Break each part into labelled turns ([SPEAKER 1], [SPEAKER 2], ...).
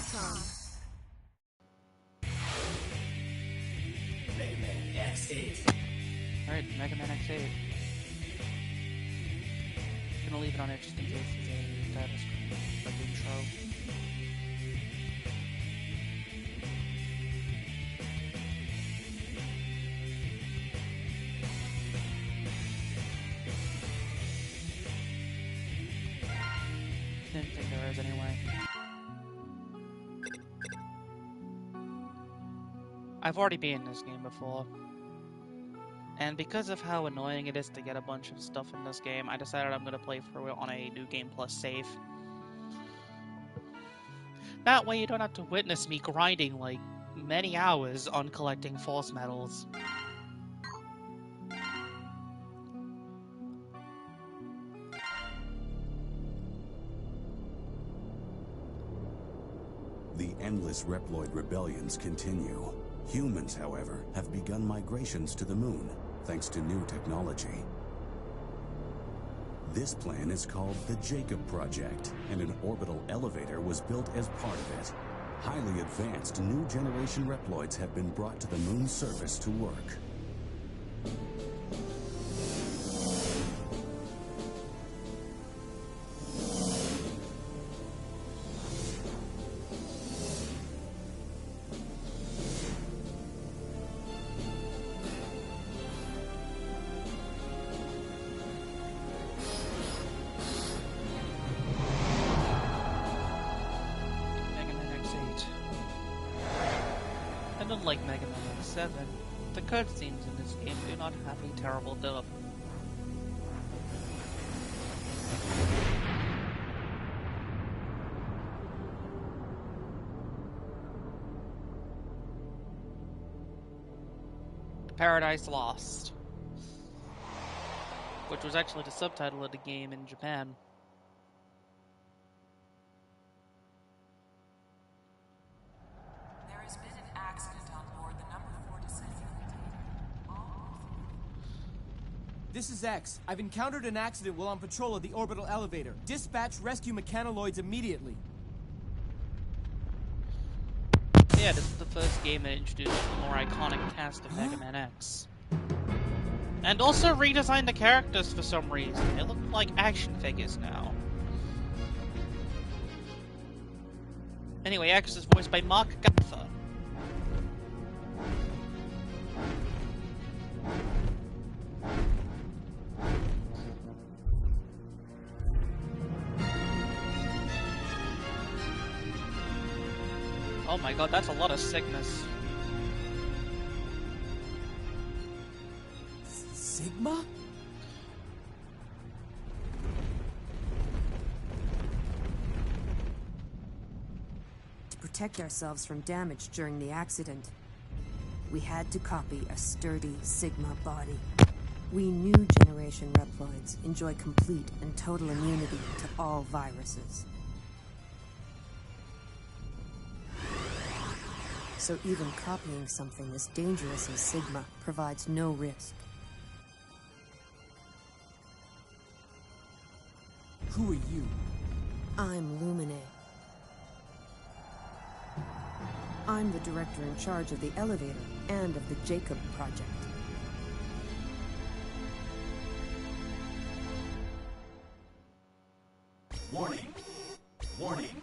[SPEAKER 1] Capcom.
[SPEAKER 2] Mega Man X8.
[SPEAKER 3] Alright, Mega Man X8. Gonna leave it on it just in case it's a title screen, like intro. Didn't think there is anyway. I've already been in this game before. And because of how annoying it is to get a bunch of stuff in this game, I decided I'm going to play through it on a New Game Plus save. That way you don't have to witness me grinding like many hours on collecting Force Medals.
[SPEAKER 4] The endless Reploid rebellions continue. Humans, however, have begun migrations to the moon, thanks to new technology. This plan is called the Jacob Project, and an orbital elevator was built as part of it. Highly advanced new generation Reploids have been brought to the moon's surface to work.
[SPEAKER 3] Unlike Mega Man X7, the cutscenes in this game do not have a terrible dub. Paradise Lost, which was actually the subtitle of the game in Japan.
[SPEAKER 5] This is X. I've encountered an accident while on patrol of the orbital elevator. Dispatch rescue mechanoloids immediately.
[SPEAKER 3] Yeah, this is the first game that introduced the more iconic cast of Mega Man X. And also redesigned the characters for some reason. They look like action figures now. Anyway, X is voiced by Mark Gaffer. Oh my god, that's a lot of sickness.
[SPEAKER 5] Sigma?
[SPEAKER 1] To protect ourselves from damage during the accident, we had to copy a sturdy Sigma body. We new generation Reploids enjoy complete and total immunity to all viruses. So even copying something as dangerous as Sigma provides no risk.
[SPEAKER 5] Who are you?
[SPEAKER 1] I'm Lumine. I'm the director in charge of the elevator and of the Jacob Project.
[SPEAKER 2] Warning. Warning.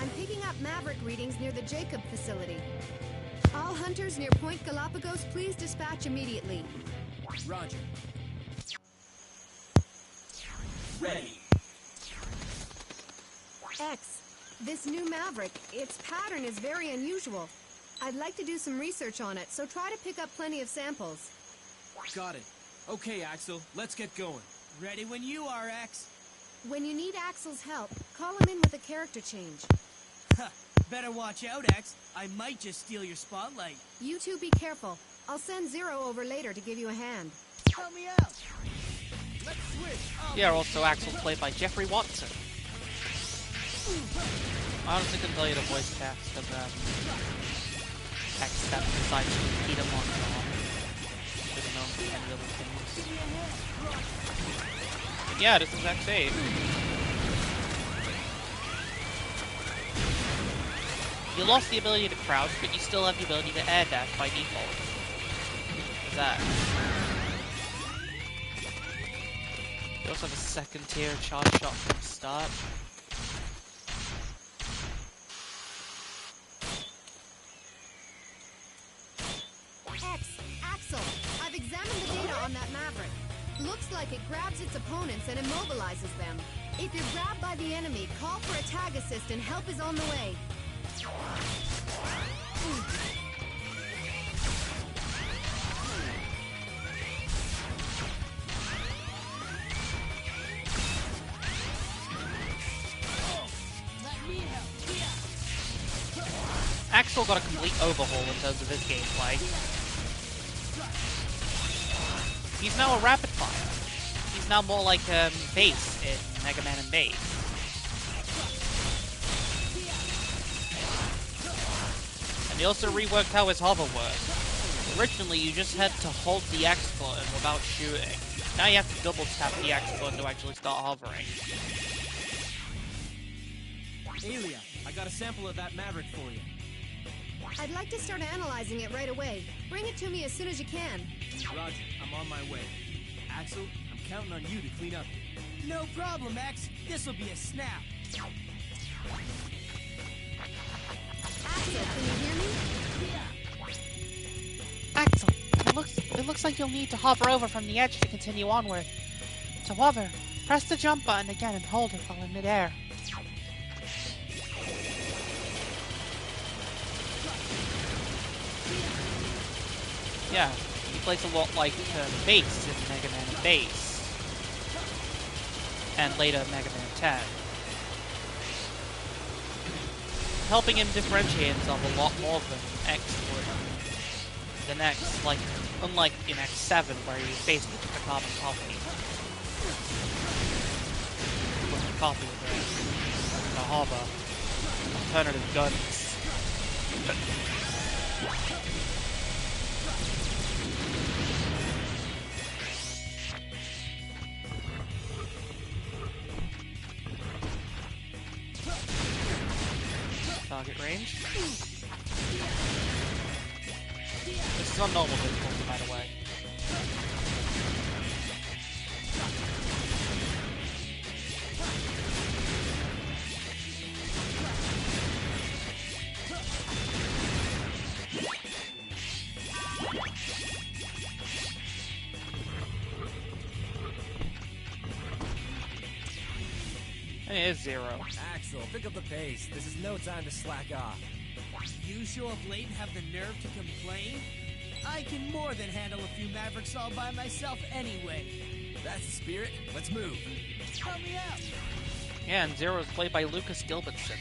[SPEAKER 6] I'm picking up Maverick readings near the Jacob facility. All hunters near Point Galapagos, please dispatch immediately.
[SPEAKER 5] Roger.
[SPEAKER 2] Ready.
[SPEAKER 6] X, this new Maverick, its pattern is very unusual. I'd like to do some research on it, so try to pick up plenty of samples.
[SPEAKER 5] Got it. Okay, Axel, let's get going. Ready when you are, X.
[SPEAKER 6] When you need Axel's help, call him in with a character change.
[SPEAKER 7] Huh. Better watch out, X. I might just steal your spotlight.
[SPEAKER 6] You two be careful. I'll send Zero over later to give you a hand.
[SPEAKER 7] Help me out.
[SPEAKER 5] Let's switch.
[SPEAKER 3] Yeah, also Axel played by Jeffrey Watson. I honestly couldn't tell you the voice cast of X that besides Peter Monson. Didn't know any other things. But yeah, this is X8. You lost the ability to crouch, but you still have the ability to air dash by default. What's that? You also have a second tier charge shot from the start.
[SPEAKER 6] Axel, I've examined the data on that Maverick. Looks like it grabs its opponents and immobilizes them. If you're grabbed by the enemy, call for a tag assist and help is on the way.
[SPEAKER 3] Axel got a complete overhaul in terms of his gameplay. He's now a rapid fire. He's now more like Base in Mega Man and Base. And they also reworked how his hover works. Originally, you just had to hold the X button without shooting. Now you have to double tap the X button to actually start hovering.
[SPEAKER 5] Aelia, I got a sample of that Maverick for you.
[SPEAKER 6] I'd like to start analyzing it right away. Bring it to me as soon as you can.
[SPEAKER 5] Roger, I'm on my way. Axel, I'm counting on you to clean up.
[SPEAKER 7] No problem, X. This'll be a snap.
[SPEAKER 6] Axel, can you hear me?
[SPEAKER 3] Axel, it looks like you'll need to hover over from the edge to continue onward. To hover, press the jump button again and hold it while in midair. Yeah, he plays a lot like Base in Mega Man and Base. And later Mega Man 10. Helping him differentiate himself a lot more than X would. Than X, like, unlike in X7 where he was basically just a carbon copy. A copy of the harbor. Alternative guns. Target range. This is on normal difficulty, by the way. And it is 0.
[SPEAKER 5] Axel, pick up the pace. This is no time to slack off.
[SPEAKER 7] You show up late and have the nerve to complain? I can more than handle a few Mavericks all by myself anyway.
[SPEAKER 5] That's the spirit. Let's move.
[SPEAKER 7] Help me out.
[SPEAKER 3] Yeah, and 0 is played by Lucas Gilbertson.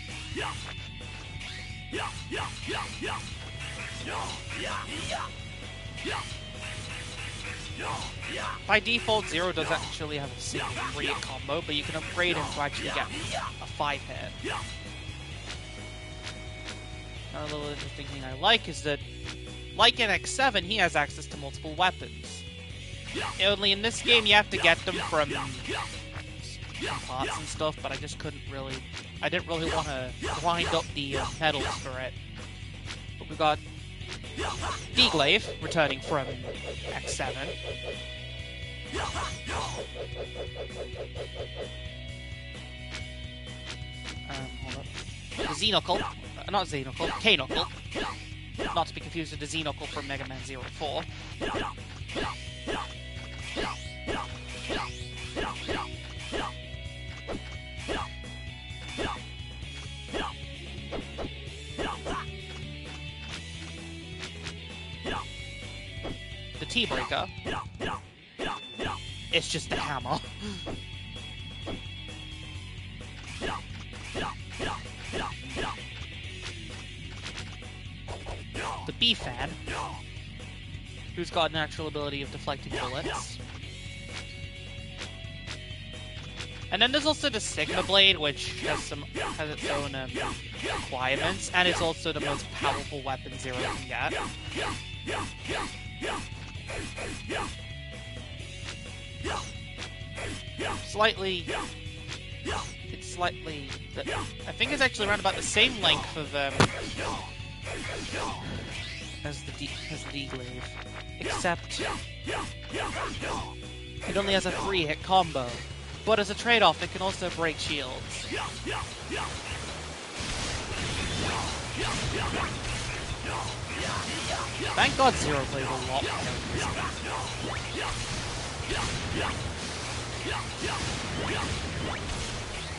[SPEAKER 3] By default, 0 does actually have a single 3 combo, but you can upgrade him to actually get a 5 hit. Another little interesting thing I like is that, like in X7, he has access to multiple weapons. Only in this game you have to get them from parts and stuff, but I just couldn't really... I didn't really want to grind up the medals for it. But we got D-Glaive, returning from X7. Hold up. The Xenocul, not Xenocul, K-Knuckle. Not to be confused with the Xenocul from Mega Man 04. The T-Breaker. It's just a hammer. The B-Fan, who's got a natural ability of deflecting bullets. And then there's also the Sigma Blade, which has its own requirements, and it's also the most powerful weapon 0 can get. It's slightly... I think it's actually around about the same length of, as the D-Glaive. Except... it only has a 3-hit combo. But as a trade-off, it can also break shields. Thank God Zero plays a lot more.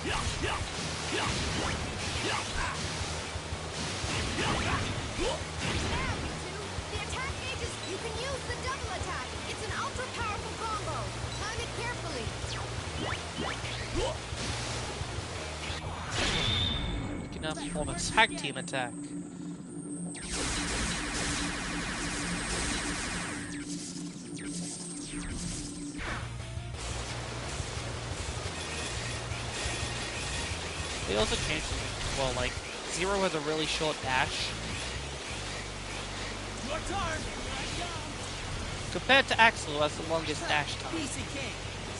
[SPEAKER 6] The attack gauges, you can use the double attack. It's an ultra powerful combo. Time it carefully.
[SPEAKER 3] You can now perform a tag team attack. They also changed something. Well, like, Zero has a really short dash.
[SPEAKER 7] Your turn!
[SPEAKER 3] Compared to Axel, who has the longest dash time.
[SPEAKER 7] Piece of cake.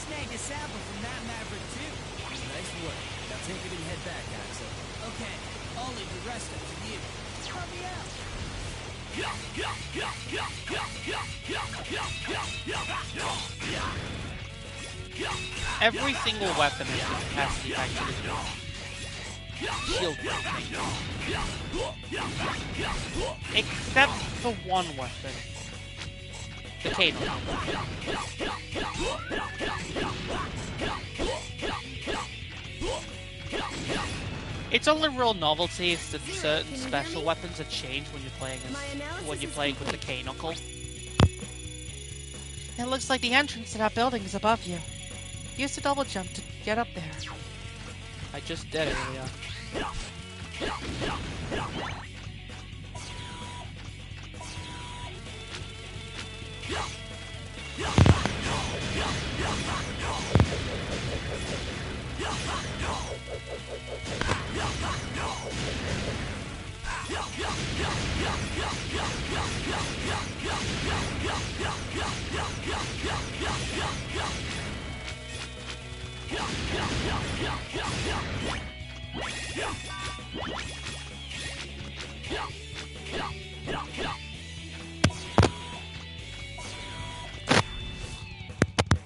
[SPEAKER 7] Snagged a sample from that Maverick, too.
[SPEAKER 5] Nice work. Now take it and head back, Axel.
[SPEAKER 7] Okay, I'll leave the rest up to you. Help me out.
[SPEAKER 3] Every single weapon has the capacity to actually shield breaking. Except for one weapon. The Kano. Its only real novelty is that certain special weapons are changed when you're playing with the K-Knuckle. It looks like the entrance to that building is above you. Use the double jump to get up there. I just did it earlier.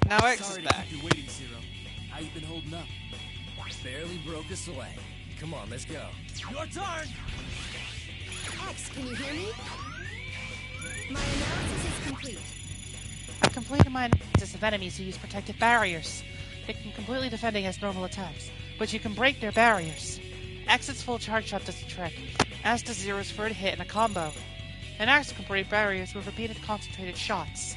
[SPEAKER 3] Now X is
[SPEAKER 5] Sorry to
[SPEAKER 3] back.
[SPEAKER 5] keep you waiting, Zero. How you been holding up? Barely broke a sweat. Come on, let's go.
[SPEAKER 7] Your turn!
[SPEAKER 6] X, can you hear me? My analysis is complete.
[SPEAKER 3] I've completed my analysis of enemies who use protective barriers. They can completely defend against normal attacks, but you can break their barriers. X's full charge shot does the trick, as does Zero's third hit in a combo. And X can break barriers with repeated concentrated shots.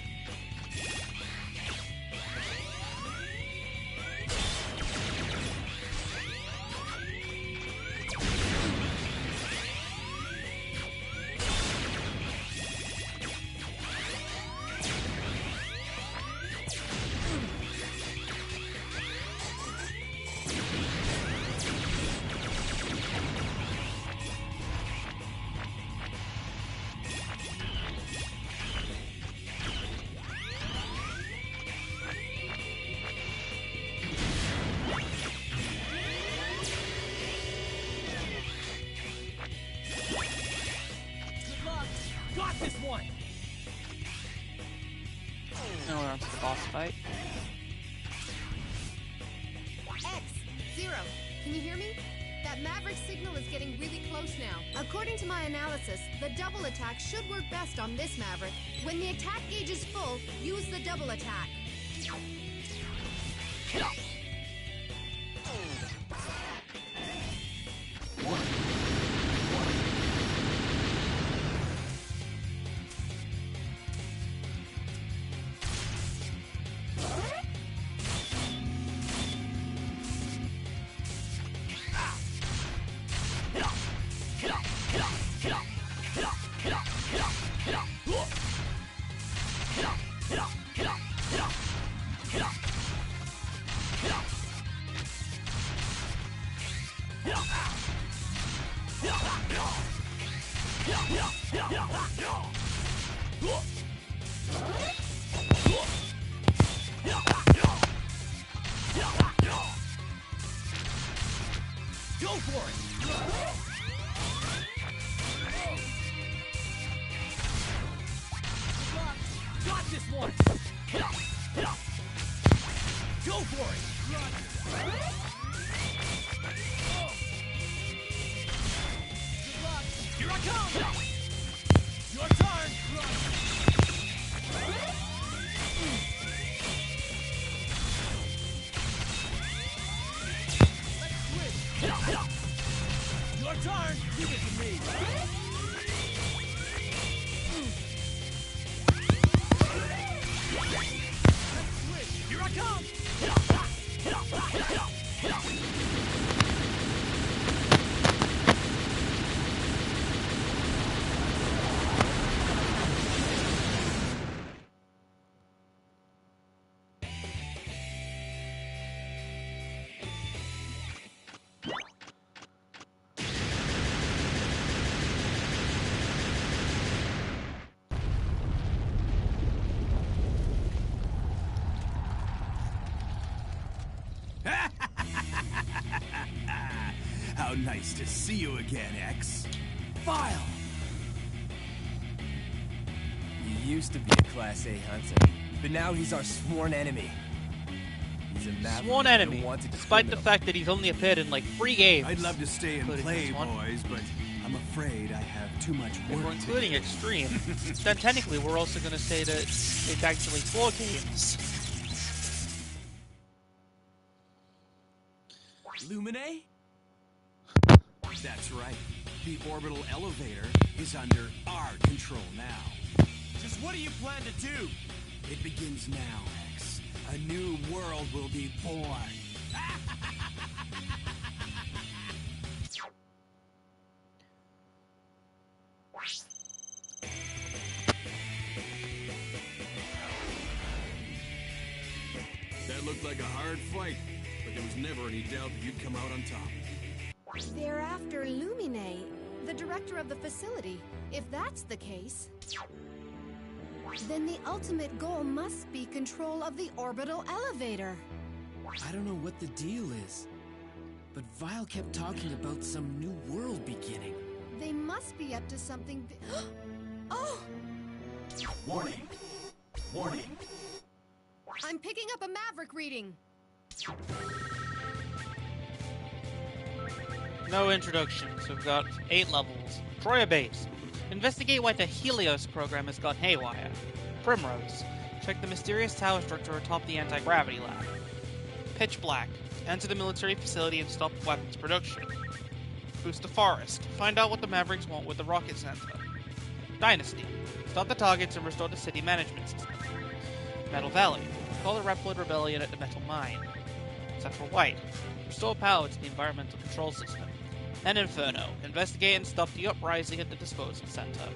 [SPEAKER 7] Got this one!
[SPEAKER 3] Now we're on to the boss fight.
[SPEAKER 6] X, Zero, can you hear me? That Maverick signal is getting really close now. According to my analysis, the double attack should work best on this Maverick. When the attack gauge is full, use the double attack.
[SPEAKER 2] Go for it! Got this one! Go for it! Here I come! Your turn! Let's switch! Your turn! Give it to me! Let's switch! Here I come!
[SPEAKER 8] How nice to see you again, X. Vile!
[SPEAKER 5] He used to be a Class A hunter, but now he's our sworn enemy. He's a maverick
[SPEAKER 3] Sworn
[SPEAKER 5] who
[SPEAKER 3] enemy,
[SPEAKER 5] wanted to
[SPEAKER 3] despite the
[SPEAKER 5] criminal.
[SPEAKER 3] fact that he's only appeared in like 3 games.
[SPEAKER 8] I'd love to stay and
[SPEAKER 3] Including
[SPEAKER 8] play,
[SPEAKER 3] this one.
[SPEAKER 8] boys, but I'm afraid I have too much
[SPEAKER 3] If
[SPEAKER 8] work
[SPEAKER 3] we're
[SPEAKER 8] to
[SPEAKER 3] including
[SPEAKER 8] do.
[SPEAKER 3] Extreme, then technically we're also going to say that it's actually 4 games.
[SPEAKER 5] Lumine?
[SPEAKER 8] That's right. The orbital elevator is under our control now.
[SPEAKER 5] Just what do you plan to do?
[SPEAKER 8] It begins now, X. A new world will be born. That looked like a hard fight, but there was never any doubt that you'd come out on top.
[SPEAKER 6] They're after Lumine, the director of the facility. If that's the case, then the ultimate goal must be control of the orbital elevator.
[SPEAKER 7] I don't know what the deal is, but Vile kept talking about some new world beginning.
[SPEAKER 6] They must be up to something. Oh!
[SPEAKER 2] Warning! Warning!
[SPEAKER 6] I'm picking up a Maverick reading.
[SPEAKER 3] No introductions. We've got 8 levels. Troya Base. Investigate why the Helios program has gone haywire. Primrose. Check the mysterious tower structure atop the anti-gravity lab. Pitch Black. Enter the military facility and stop weapons production. Booster Forest. Find out what the Mavericks want with the rocket center. Dynasty. Stop the targets and restore the city management system. Metal Valley. Call the Reploid Rebellion at the Metal Mine. Central White. Restore power to the environmental control system. And Inferno. Investigate and stop the uprising at the disposal center.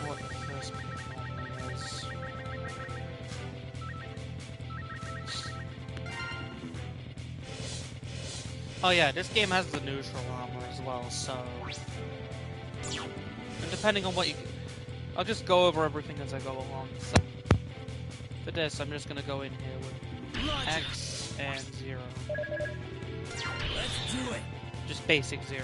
[SPEAKER 3] What the first one is. Oh yeah, this game has the neutral armor as well, so... And depending on what you... I'll just go over everything as I go along. So, for this, I'm just gonna go in here with X and 0.
[SPEAKER 5] Let's do it.
[SPEAKER 3] Just basic 0.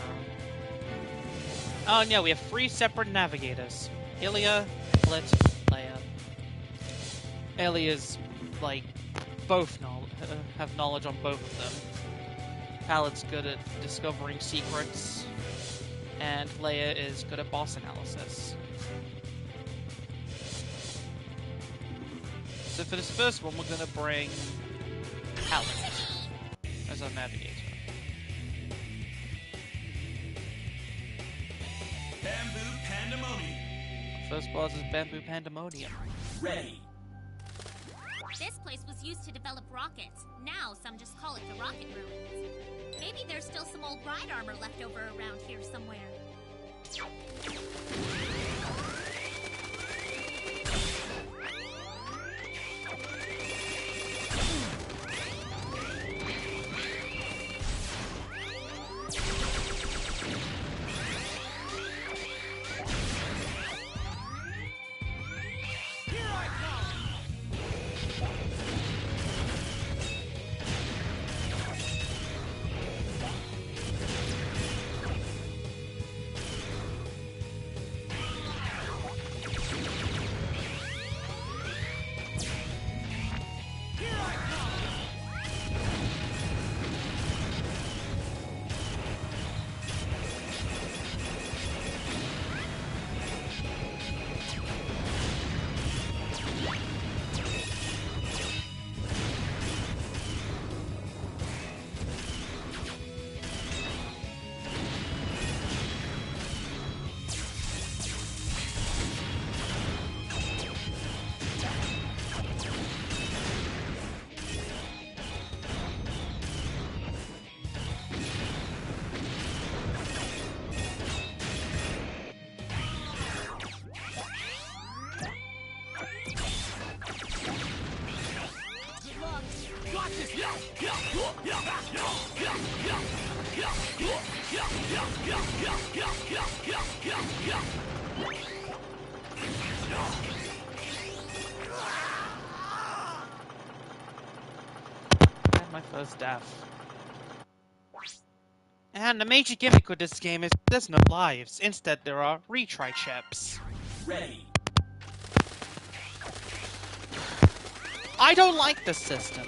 [SPEAKER 3] Oh, and yeah, we have 3 separate navigators. Ilia, Blitz, Leia. Ilia's, like, both have knowledge on both of them. Palad's good at discovering secrets, and Leia is good at boss analysis. So for this first one, we're gonna bring Palad as our navigator.
[SPEAKER 2] Bamboo Pandemonium!
[SPEAKER 3] First boss is Bamboo Pandemonium.
[SPEAKER 2] Ready!
[SPEAKER 9] This place was used to develop rockets. Now some just call it the Rocket Ruins. Maybe there's still some old ride armor left over around here somewhere.
[SPEAKER 2] got this now!
[SPEAKER 3] And my first death. And the major gimmick with this game is there's no lives. Instead, there are retry chips.
[SPEAKER 2] Ready.
[SPEAKER 3] I don't like this system.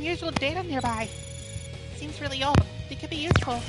[SPEAKER 10] Unusual data nearby. Seems really old. They could be useful.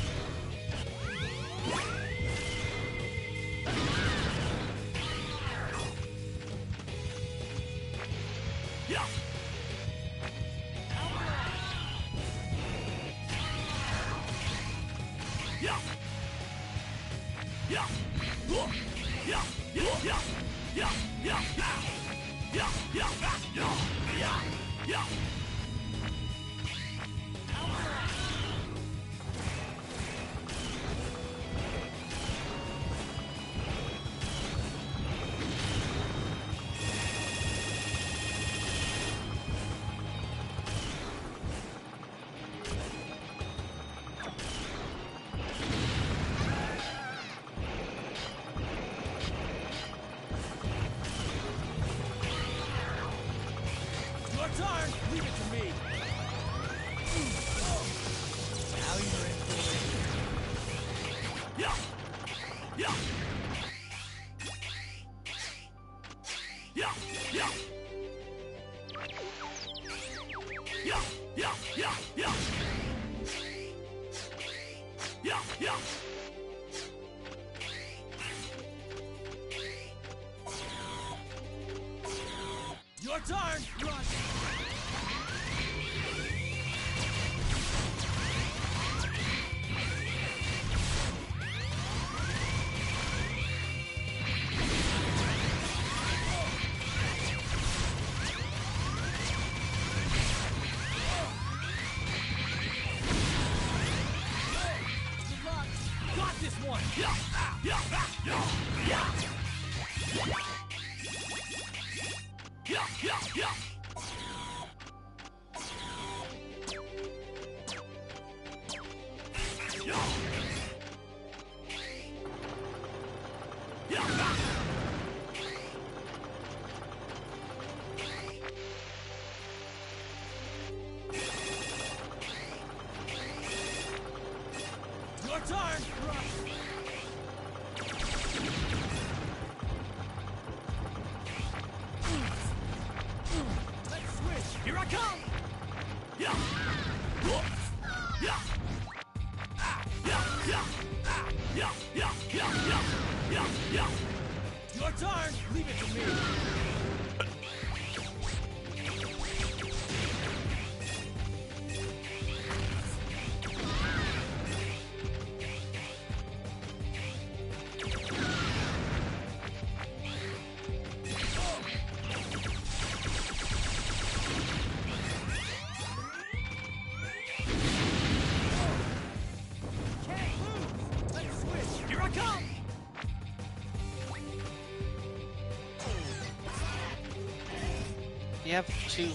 [SPEAKER 3] You have two,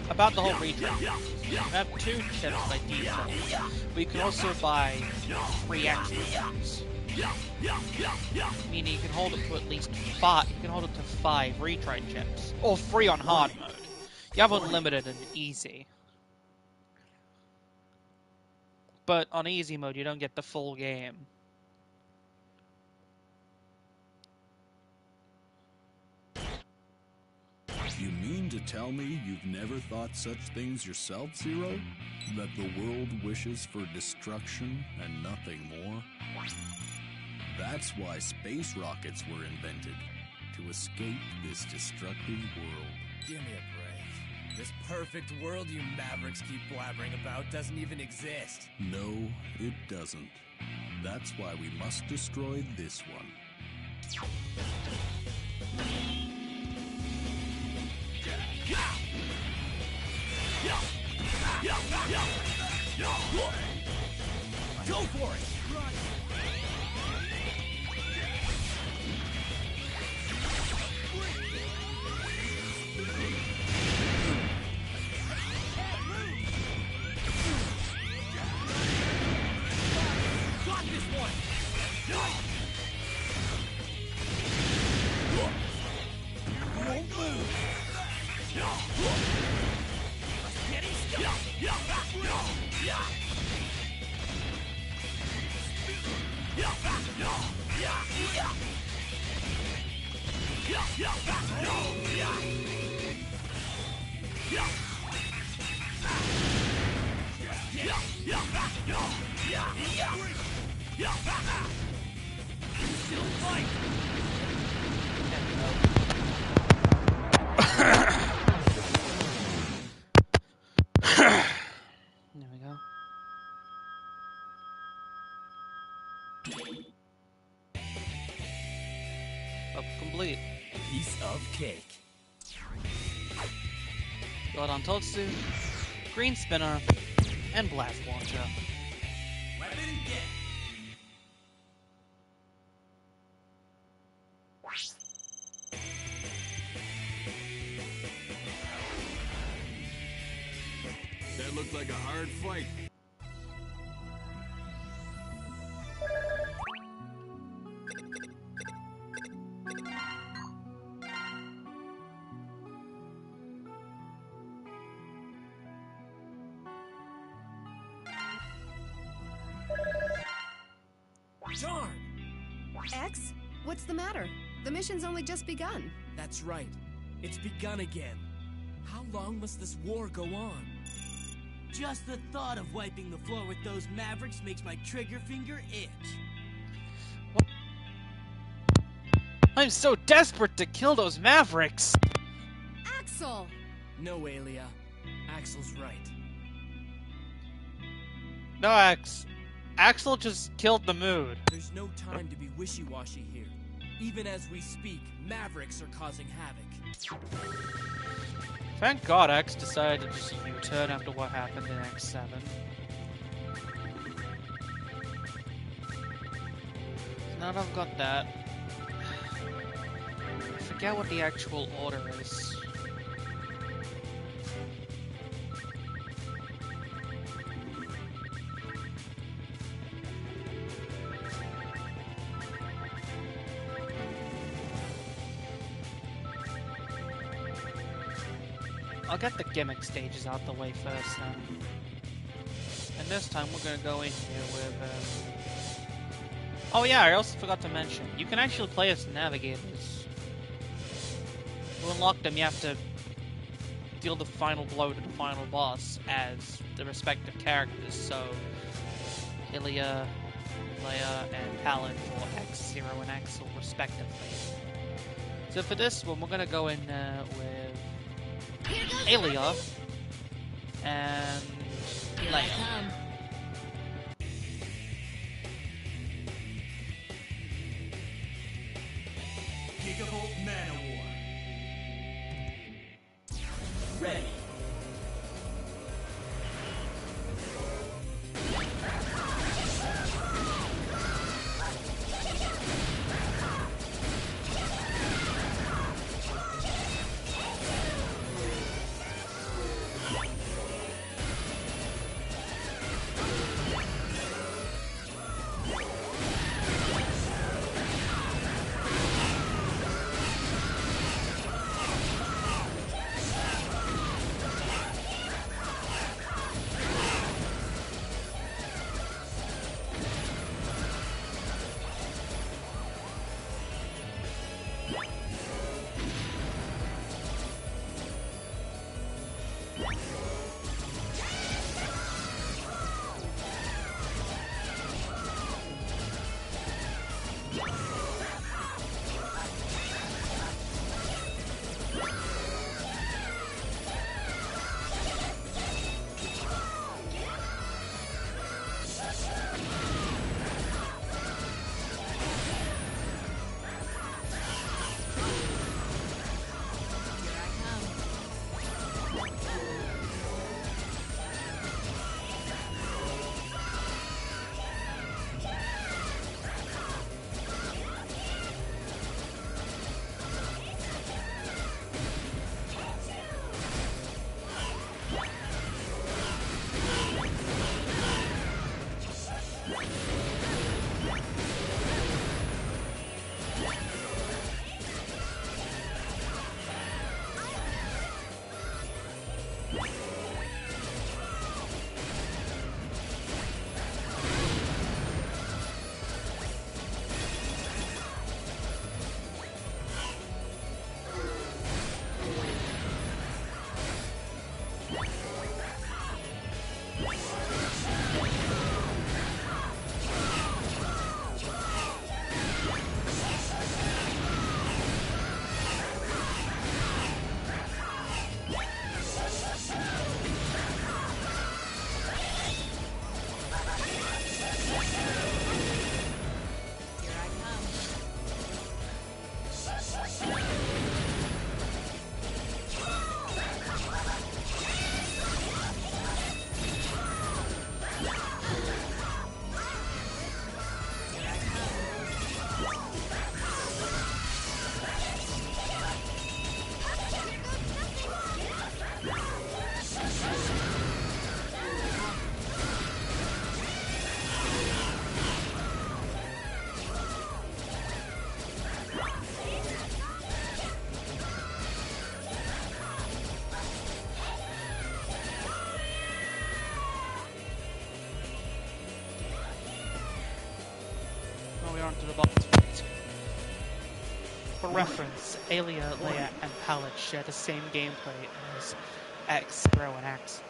[SPEAKER 3] about the whole region. You have 2 chips by default, but you can also buy 3 extra chips. Meaning you can hold it to at least 5. You can hold it to 5 retry chips, or 3 on hard mode. You have unlimited and easy. But on easy mode, you don't get the full game.
[SPEAKER 8] You mean to tell me you've never thought such things yourself, Zero? That the world wishes for destruction and nothing more? That's why space rockets were invented. To escape this destructive world.
[SPEAKER 5] Give me a break. This perfect world you Mavericks keep blabbering about doesn't even exist.
[SPEAKER 8] No, it doesn't. That's why we must destroy this one.
[SPEAKER 2] Go for it! Run! Got this one! Won't move! Steady, Still fight!
[SPEAKER 3] There we go. Up complete.
[SPEAKER 5] Piece of cake.
[SPEAKER 3] Godan Totsu, Green Spinner, and Blast Launcher.
[SPEAKER 2] Weapon get!
[SPEAKER 8] That looked like a hard fight.
[SPEAKER 7] Darn!
[SPEAKER 6] X? What's the matter? The mission's only just begun.
[SPEAKER 7] That's right. It's begun again. How long must this war go on? Just the thought of wiping the floor with those Mavericks makes my trigger finger itch.
[SPEAKER 3] I'm so desperate to kill those Mavericks!
[SPEAKER 6] Axel!
[SPEAKER 7] No, Aelia. Axel's right.
[SPEAKER 3] No, Axel just killed the mood.
[SPEAKER 7] There's no time to be wishy-washy here. Even as we speak, Mavericks are causing havoc.
[SPEAKER 3] Thank God X decided to just U-turn after what happened in X7. Now that I've got that, I forget what the actual order is. I'll get the gimmick stages out the way first then. And this time we're gonna go in here with, Oh yeah, I also forgot to mention, you can actually play as navigators. To unlock them, you have to deal the final blow to the final boss as the respective characters, so Ilia, Leia, and Palin for X, Zero, and Axel respectively. So for this one, we're gonna go in with Aelia and Leia.
[SPEAKER 2] Gigavolt Manowar. Ready.
[SPEAKER 3] onto the boss fight. For reference, Aelia, Leia, and Pallet share the same gameplay as X, Zero, and Axel.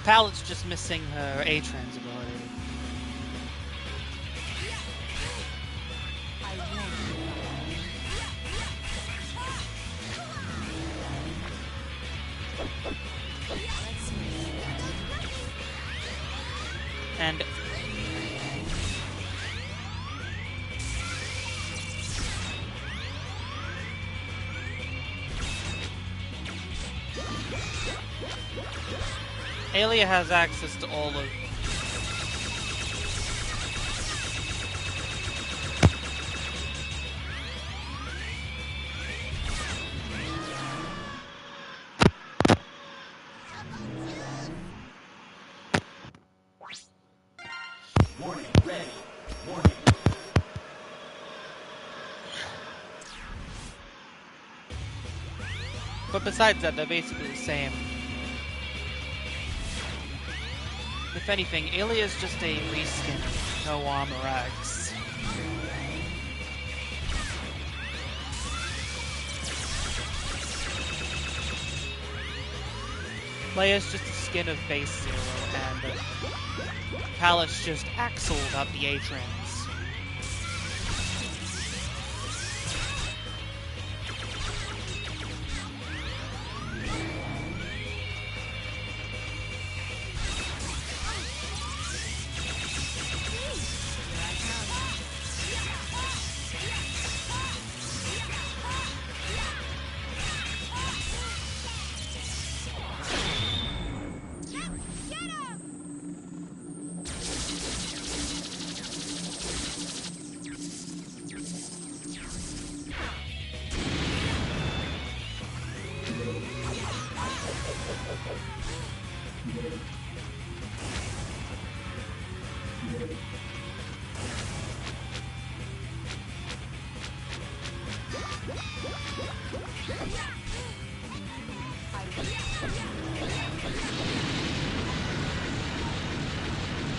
[SPEAKER 3] Pallet's just missing her A-Trans ability. And Aelia has access to all of
[SPEAKER 2] Warning, ready. Warning.
[SPEAKER 3] But besides that, they're basically the same. If anything, Aelia is just a reskin of No Armor X. Leia's just a skin of Base Zero, and Pallet's just Axled up the A-Trans.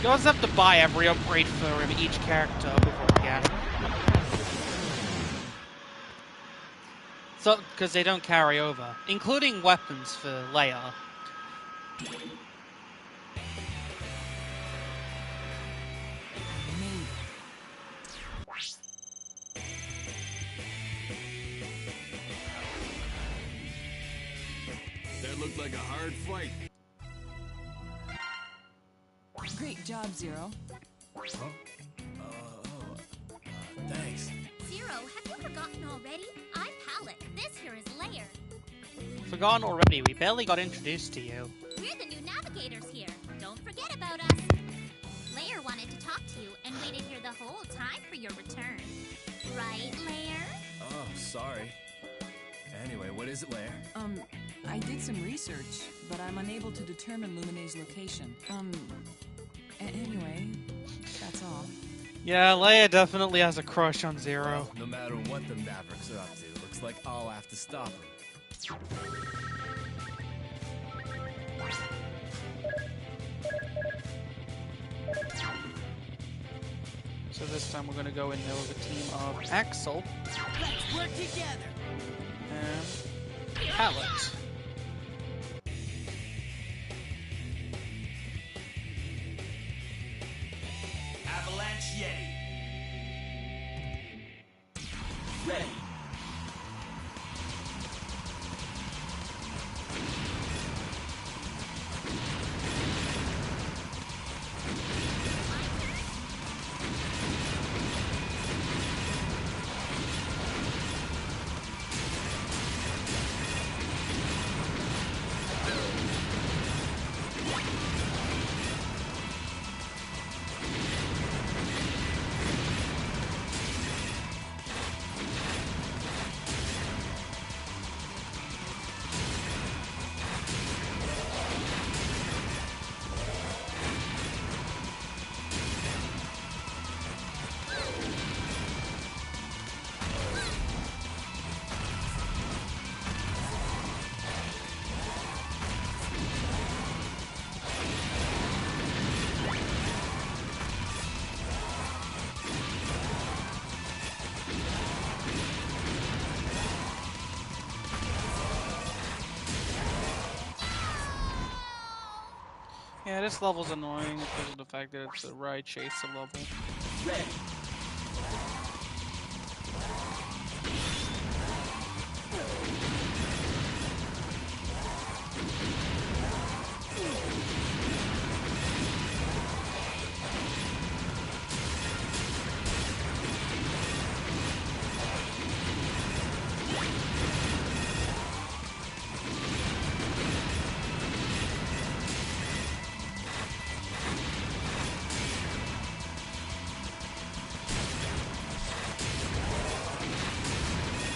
[SPEAKER 3] You always have to buy every upgrade for each character over again. So, because they don't carry over. Including weapons for Leia.
[SPEAKER 8] That looked like a hard fight.
[SPEAKER 11] Great job, Zero.
[SPEAKER 5] Huh? Thanks.
[SPEAKER 9] Zero, have you forgotten already? I'm Pallet. This here is Lair.
[SPEAKER 3] Forgotten already, we barely got introduced to you.
[SPEAKER 9] We're the new navigators here. Don't forget about us. Lair wanted to talk to you and waited here the whole time for your return. Right, Lair?
[SPEAKER 5] Oh, sorry. Anyway, what is it, Lair?
[SPEAKER 11] I did some research, but I'm unable to determine Luminae's location. Anyway, that's all.
[SPEAKER 3] Yeah, Leia definitely has a crush on Zero.
[SPEAKER 5] No matter what the Mavericks are up to, looks like I'll have to stop them.
[SPEAKER 3] So this time we're gonna go in there with a team of Axel
[SPEAKER 7] Let's work together.
[SPEAKER 3] and Pallet.
[SPEAKER 2] Avalanche Yeti. Ready.
[SPEAKER 3] Yeah, this level's annoying because of the fact that it's a ride chaser level.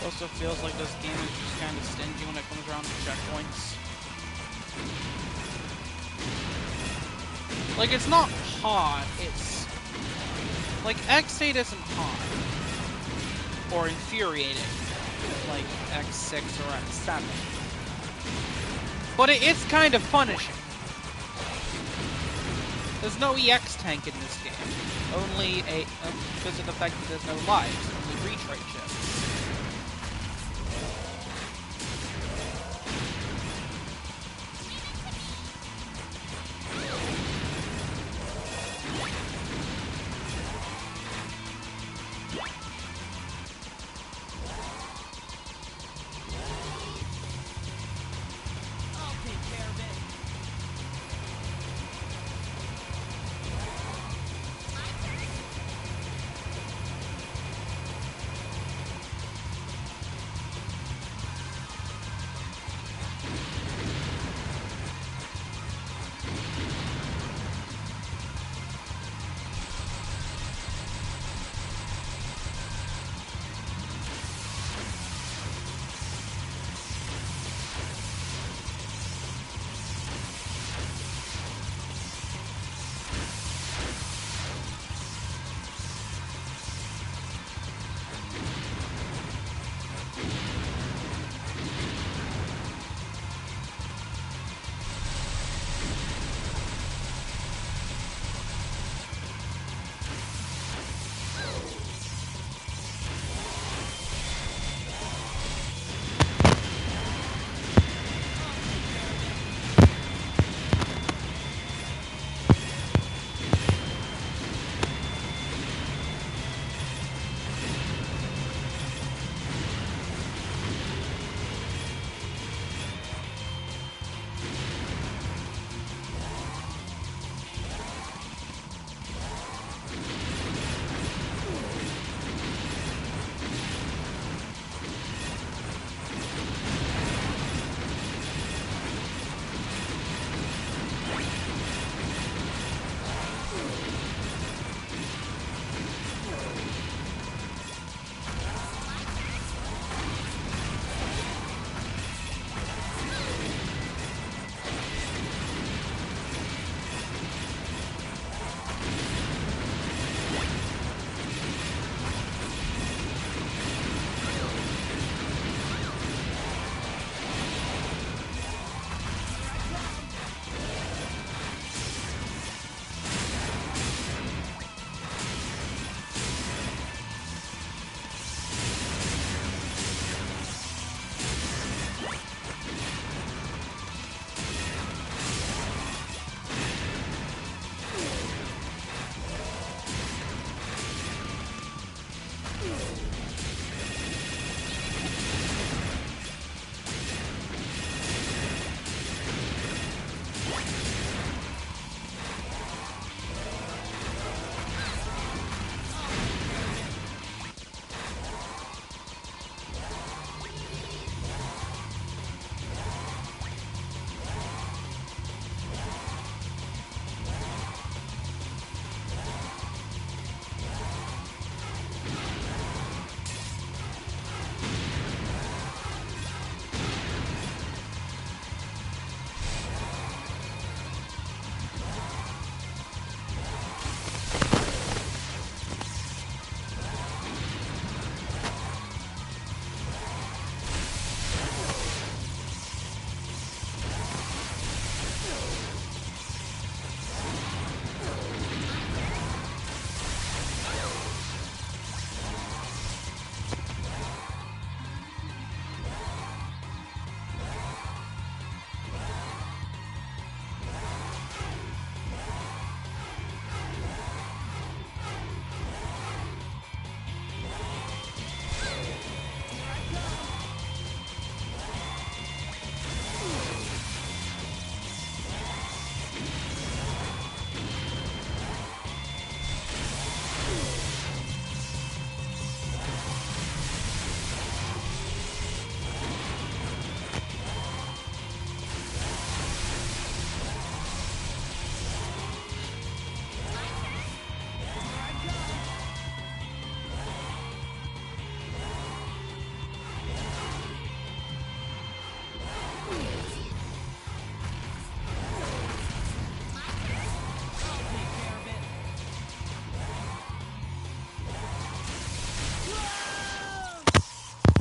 [SPEAKER 3] Also feels like this game is just kind of stingy when it comes around to checkpoints. Like, it's not hard, it's... Like, X8 isn't hard. Or infuriating. Like X6 or X7. But it is kind of punishing. There's no EX tank in this game. Only a... because of the fact that there's no lives, only retrait chips.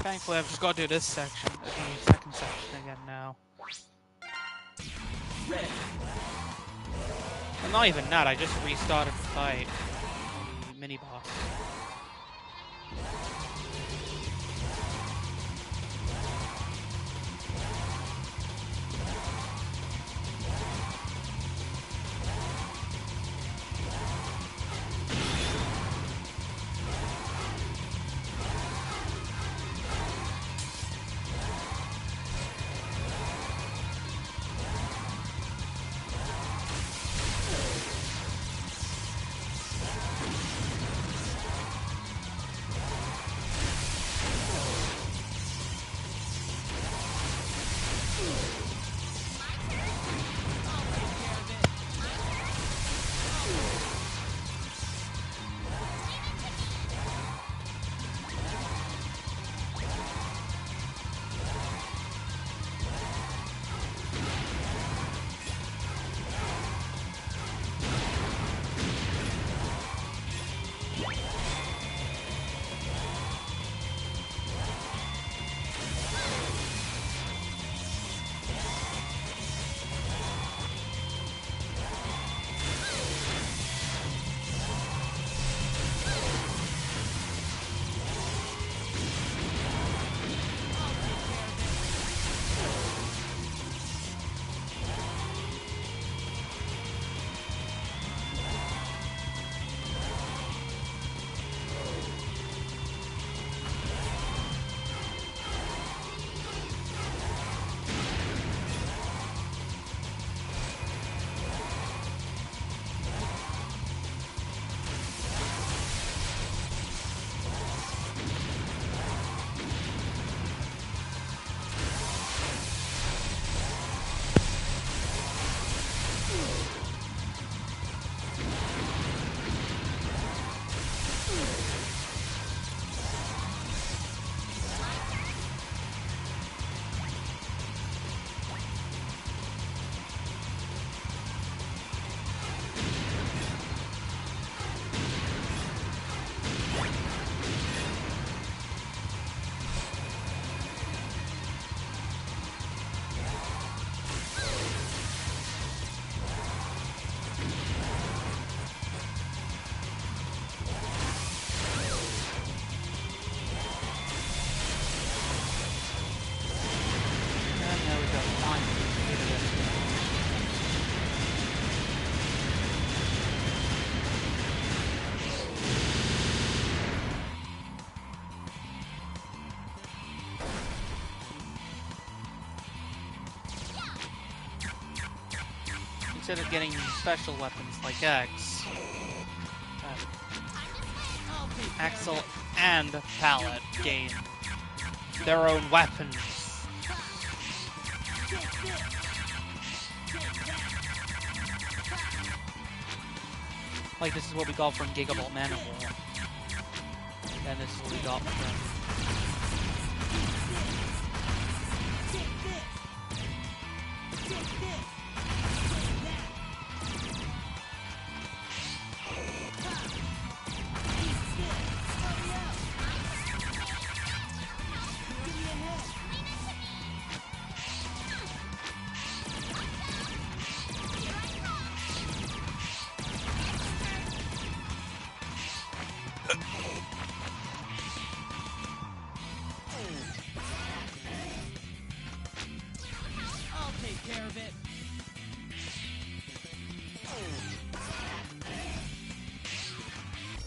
[SPEAKER 3] Thankfully, I've just got to do this section, the second section again now. And not even that, I just restarted the fight. The mini-boss. Instead of getting special weapons like X, Axel and Pallet gain their own weapons. Like, this is what we got from Gigaball Manimal. And this is what we got from...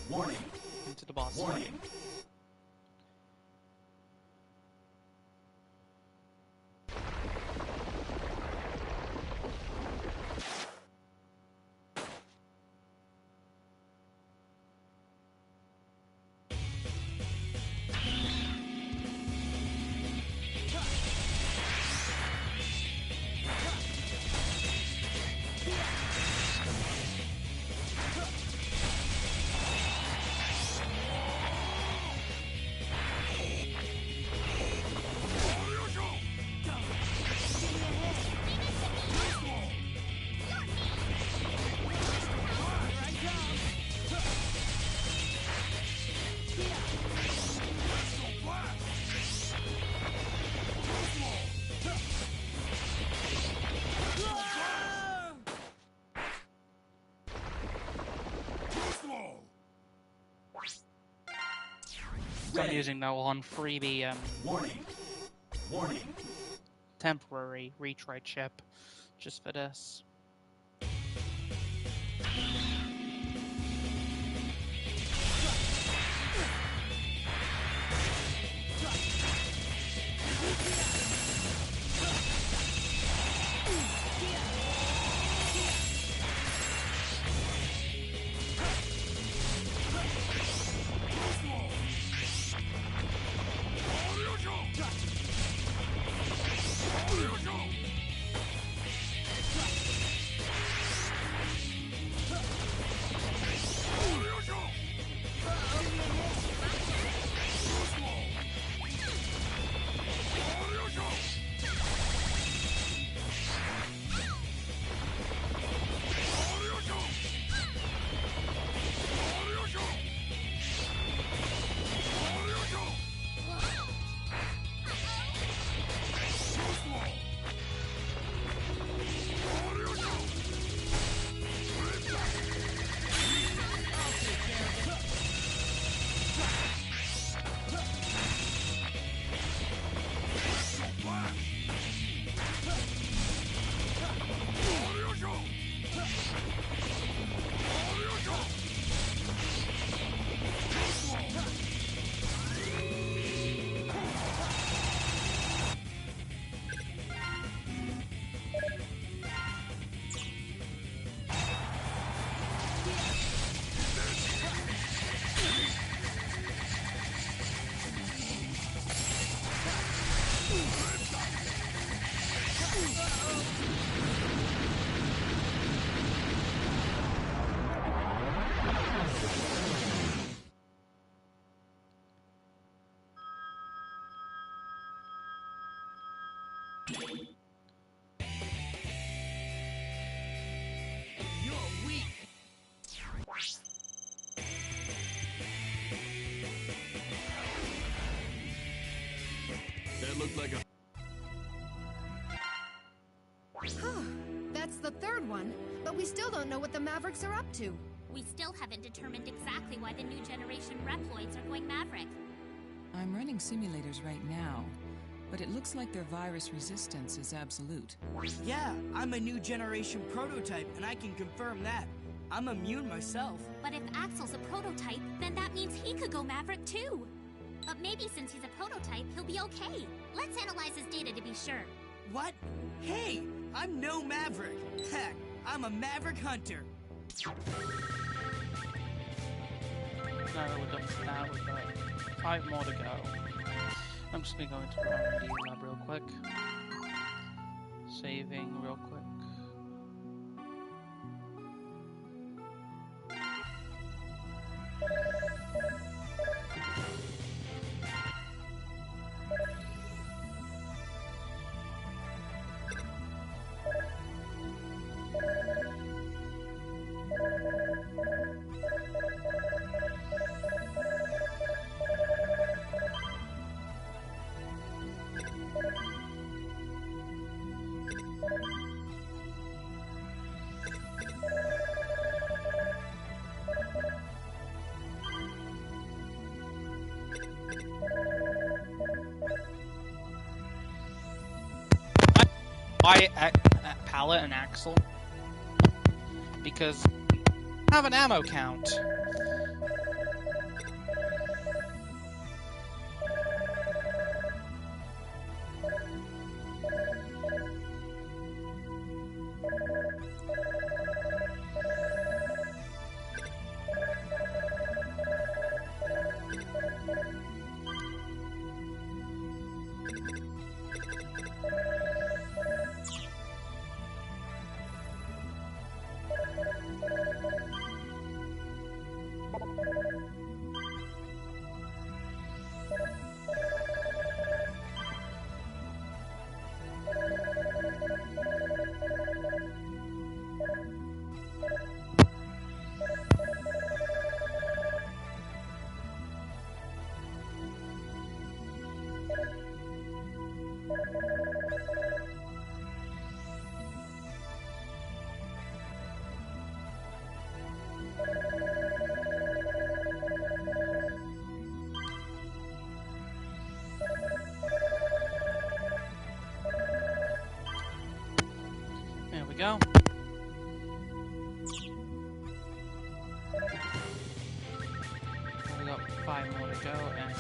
[SPEAKER 2] Warning.
[SPEAKER 3] Into the boss.
[SPEAKER 2] Warning.
[SPEAKER 3] So I'm using that on freebie
[SPEAKER 2] Warning. Warning.
[SPEAKER 3] temporary retry chip just for this.
[SPEAKER 7] You're weak.
[SPEAKER 8] That looked like a...
[SPEAKER 6] That's the third one, but we still don't know what the Mavericks are up to.
[SPEAKER 9] We still haven't determined exactly why the new generation Reploids are going Maverick.
[SPEAKER 11] I'm running simulators right now, but it looks like their virus resistance is absolute.
[SPEAKER 7] Yeah, I'm a new generation prototype, and I can confirm that. I'm immune myself.
[SPEAKER 9] But if Axel's a prototype, then that means he could go Maverick too. But maybe since he's a prototype, he'll be okay. Let's analyze his data to be sure.
[SPEAKER 7] What? Hey, I'm no Maverick. Heck, I'm a Maverick Hunter.
[SPEAKER 3] No, we're done for now. We've got 5 more to go. I'm just gonna go into R&D lab real quick. Saving real quick. Why Pallet and Axel? Because I have an ammo count. go. We got 5 more to go, and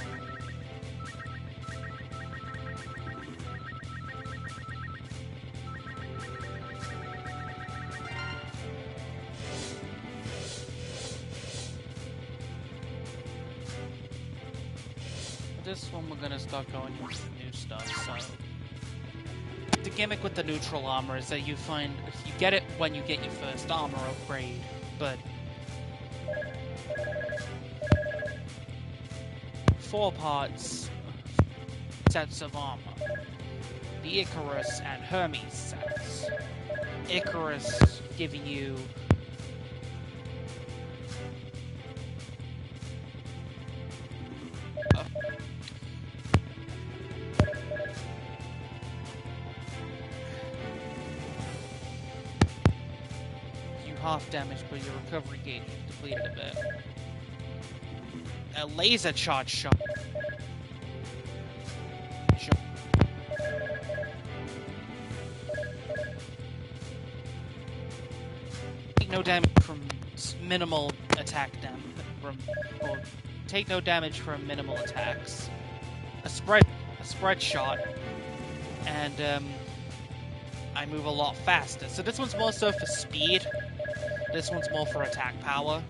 [SPEAKER 3] this one we're gonna start going with new stuff. So the gimmick with the neutral armor is that you get it when you get your first armor upgrade, but 4 parts sets of armor. The Icarus and Hermes sets. Icarus giving you half damage, but your recovery gauge is depleted a bit. A laser charge shot. Take no damage from minimal attack or take no damage from minimal attacks. A spread shot, and I move a lot faster. So this one's more so for speed. This one's more for attack power.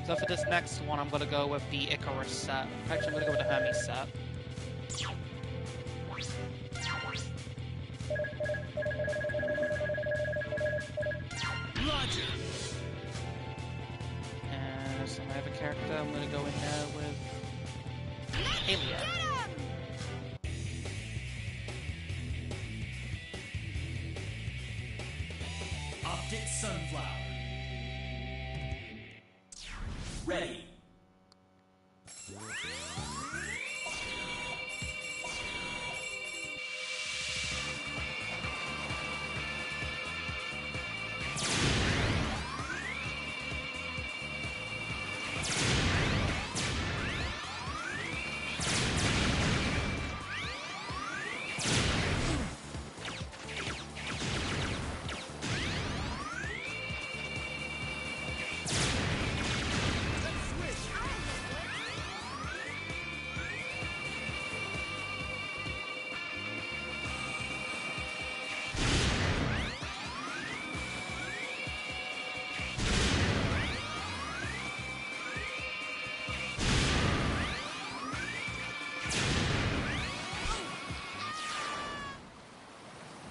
[SPEAKER 3] So for this next one, I'm gonna go with the Icarus set. Actually, I'm gonna go with the Hermes set.
[SPEAKER 2] Roger.
[SPEAKER 3] And so I have a character. I'm gonna go in there with Aelia.
[SPEAKER 2] Optic Sunflower. Ready.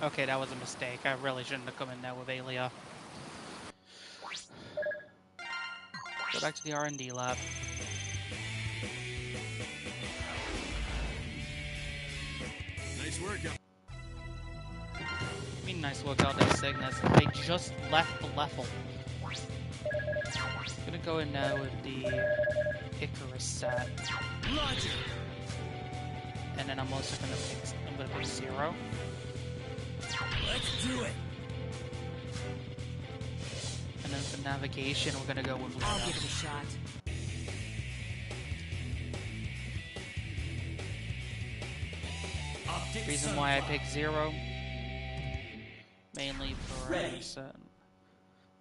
[SPEAKER 3] Okay, that was a mistake. I really shouldn't have come in there with Aelia. Go back to the R&D lab.
[SPEAKER 8] Nice work.
[SPEAKER 3] I mean, nice work out there, Cygnus. They just left the level. Gonna go in now with the Icarus set.
[SPEAKER 2] Roger.
[SPEAKER 3] And then I'm also gonna pick Zero.
[SPEAKER 2] Let's do it.
[SPEAKER 3] And then for navigation, we're gonna go with Luna.
[SPEAKER 1] I'll give it a shot.
[SPEAKER 2] Optic
[SPEAKER 3] Reason why I
[SPEAKER 2] Sunflower.
[SPEAKER 3] picked Zero, mainly for
[SPEAKER 2] Ready.
[SPEAKER 3] certain.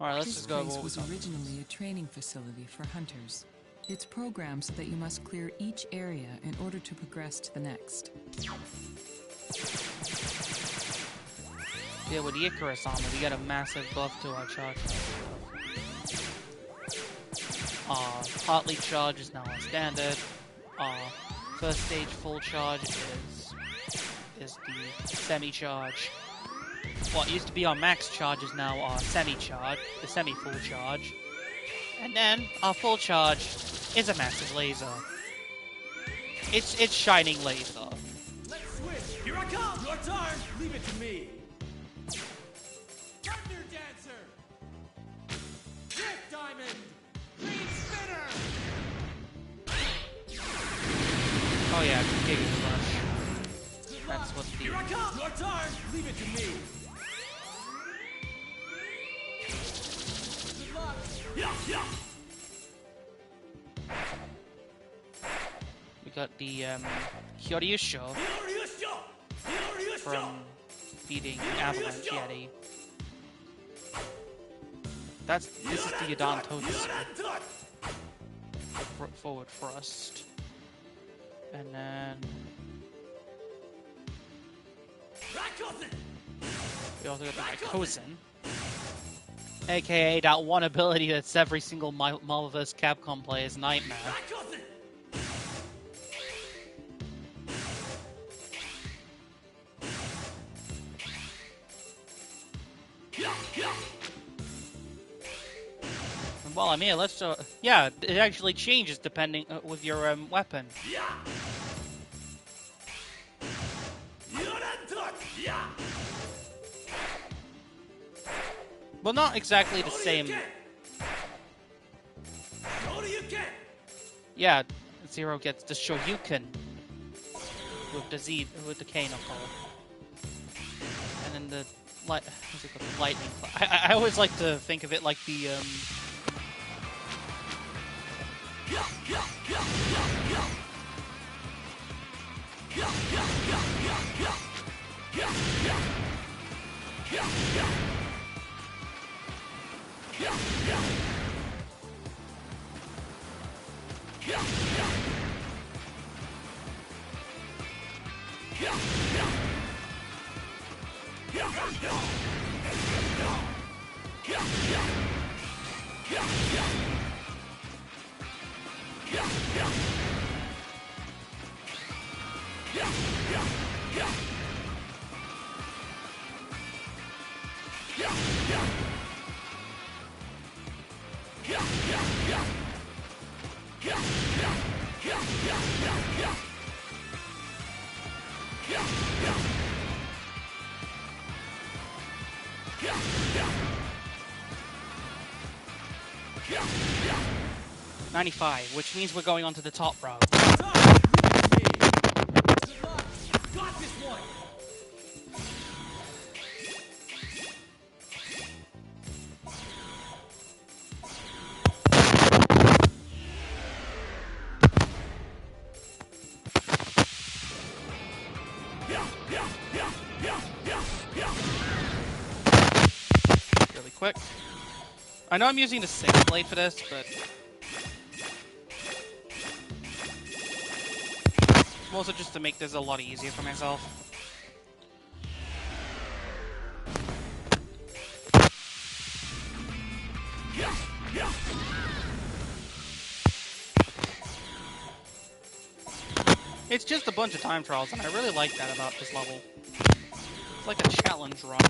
[SPEAKER 3] Alright, let's
[SPEAKER 11] This
[SPEAKER 3] just go
[SPEAKER 11] place
[SPEAKER 3] over
[SPEAKER 11] was
[SPEAKER 3] what we
[SPEAKER 11] originally a training facility for hunters. It's programmed so that you must clear each area in order to progress to the next.
[SPEAKER 3] Yeah, with the Icarus armor, we got a massive buff to our charge. Partly charge is now our standard. First stage full charge is the semi-charge. What used to be our max charge is now our semi-charge, the semi-full charge. And then our full charge is a massive laser. It's shining laser.
[SPEAKER 2] Let's switch. Here I come. Your turn. Leave it to me. Thunder Dancer. Drift Diamond. Green Spinner.
[SPEAKER 3] Oh yeah, Giga Crush. That's what the...
[SPEAKER 2] Here I come. Your turn. Leave it to me. Good luck. Yeah.
[SPEAKER 3] We got the Kyoryusho from defeating Avalanche Yeti. This is the Yadon Totsu. Forward thrust. And then we also got the Raikosen, aka that one ability that's every single Marvelverse Capcom player's nightmare. And while I'm here, let's yeah, it actually changes depending with your weapon. Well, not exactly the same. Yeah, Zero gets the Shoryuken with the K knuckle, and then the lightning. I always like to think of it like the $95, which means we're going on to the top row.
[SPEAKER 2] Got this one.
[SPEAKER 3] Really quick. I know I'm using the 6th blade for this, but also just to make this a lot easier for myself. It's just a bunch of time trials, and I really like that about this level. It's like a challenge run.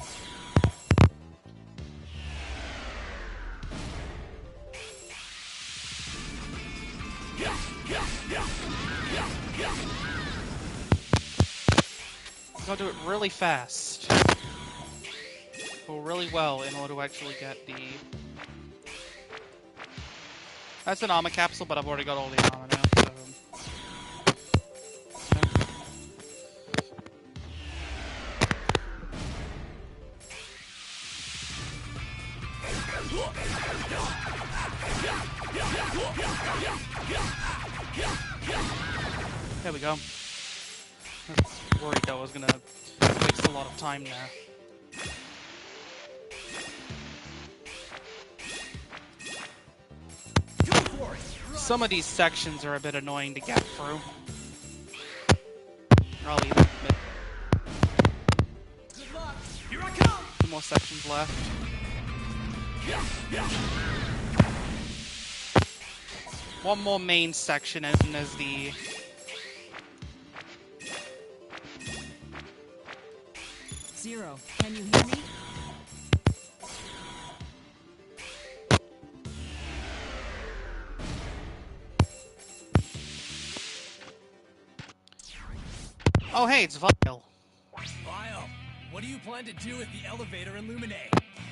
[SPEAKER 3] I'm gonna do it really fast. Go really well in order to actually get the... That's an armor capsule, but I've already got all the armor now, so... There we go. I was worried that I was gonna waste a lot of time there. Some of these sections are a bit annoying to get through. I'll even admit.
[SPEAKER 2] Good luck. Here I come.
[SPEAKER 3] 2 more sections left. One more main section, and there's the...
[SPEAKER 11] Zero, can you hear me?
[SPEAKER 3] Oh hey, it's Vile.
[SPEAKER 5] Vile, what do you plan to do with the elevator in Lumine?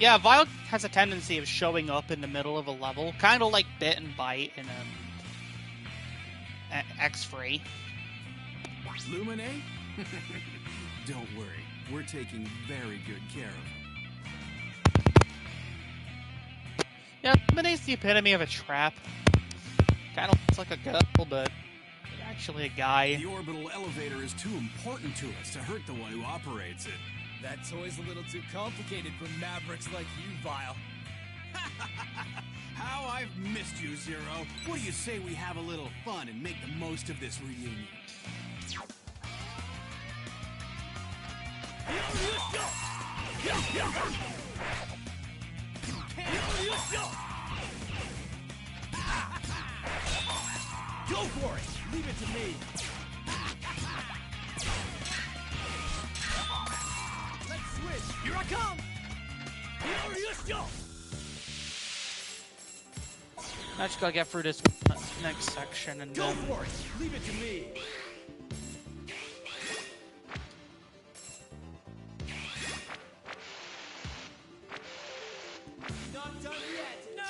[SPEAKER 3] Yeah, Vile has a tendency of showing up in the middle of a level, kind of like Bit and Bite in X3.
[SPEAKER 8] Lumine? Don't worry, we're taking very good care of him.
[SPEAKER 3] Yeah, Lumine's the epitome of a trap. Kind of looks like a girl, but actually a guy.
[SPEAKER 8] The orbital elevator is too important to us to hurt the one who operates it.
[SPEAKER 5] That toy's a little too complicated for mavericks like you, Vile.
[SPEAKER 2] How I've missed you, Zero. What do you say we have a little fun and make the most of this reunion? Go for it! Leave it to me! Let's switch! Here I come!
[SPEAKER 3] I just gotta get through this next section and
[SPEAKER 2] Go
[SPEAKER 3] then...
[SPEAKER 2] for it! Leave it to me! Not done yet! No!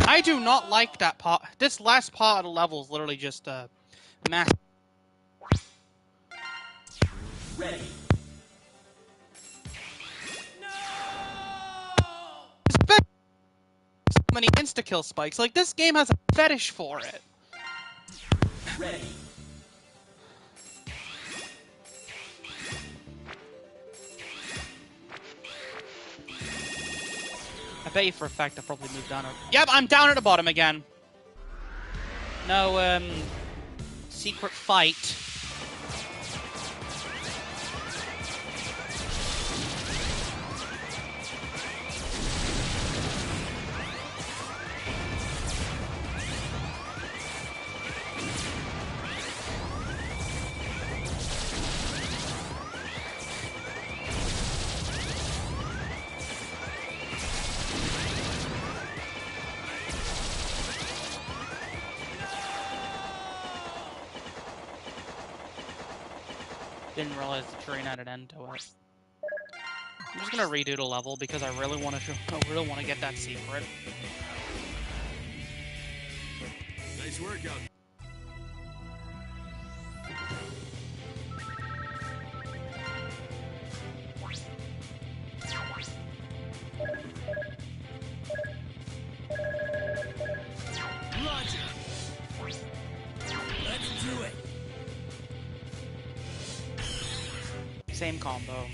[SPEAKER 3] I do not like that part. This last part of the level is literally just a mass.
[SPEAKER 2] Ready!
[SPEAKER 3] So many insta-kill spikes. Like, this game has a fetish for it.
[SPEAKER 2] Ready!
[SPEAKER 3] I bet you for a fact I probably moved down. Yep, I'm down at the bottom again. No, secret fight. Didn't realize the train had an end to it. I'm just gonna redo the level because I really want to get that secret.
[SPEAKER 8] Nice work out.
[SPEAKER 2] Roger! Let's do it!
[SPEAKER 3] Same combo.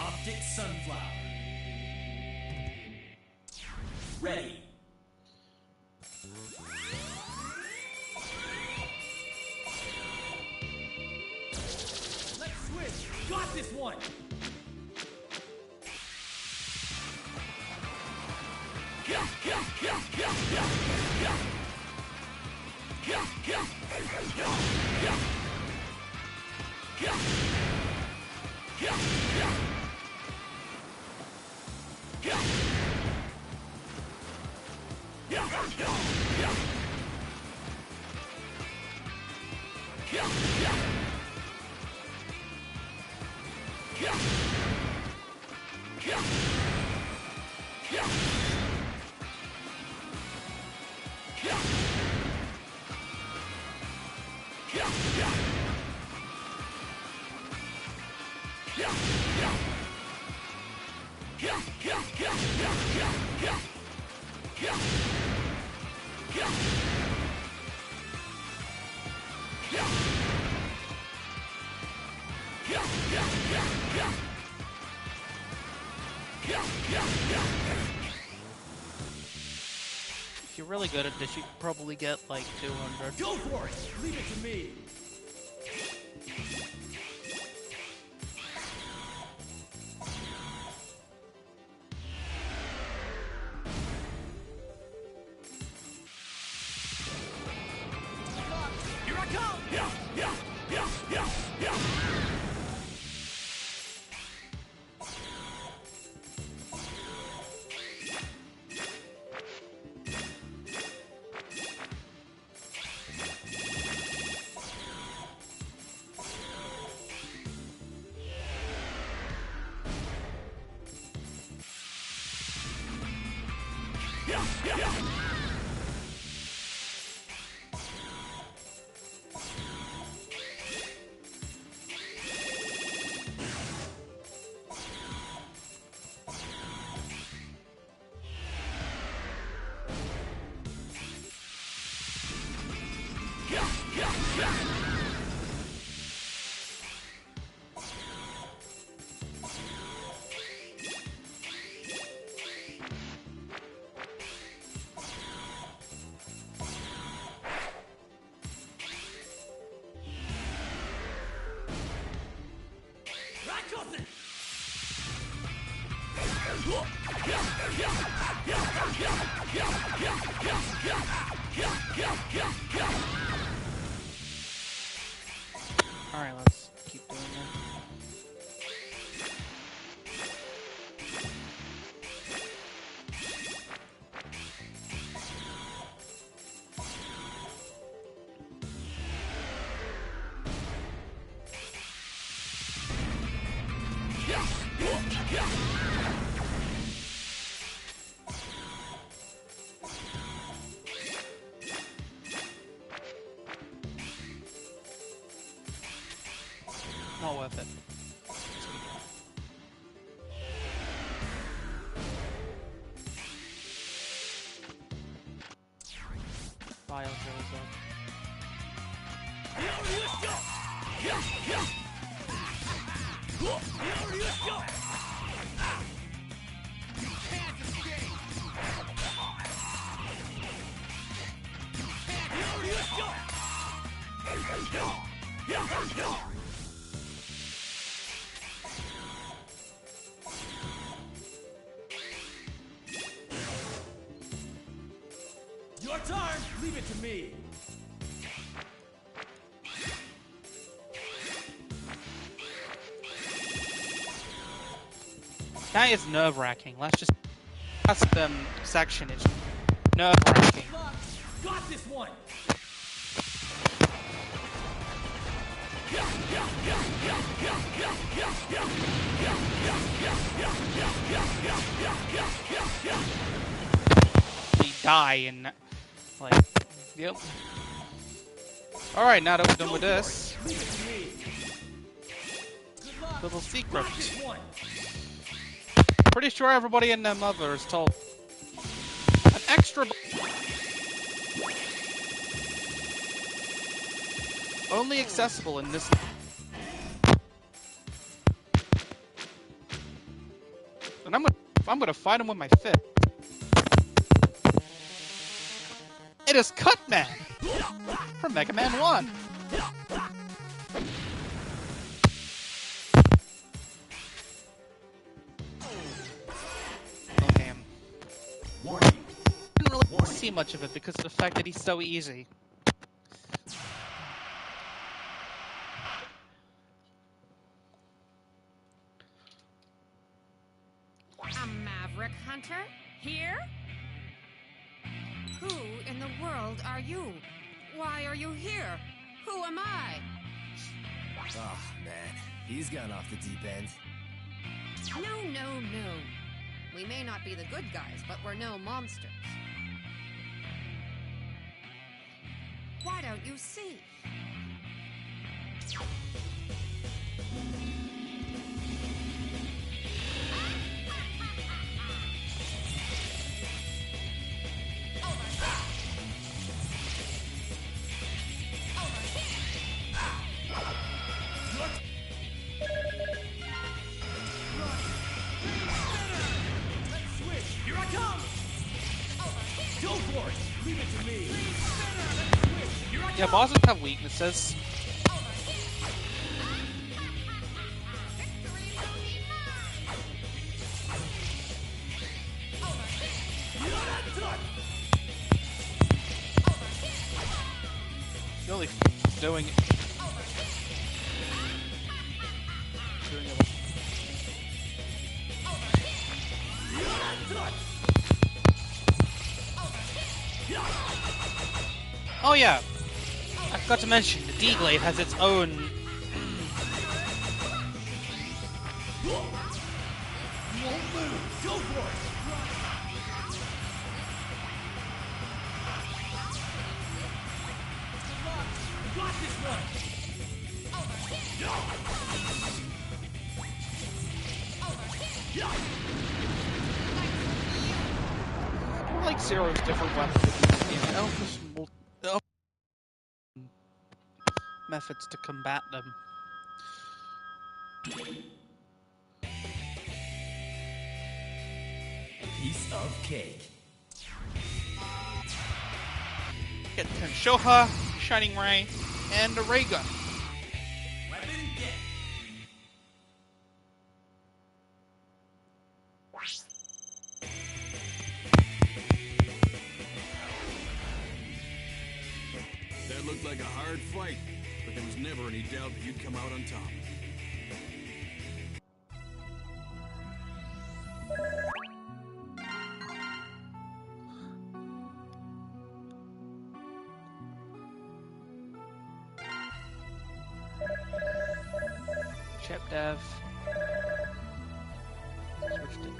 [SPEAKER 2] Optic Sunflower. Ready. Let's switch. Got this one.
[SPEAKER 3] If you're really good at this, you could probably get like 200.
[SPEAKER 2] Go for it! Leave it to me! Here I come!
[SPEAKER 3] Alright, let's keep doing that. Not worth it. Bye, Eldrazi.
[SPEAKER 5] Your turn! Leave it to me!
[SPEAKER 3] That is nerve-wracking. Let's just... Last section is nerve-wracking.
[SPEAKER 5] Got this one!
[SPEAKER 3] We die in... Like... Yep. Alright, now that we're done with this... Little secret. Pretty sure everybody and their mother is told... An extra... Only accessible in this... And I'm gonna fight him with my fist. It is Cutman! From Mega Man 1! Okay, didn't really see much of it because of the fact that he's so easy.
[SPEAKER 12] A Maverick Hunter? Here? Who in the world are you? Why are you here? Who am I?
[SPEAKER 5] Oh, man. He's gone off the deep end.
[SPEAKER 6] No. We may not be the good guys, but we're no monsters. Why don't you see?
[SPEAKER 3] Yeah, bosses have weaknesses. Really doing it. Oh yeah, I forgot to mention, the D-Glaive has its own... I like Zero's different weapons. You know, methods to combat them.
[SPEAKER 5] Piece of cake.
[SPEAKER 3] Get Tenshoha, Shining Ray, and a ray gun.
[SPEAKER 5] Weapon get.
[SPEAKER 2] never any doubt that you'd come out on top.
[SPEAKER 3] Chip dev. Switch to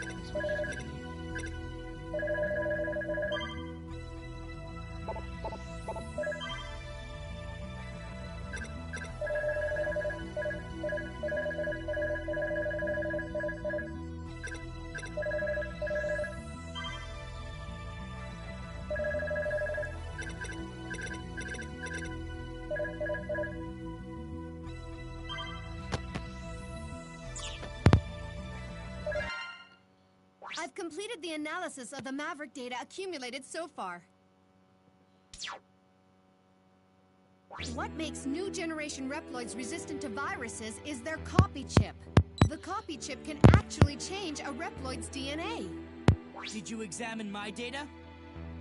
[SPEAKER 6] I've completed the analysis of the Maverick data accumulated so far. What makes new generation Reploids resistant to viruses is their copy chip. The copy chip can actually change a Reploid's DNA.
[SPEAKER 7] Did you examine my data?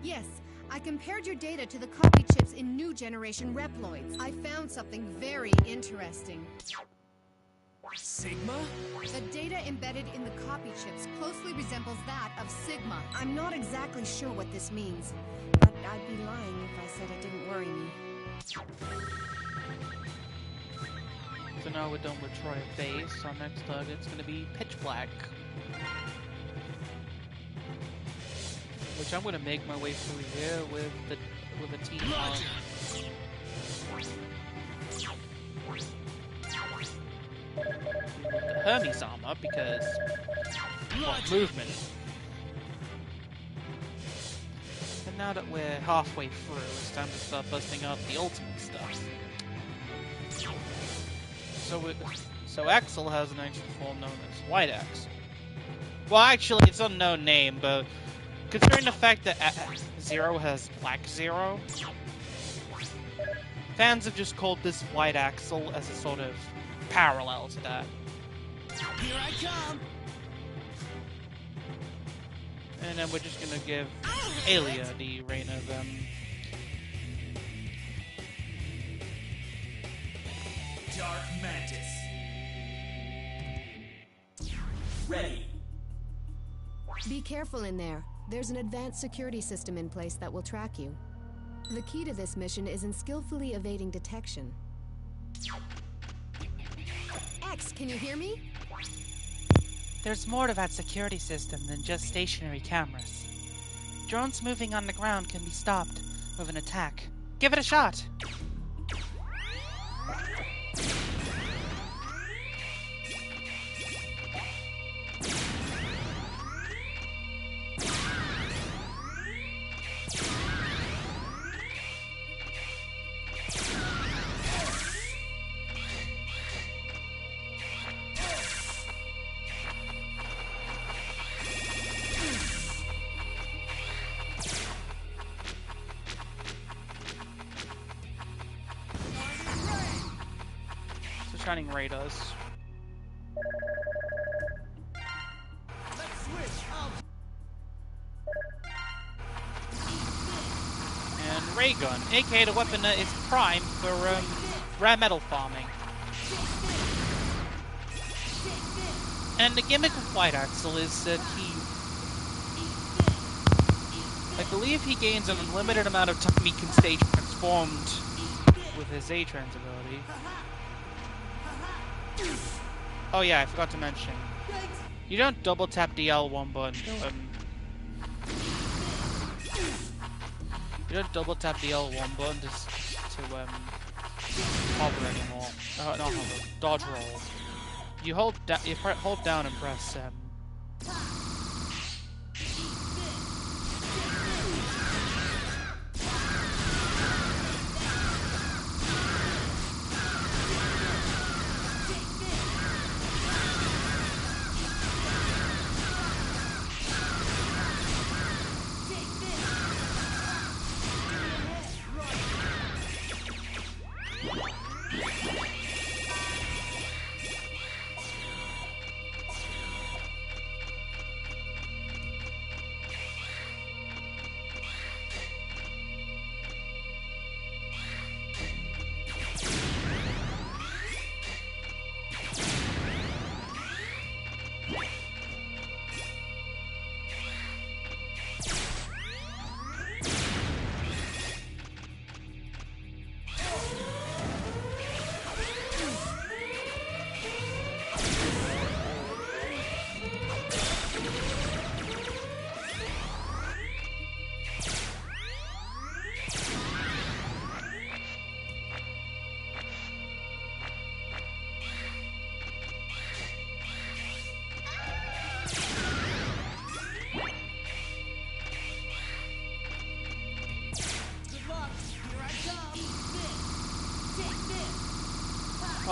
[SPEAKER 6] Yes, I compared your data to the copy chips in new generation Reploids. I found something very interesting.
[SPEAKER 7] Sigma?
[SPEAKER 6] The data embedded in the copy chips closely resembles that of Sigma. I'm not exactly sure what this means, but I'd be lying if I said it didn't worry me.
[SPEAKER 3] So now we're done with Troy Base. Our next target's gonna be Pitch Black. Which I'm gonna make my way through here with a team of Hermes armor because movement. And now that we're halfway through, it's time to start busting out the ultimate stuff. So Axel has an ancient form known as White Axel. Well, actually, it's an unknown name, but considering the fact that Zero has Black Zero, fans have just called this White Axel as a sort of parallel to that.
[SPEAKER 7] Here I come!
[SPEAKER 3] And then we're just gonna give Aelia the reign of
[SPEAKER 7] Dark Mantis. Ready.
[SPEAKER 6] Be careful in there. There's an advanced security system in place that will track you. The key to this mission is in skillfully evading detection. X, can you hear me?
[SPEAKER 10] There's more to that security system than just stationary cameras. Drones moving on the ground can be stopped with an attack. Give it a shot!
[SPEAKER 3] Shining Ray does. And Ray Gun, aka the weapon that is prime for rare metal farming. And the gimmick of White Axel is that I believe he gains an unlimited amount of time he can stay transformed with his A-Trans ability. Oh yeah, I forgot to mention. You don't double tap the L1 button. You don't double tap the L1 button to hover anymore. Not hover. Dodge roll. You hold down and press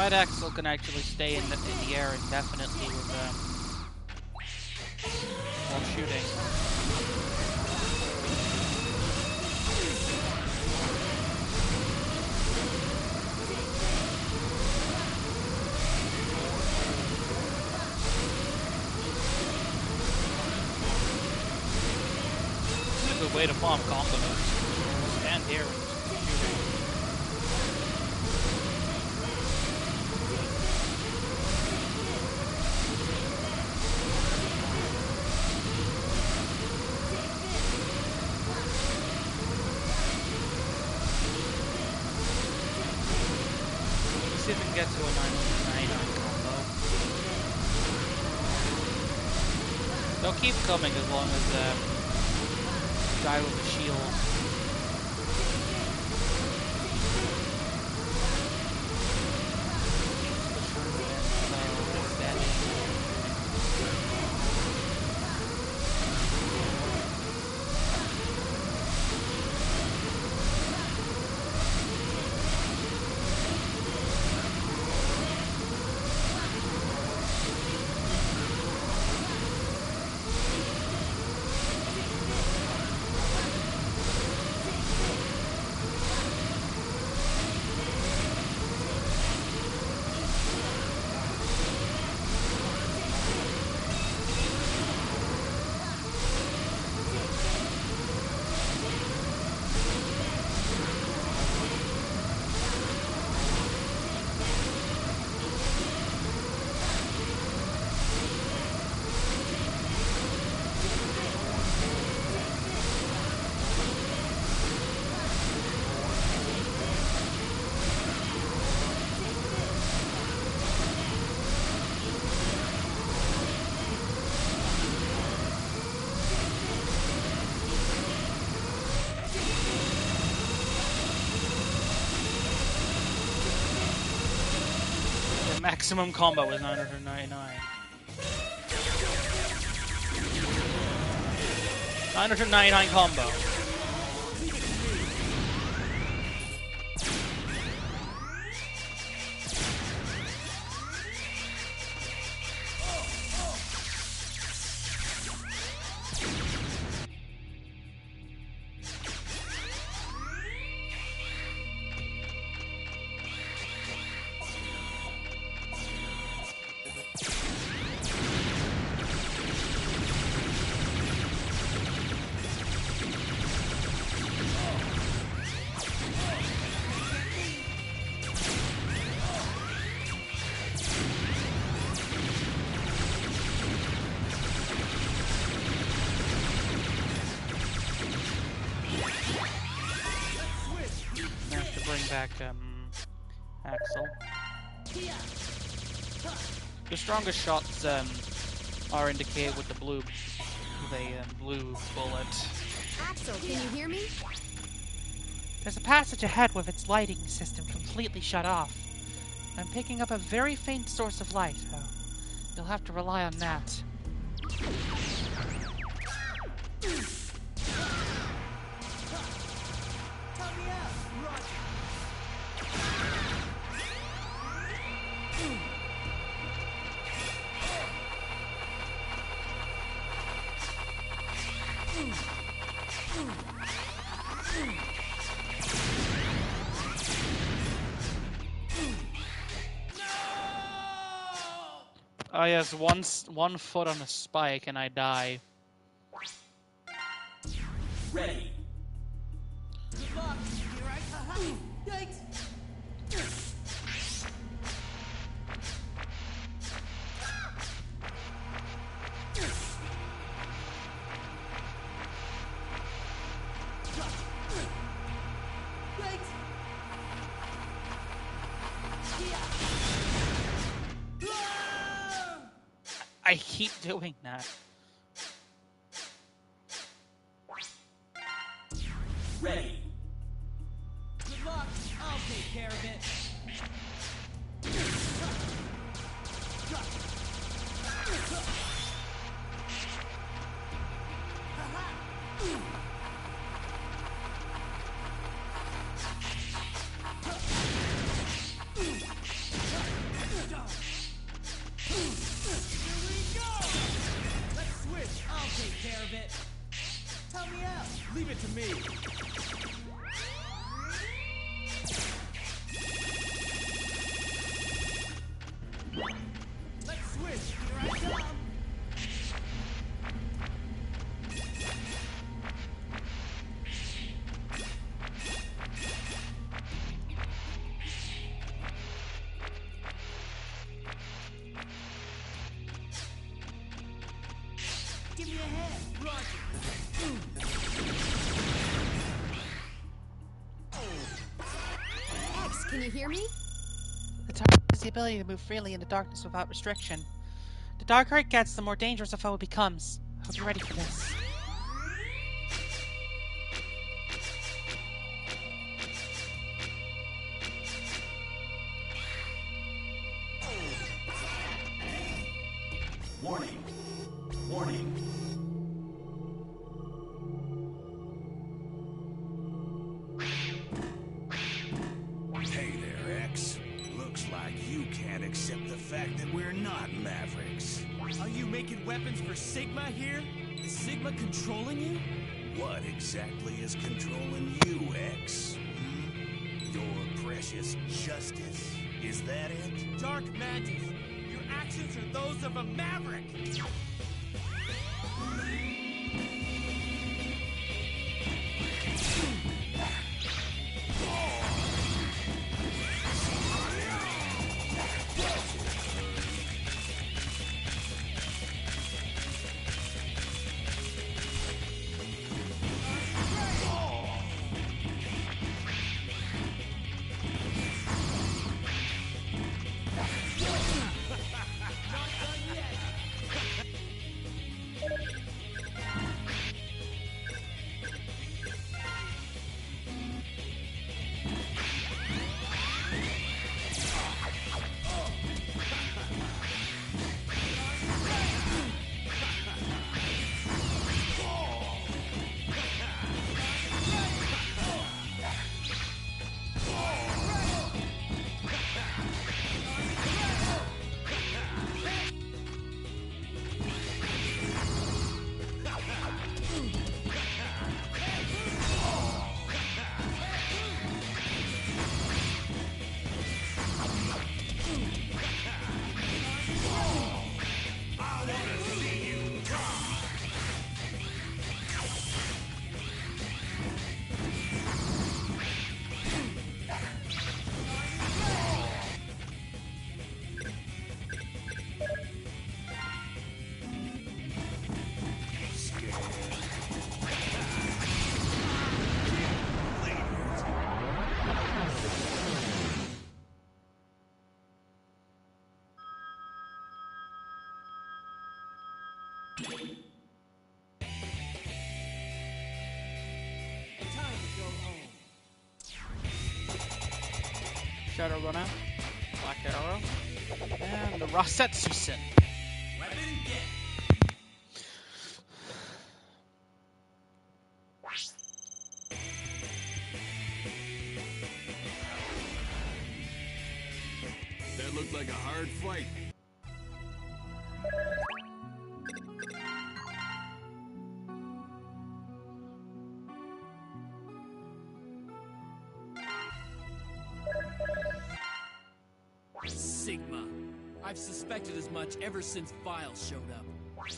[SPEAKER 10] Right Axel can actually stay in the air indefinitely with while shooting. This is a good way to farm combo moves. Stand here and shooting. See if we can get to a 999 combo. They'll keep coming as long as the guy with the shield. Maximum combo is 999. 999 combo. Back Axel. The strongest shots are indicated with the blue bullet.
[SPEAKER 6] Axel, can you hear me?
[SPEAKER 10] There's a passage ahead with its lighting system completely shut off. I'm picking up a very faint source of light, though. You'll have to rely on that. Oh yes, one foot on a spike and I die.
[SPEAKER 7] Ready. Good luck. Here I come. Yikes.
[SPEAKER 10] I keep doing that.
[SPEAKER 7] Ready. Good luck. I'll take care of it. Let's switch. I'll take care of it. Tell me out. Leave it to me. Let's switch. Here I come. Give me a hand. Roger.
[SPEAKER 6] X, can you hear me?
[SPEAKER 10] The target has the ability to move freely in the darkness without restriction. The darker it gets, the more dangerous a foe it becomes. I hope you're ready for this.
[SPEAKER 4] Warning! Warning! Hey there, X. Looks like you can't accept the fact that we're not Mavericks.
[SPEAKER 7] Are you making weapons for Sigma here? Is Sigma controlling you?
[SPEAKER 4] What exactly is controlling you, X? Your precious justice? Is that it?
[SPEAKER 7] Dark Mantis, your actions are those of a Maverick!
[SPEAKER 3] Shadow Runner, Black Arrow, and the Rasetsusen.
[SPEAKER 8] That looked like a hard fight.
[SPEAKER 7] Sigma. I've suspected as much ever since Files showed up.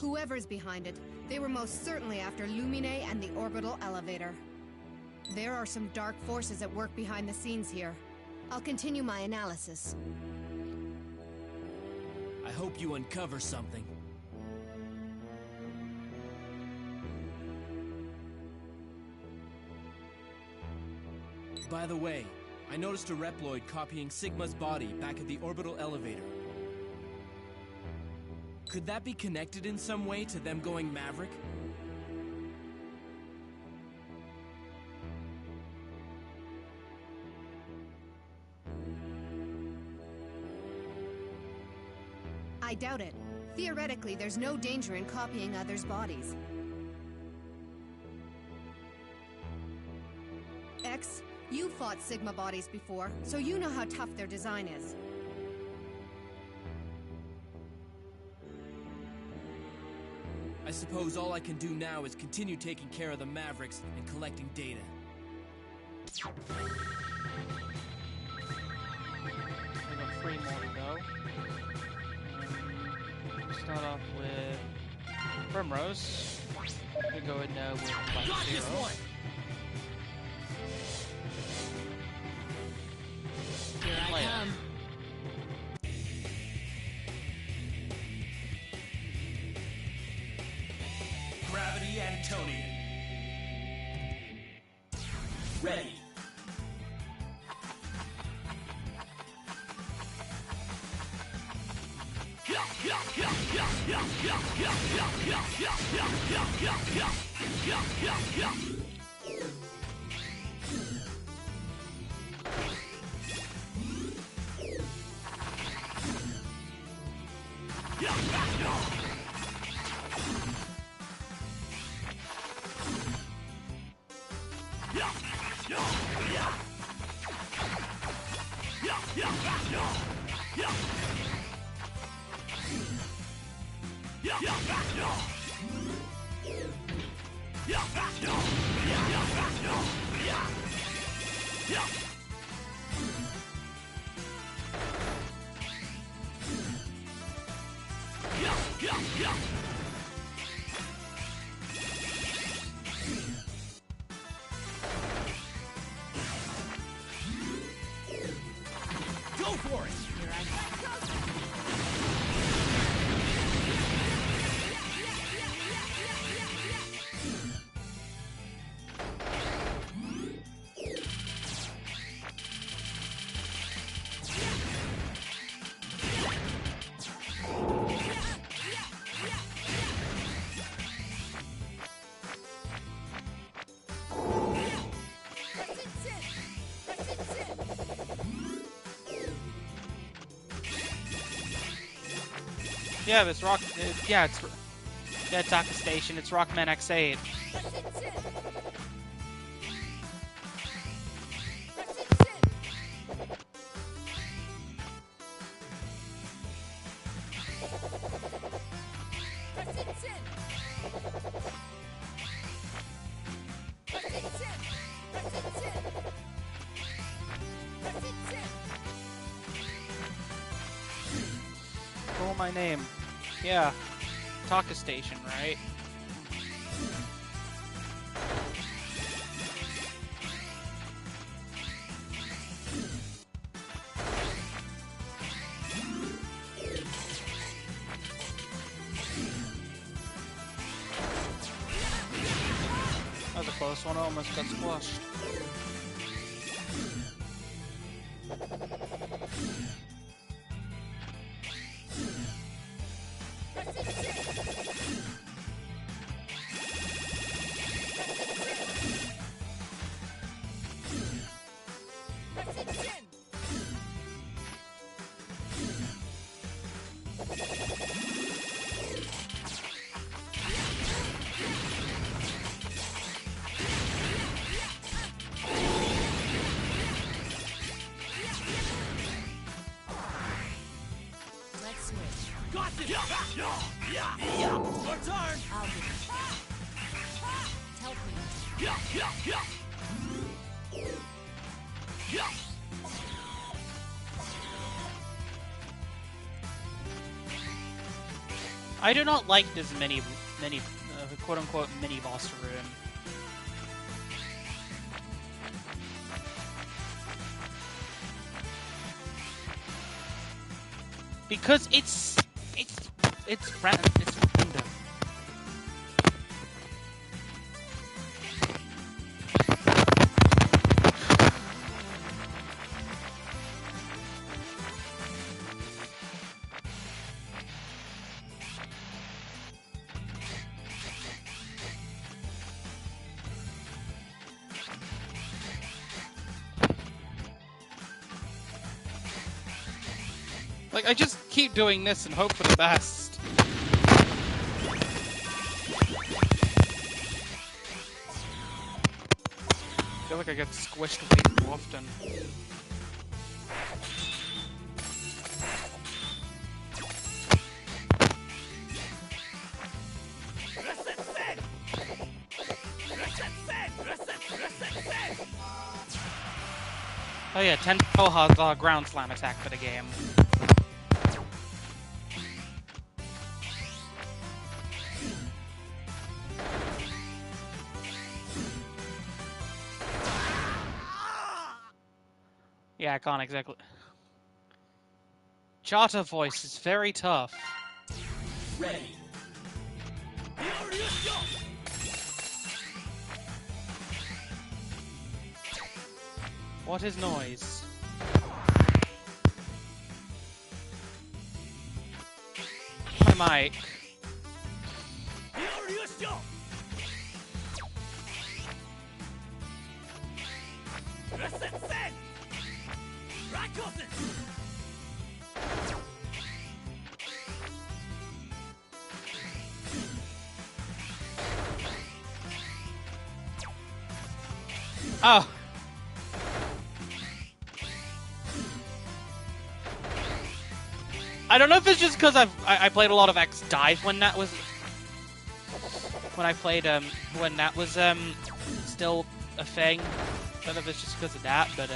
[SPEAKER 6] Whoever's behind it, they were most certainly after Lumine and the orbital elevator. There are some dark forces at work behind the scenes here. I'll continue my analysis.
[SPEAKER 7] I hope you uncover something. By the way, I noticed a Reploid copying Sigma's body back at the orbital elevator. Could that be connected in some way to them going Maverick?
[SPEAKER 6] I doubt it. Theoretically, there's no danger in copying others' bodies. X, you fought Sigma bodies before, so you know how tough their design is.
[SPEAKER 5] I suppose all I can do now is continue taking care of the Mavericks and collecting data.
[SPEAKER 3] We got 3 more to go. Start off with Primrose. We go in there with Black Zero.
[SPEAKER 12] Here I come.
[SPEAKER 2] Gravity Antonian. Ready. Go for it!
[SPEAKER 12] Here I come.
[SPEAKER 3] Yeah, this rock. It's Taka Station. It's Rockman X8. Call my name. Yeah, Taka Station, right? That was a close one. I almost got squashed. I do not like this mini quote-unquote mini-boss room. Because it's random. Like, I just keep doing this and hope for the best. I feel like I get squished way too often. Oh yeah, Tentacle has a ground slam attack for the game. Yeah, I can't exactly. Charter voice is very tough.
[SPEAKER 7] Ready.
[SPEAKER 3] What is noise? My mic. Oh. I don't know if it's just because I played a lot of X Dive when that was when that was still a thing. I don't know if it's just because of that, but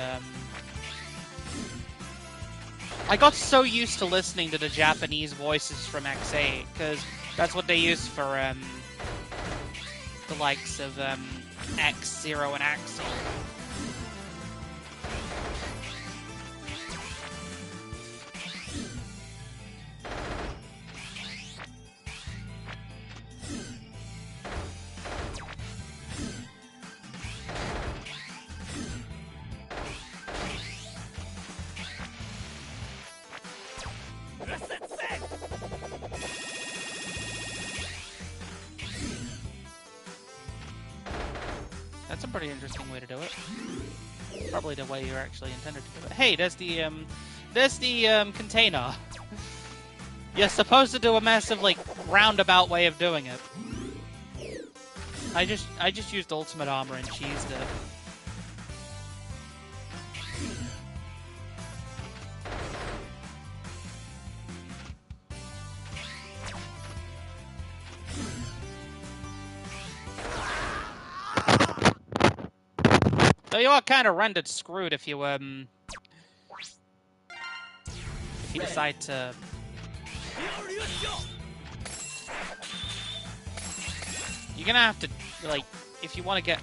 [SPEAKER 3] I got so used to listening to the Japanese voices from X8 because that's what they use for the likes of X0 and Axel. That's a pretty interesting way to do it. Probably the way you're actually intended to do it. Hey, there's the container. You're supposed to do a massive, like, roundabout way of doing it. I just used ultimate armor and cheesed it. So you are kind of rendered screwed if you decide to. You're gonna have to, like, if you want to get.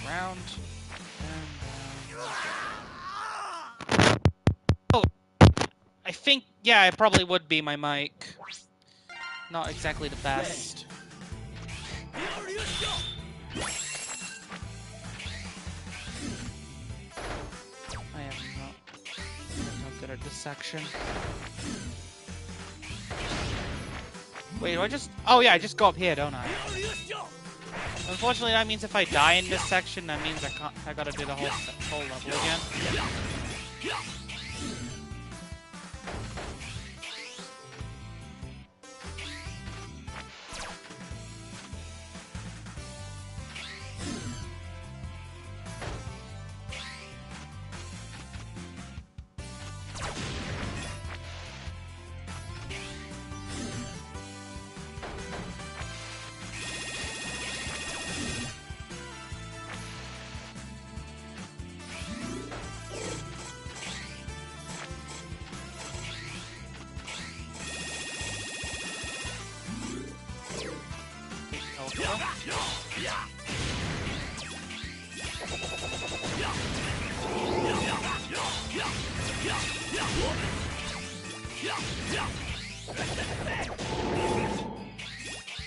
[SPEAKER 3] Round. Oh, I think, yeah, it probably would be my mic. Not exactly the best. I am not good at this section. Wait, do I just... Oh yeah, I just go up here, don't I? Unfortunately, that means if I die in this section, that means I gotta do the whole level again.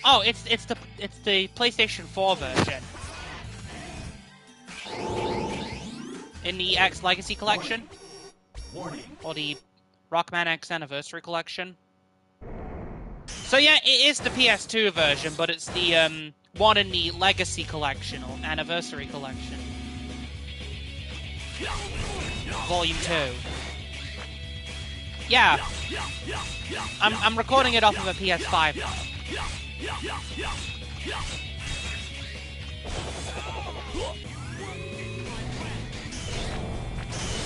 [SPEAKER 3] Oh, it's the PlayStation 4 version. In the X Legacy Collection. Or the Rockman X Anniversary Collection. So yeah, it is the PS2 version, but it's the one in the Legacy Collection or Anniversary Collection. Volume 2. Yeah. I'm recording it off of a PS5 now.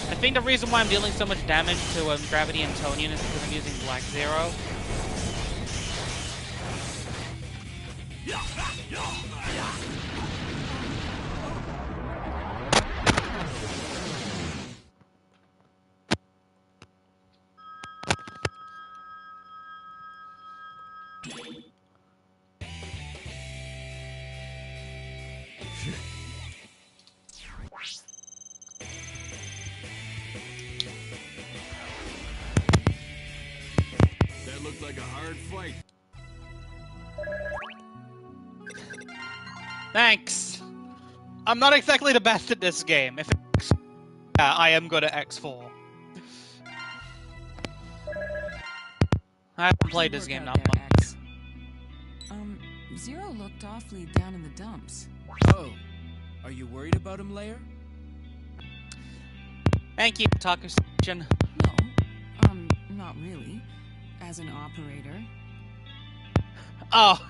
[SPEAKER 3] I think the reason why I'm dealing so much damage to Gravity and Tonian is because I'm using Black Zero.
[SPEAKER 2] That looked like a hard fight.
[SPEAKER 3] Thanks. I'm not exactly the best at this game. If it's I am good at X4. I haven't played this game that much.
[SPEAKER 11] Zero looked awfully down in the dumps.
[SPEAKER 5] Oh, are you worried about him, Lair?
[SPEAKER 3] Thank you, Taku Station.
[SPEAKER 11] No, not really. As an operator.
[SPEAKER 3] Oh,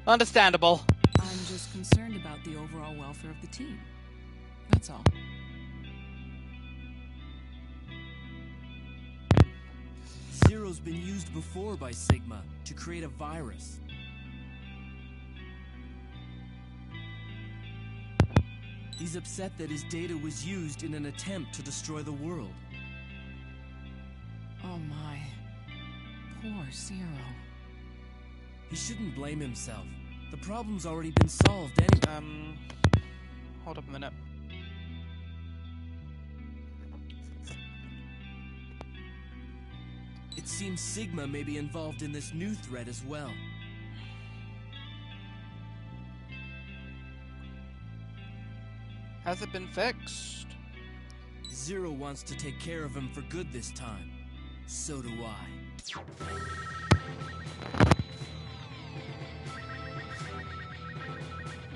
[SPEAKER 3] understandable.
[SPEAKER 11] I'm just concerned about the overall welfare of the team. That's all.
[SPEAKER 5] Zero's been used before by Sigma to create a virus. He's upset that his data was used in an attempt to destroy the world.
[SPEAKER 11] Oh my. Poor Zero.
[SPEAKER 5] He shouldn't blame himself. The problem's already been solved anyway.
[SPEAKER 3] Hold up a minute.
[SPEAKER 5] It seems Sigma may be involved in this new threat as well.
[SPEAKER 3] Has it been fixed?
[SPEAKER 5] Zero wants to take care of him for good this time. So do I.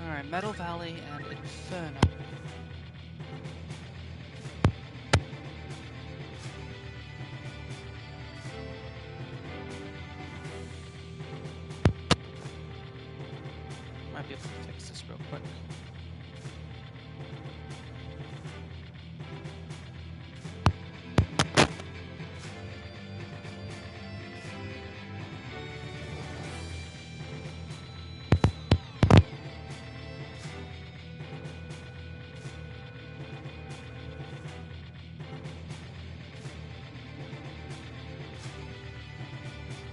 [SPEAKER 10] Alright, Metal Valley and Inferno. Might be able to fix this real quick.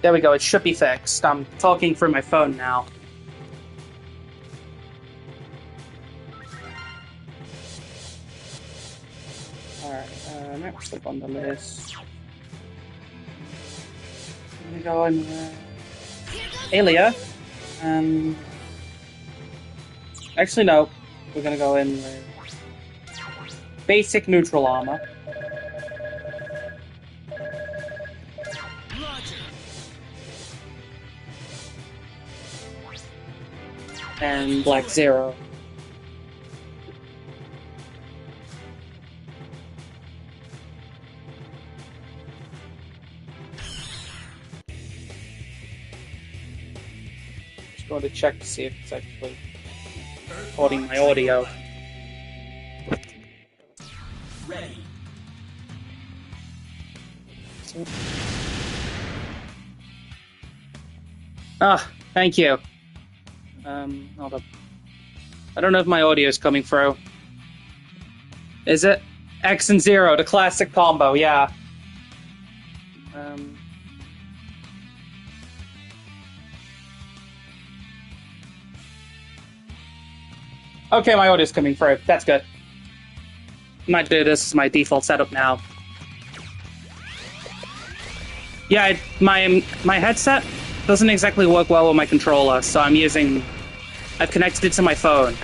[SPEAKER 13] There we go, it should be fixed. I'm talking through my phone now. Alright, next up on the list. I'm gonna go in Aelia. Actually, no. We're gonna go in with basic neutral armor. And Black Zero. Just going to check to see if it's actually recording my audio.
[SPEAKER 5] Ready.
[SPEAKER 13] Ah, thank you. Hold up. I don't know if my audio is coming through. Is it? X and Zero, the classic combo, yeah. Okay, my audio is coming through. That's good. Might do this as my default setup now. Yeah, my headset doesn't exactly work well with my controller, so I've connected it to my phone.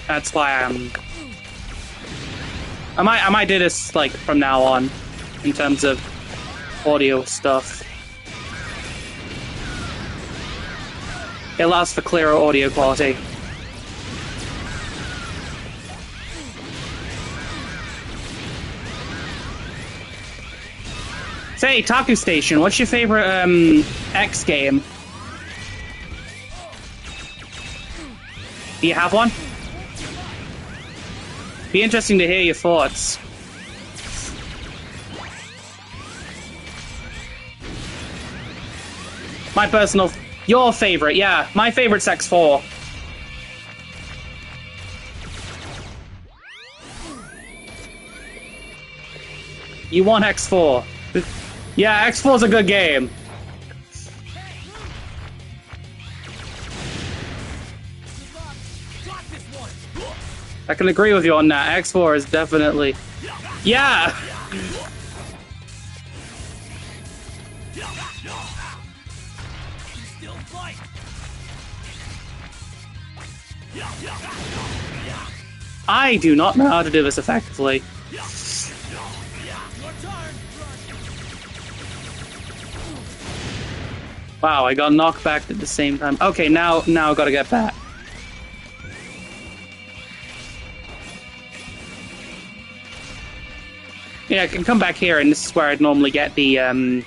[SPEAKER 13] That's why I might do this like from now on in terms of audio stuff. It allows for clearer audio quality. Say, Taku Station, what's your favorite X game? Do you have one? Be interesting to hear your thoughts. My personal... Your favorite, yeah. My favorite's X4. You want X4. Yeah, X4's a good game. I can agree with you on that. X4 is definitely... Yeah! I do not know how to do this effectively. Wow, I got knocked back at the same time. Okay, now I gotta get back. Yeah, I can come back here, and this is where I'd normally get the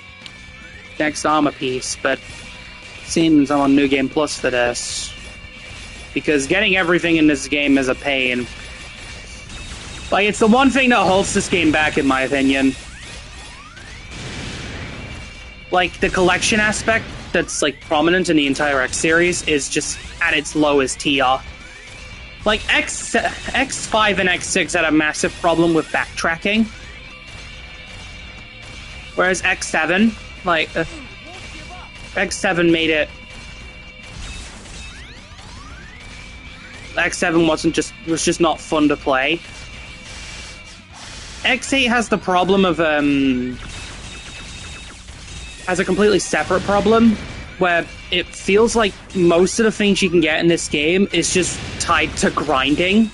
[SPEAKER 13] next armor piece, but it seems I'm on New Game Plus for this. Because getting everything in this game is a pain. Like, it's the one thing that holds this game back, in my opinion. Like, the collection aspect that's, like, prominent in the entire X series is just at its lowest tier. Like, X5 and X6 had a massive problem with backtracking. Whereas X7, like, X7 made it... X7 was just not fun to play. X8 has the problem of, has a completely separate problem, where it feels like most of the things you can get in this game is just tied to grinding.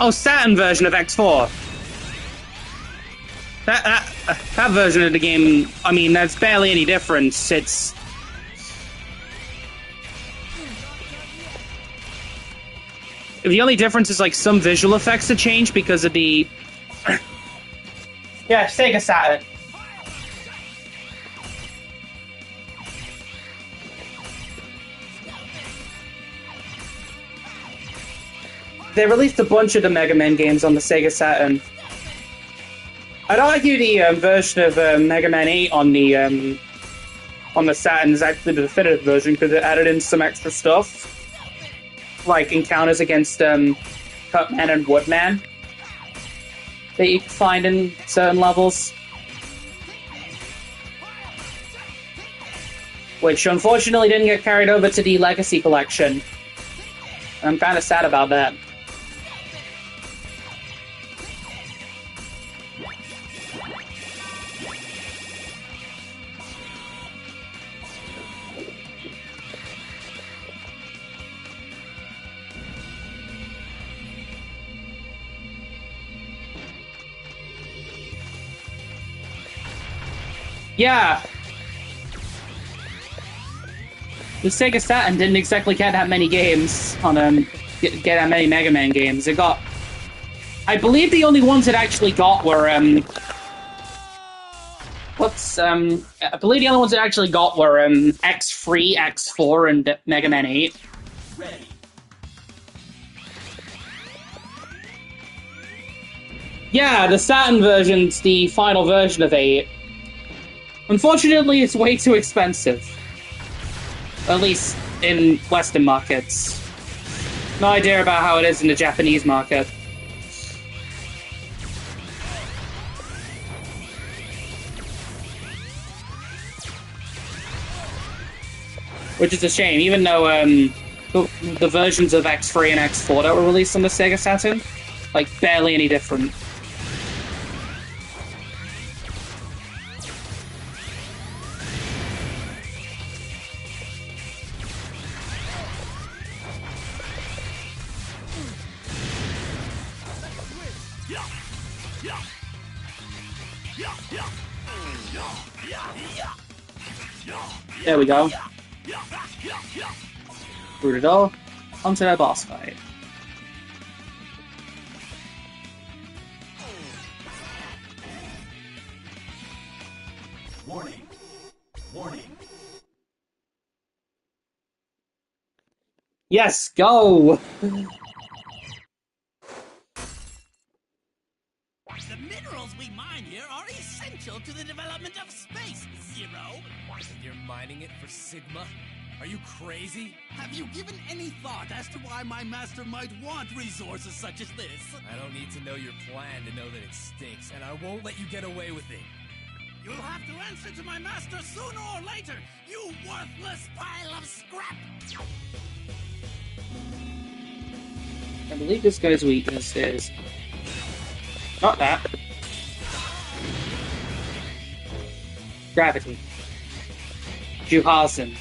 [SPEAKER 13] Oh, Saturn version of X4. That version of the game, I mean, there's barely any difference. It's... The only difference is, like, some visual effects have changed because of the... Yeah, Sega Saturn. They released a bunch of the Mega Man games on the Sega Saturn. I'd argue the version of Mega Man 8 on the Saturn is actually the definitive version because it added in some extra stuff. Like encounters against Cutman and Woodman that you can find in certain levels. Which unfortunately didn't get carried over to the Legacy Collection. I'm kind of sad about that. Yeah. The Sega Saturn didn't exactly get that many games on get that many Mega Man games. It got, I believe the only ones it actually got were I believe the only ones it actually got were X3, X4, and Mega Man 8.
[SPEAKER 7] Ready.
[SPEAKER 13] Yeah, the Saturn version's the final version of 8. Unfortunately, it's way too expensive. At least in Western markets. No idea about how it is in the Japanese market. Which is a shame, even though the versions of X3 and X4 that were released on the Sega Saturn, like, barely any different. There we go. Root it all onto that boss fight.
[SPEAKER 7] Warning. Warning.
[SPEAKER 13] Yes, go!
[SPEAKER 2] The minerals we mine here are essential to the development of space, Zero.
[SPEAKER 5] You're mining it for Sigma? Are you crazy?
[SPEAKER 2] Have you given any thought as to why my master might want resources such as this?
[SPEAKER 5] I don't need to know your plan to know that it stinks, and I won't let you get away with it.
[SPEAKER 2] You'll have to answer to my master sooner or later, you worthless pile of scrap!
[SPEAKER 13] I believe this guy's weakness is... not that. Gravity. Juhasen.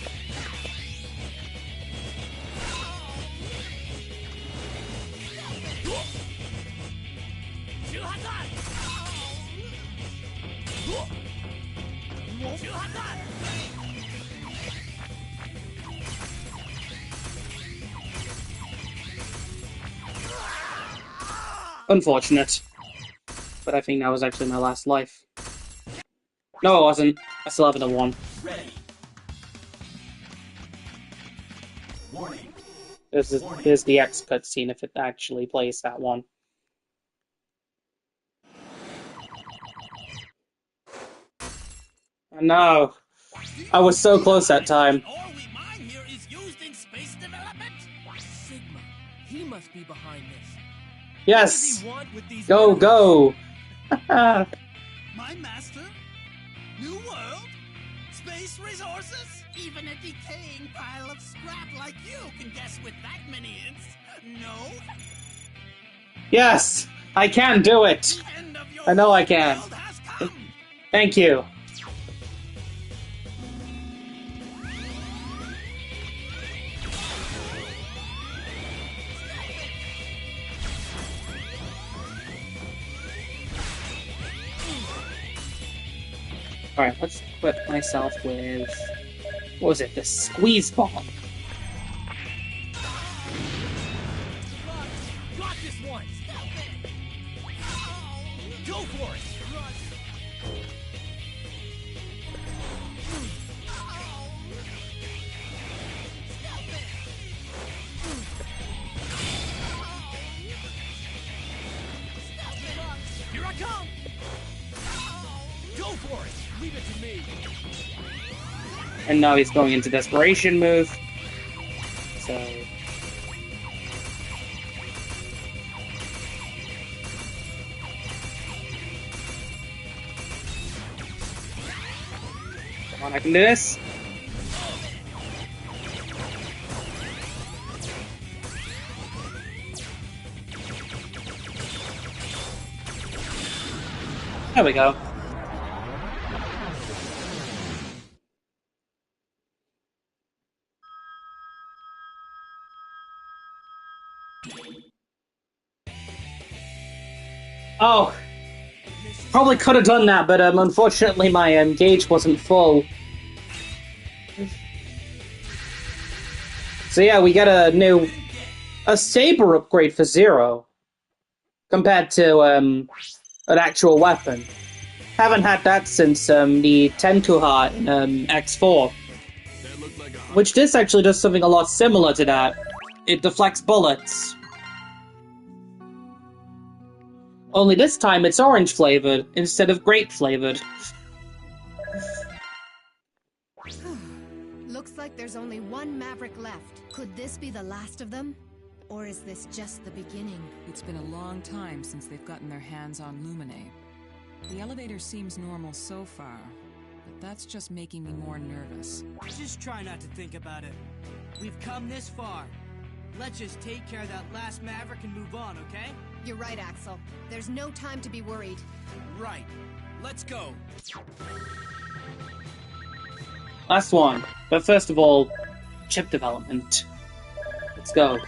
[SPEAKER 13] Unfortunate. But I think that was actually my last life. No, it wasn't. I still have another one.
[SPEAKER 2] Ready. Warning.
[SPEAKER 13] Here's the X cutscene if it actually plays that one. No. I was so close that time.
[SPEAKER 2] All we mine here is used in space development.
[SPEAKER 7] Sigma. He must be behind this.
[SPEAKER 13] Yes.
[SPEAKER 7] What does he want with these
[SPEAKER 13] Go,
[SPEAKER 7] minerals?
[SPEAKER 13] go.
[SPEAKER 2] My master? New world? Space resources? Even a decaying pile of scrap like you can guess with that many hints. No?
[SPEAKER 13] Yes. I can do it. I know I can. Thank you. Alright, let's equip myself with... what was it? The squeeze bomb.
[SPEAKER 7] Got this one. Go for it. Here I come. Go for it. Leave it to me.
[SPEAKER 13] And now he's going into desperation move. So... come on, I can do this. There we go. Oh, probably could have done that, but unfortunately my gauge wasn't full. So yeah, we get a saber upgrade for Zero compared to an actual weapon. Haven't had that since the Tenkuha in X4, which this actually does something a lot similar to that. It deflects bullets. Only this time it's orange flavored instead of grape flavored.
[SPEAKER 6] Looks like there's only one Maverick left. Could this be the last of them? Or is this just the beginning?
[SPEAKER 11] It's been a long time since they've gotten their hands on Lumine. The elevator seems normal so far, but that's just making me more nervous.
[SPEAKER 7] Just try not to think about it. We've come this far. Let's just take care of that last Maverick and move on, okay?
[SPEAKER 6] You're right, Axel. There's no time to be worried.
[SPEAKER 7] Right. Let's go.
[SPEAKER 13] Last one. But first of all, chip development. Let's go.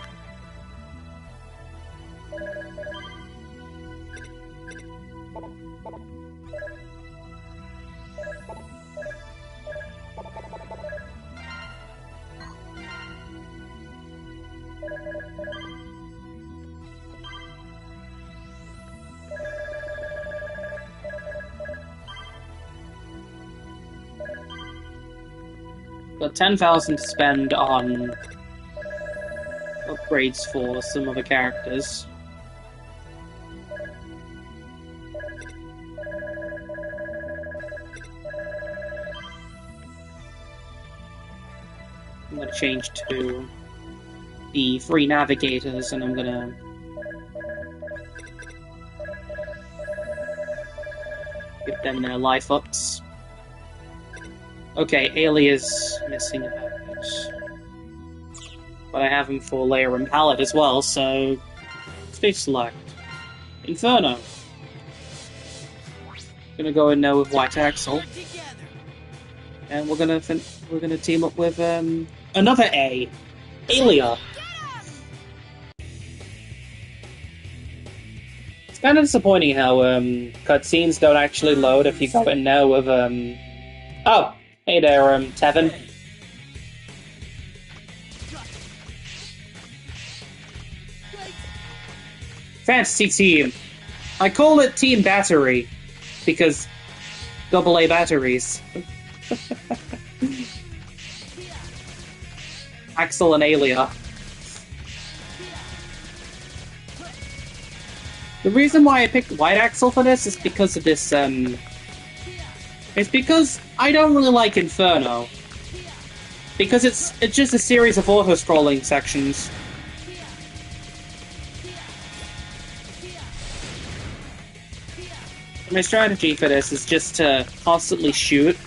[SPEAKER 13] Got 10,000 to spend on upgrades for some other characters. I'm gonna change to the 3 navigators, and I'm gonna give them their life ups. Okay, Alia's missing a package. But I have him for Layer and Palette as well, so stage select. Inferno. Gonna go in there with White Axel. And we're gonna team up with another A. Alia. It's kind of disappointing how cutscenes don't actually load if you go in there with Oh, hey there, Tevin. Fantasy Team. I call it Team Battery because AA batteries. Axel and Alia. The reason why I picked White Axel for this is because of this, it's because I don't really like Inferno. Because it's just a series of auto-scrolling sections. My strategy for this is just to constantly shoot.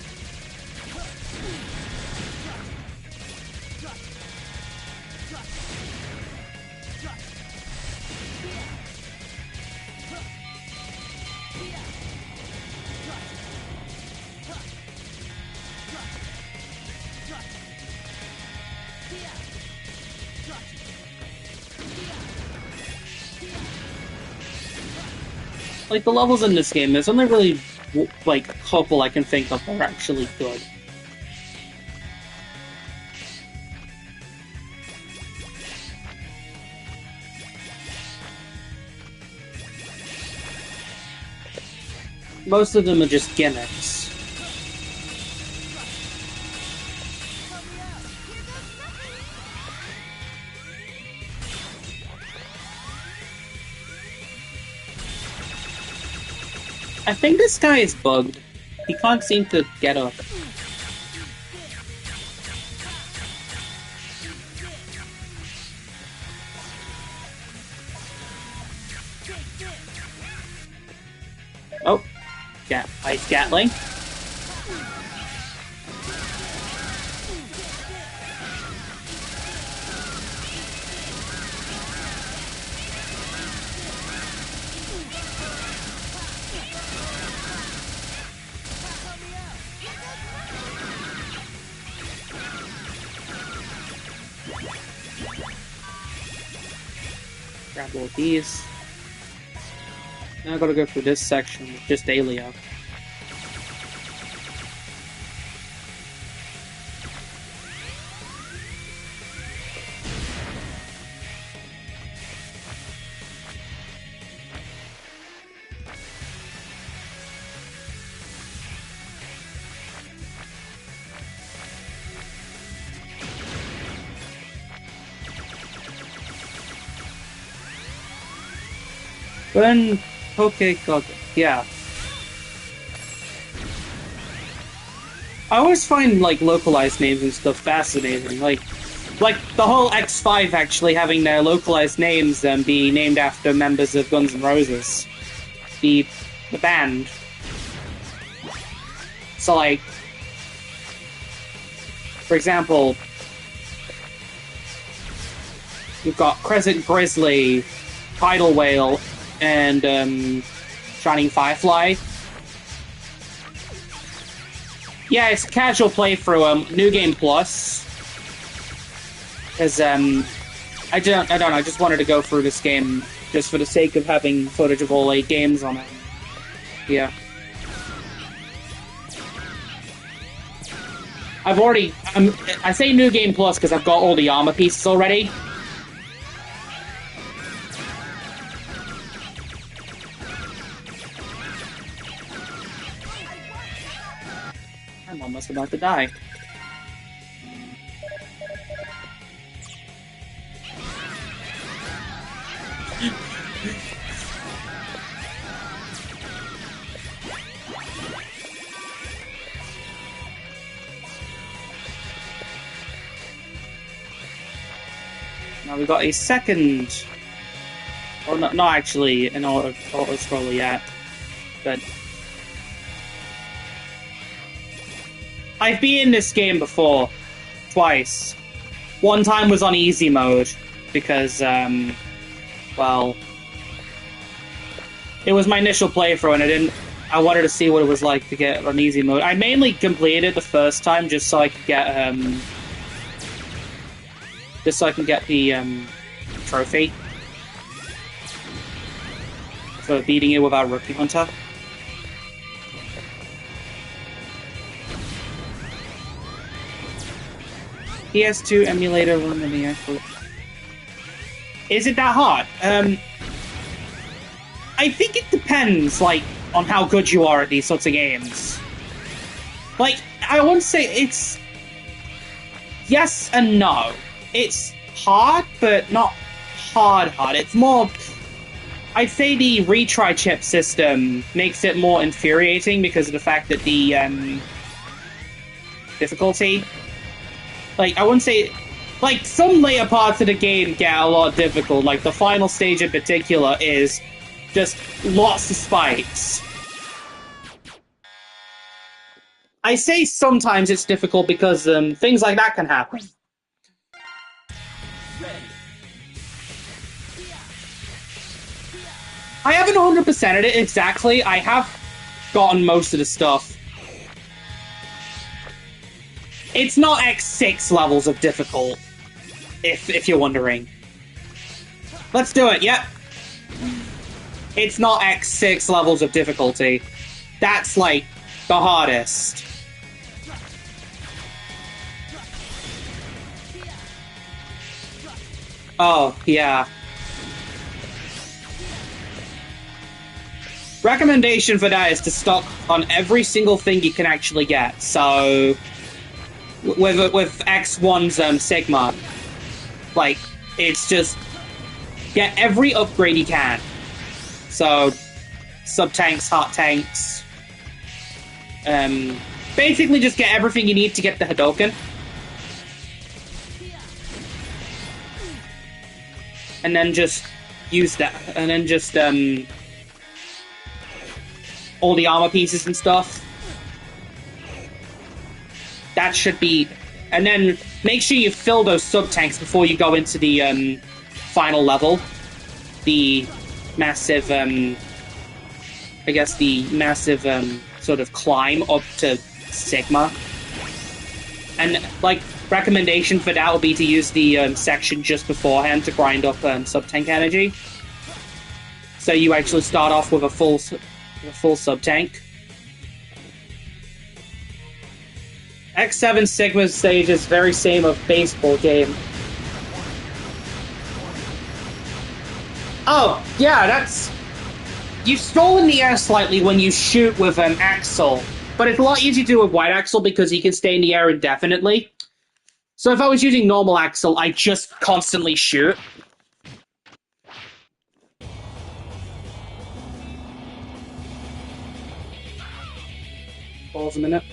[SPEAKER 13] Like, the levels in this game, there's only really, like, a couple I can think of that are actually good. Most of them are just gimmicks. I think this guy is bugged. He can't seem to get up. Oh, yeah, Ice Gatling. Grab all these. Now I gotta go through this section with just Alia. When Pokégon, yeah. I always find like localized names and stuff fascinating. Like the whole X5 actually having their localized names be named after members of Guns N' Roses, the band. So like, for example, you've got Crescent Grizzly, Tidal Whale, and Shining Firefly. Yeah, it's a casual playthrough. New Game Plus. Because I just wanted to go through this game just for the sake of having footage of all 8 games on it. Yeah. I've already. I say New Game Plus because I've got all the armor pieces already. I'm almost about to die. Now we got a second... Well, not actually an auto-scroller yet, but... I've been in this game before. Twice. One time was on easy mode, because, well... It was my initial playthrough, and I wanted to see what it was like to get on easy mode. I mainly completed it the first time just so I could get, the, trophy. For beating it without Rookie Hunter. PS2 emulator run in the actual... Is it that hard? I think it depends, like, on how good you are at these sorts of games. Like, I won't say it's... Yes and no. It's hard, but not hard. It's more... I'd say the retry chip system makes it more infuriating because of the fact that the, difficulty... Like, I wouldn't say... Like, some later parts of the game get a lot difficult. Like, the final stage in particular is just lots of spikes. I say sometimes it's difficult because, things like that can happen. I haven't 100%ed it exactly. I have gotten most of the stuff. It's not X6 levels of difficult, if you're wondering. Let's do it, yep. It's not X6 levels of difficulty. That's, like, the hardest. Oh, yeah. Recommendation for that is to stock on every single thing you can actually get. So, with X1's Sigma, like, it's just get every upgrade you can. So, sub-tanks, heart tanks. Basically just get everything you need to get the Hadouken. And then just use that. And then just, all the armor pieces and stuff. That should be... And then make sure you fill those sub-tanks before you go into the final level. The massive, I guess the massive sort of climb up to Sigma. And, like, recommendation for that would be to use the section just beforehand to grind up sub-tank energy. So you actually start off with a full sub-tank. X7 Sigma stage is very same of baseball game. Oh, yeah, that's... You stall in the air slightly when you shoot with Axel, but it's a lot easier to do with White Axel because he can stay in the air indefinitely. So if I was using normal Axel, I just constantly shoot. Pause a minute.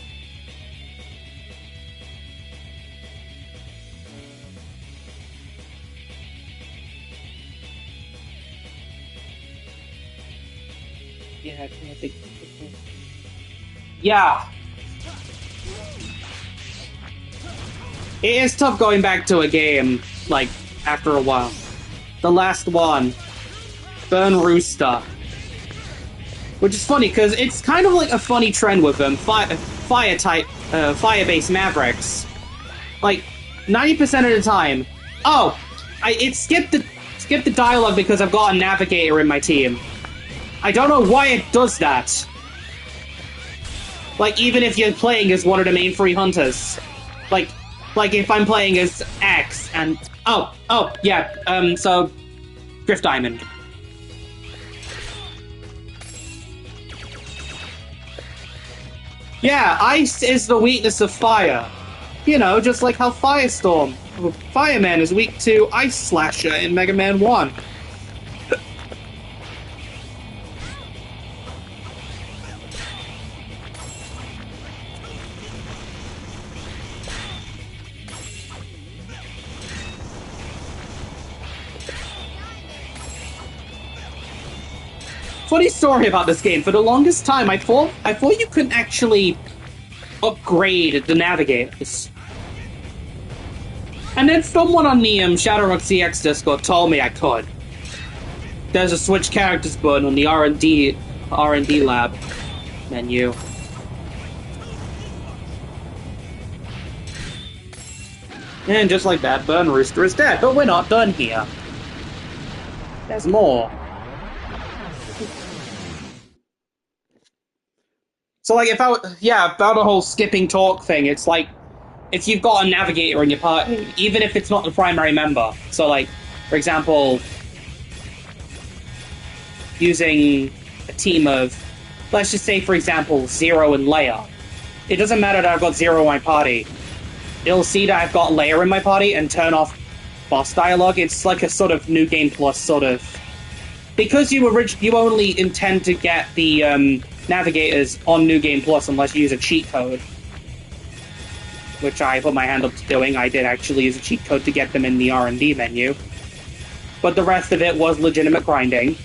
[SPEAKER 13] Yeah, I think. Yeah. It is tough going back to a game, like, after a while. The last one. Burn Rooster. Which is funny, because it's kind of like a funny trend with them. Fire-based Mavericks. Like, 90% of the time. Oh! It skipped the dialogue because I've got a navigator in my team. I don't know why it does that. Like, even if you're playing as one of the main three hunters. Like if I'm playing as X and... Oh, yeah, so... Drift Diamond. Yeah, ice is the weakness of fire. You know, just like how Firestorm, Fireman is weak to Ice Slasher in Mega Man 1. funny story about this game. For the longest time, I thought you couldn't actually upgrade the navigators. And then someone on the Shadowrun CX Discord told me I could. There's a switch characters button on the R&D lab menu. And just like that, Burn Rooster is dead, but we're not done here. There's more. So like about the whole skipping talk thing, it's like if you've got a navigator in your party, even if it's not the primary member. So like, for example, using a team of, let's just say for example, Zero and Leia. It doesn't matter that I've got Zero in my party. It'll see that I've got Leia in my party and turn off boss dialogue. It's like a sort of New Game Plus sort of... Because you only intend to get the navigators on New Game Plus unless you use a cheat code. Which I put my hand up to doing. I did actually use a cheat code to get them in the R&D menu. But the rest of it was legitimate grinding.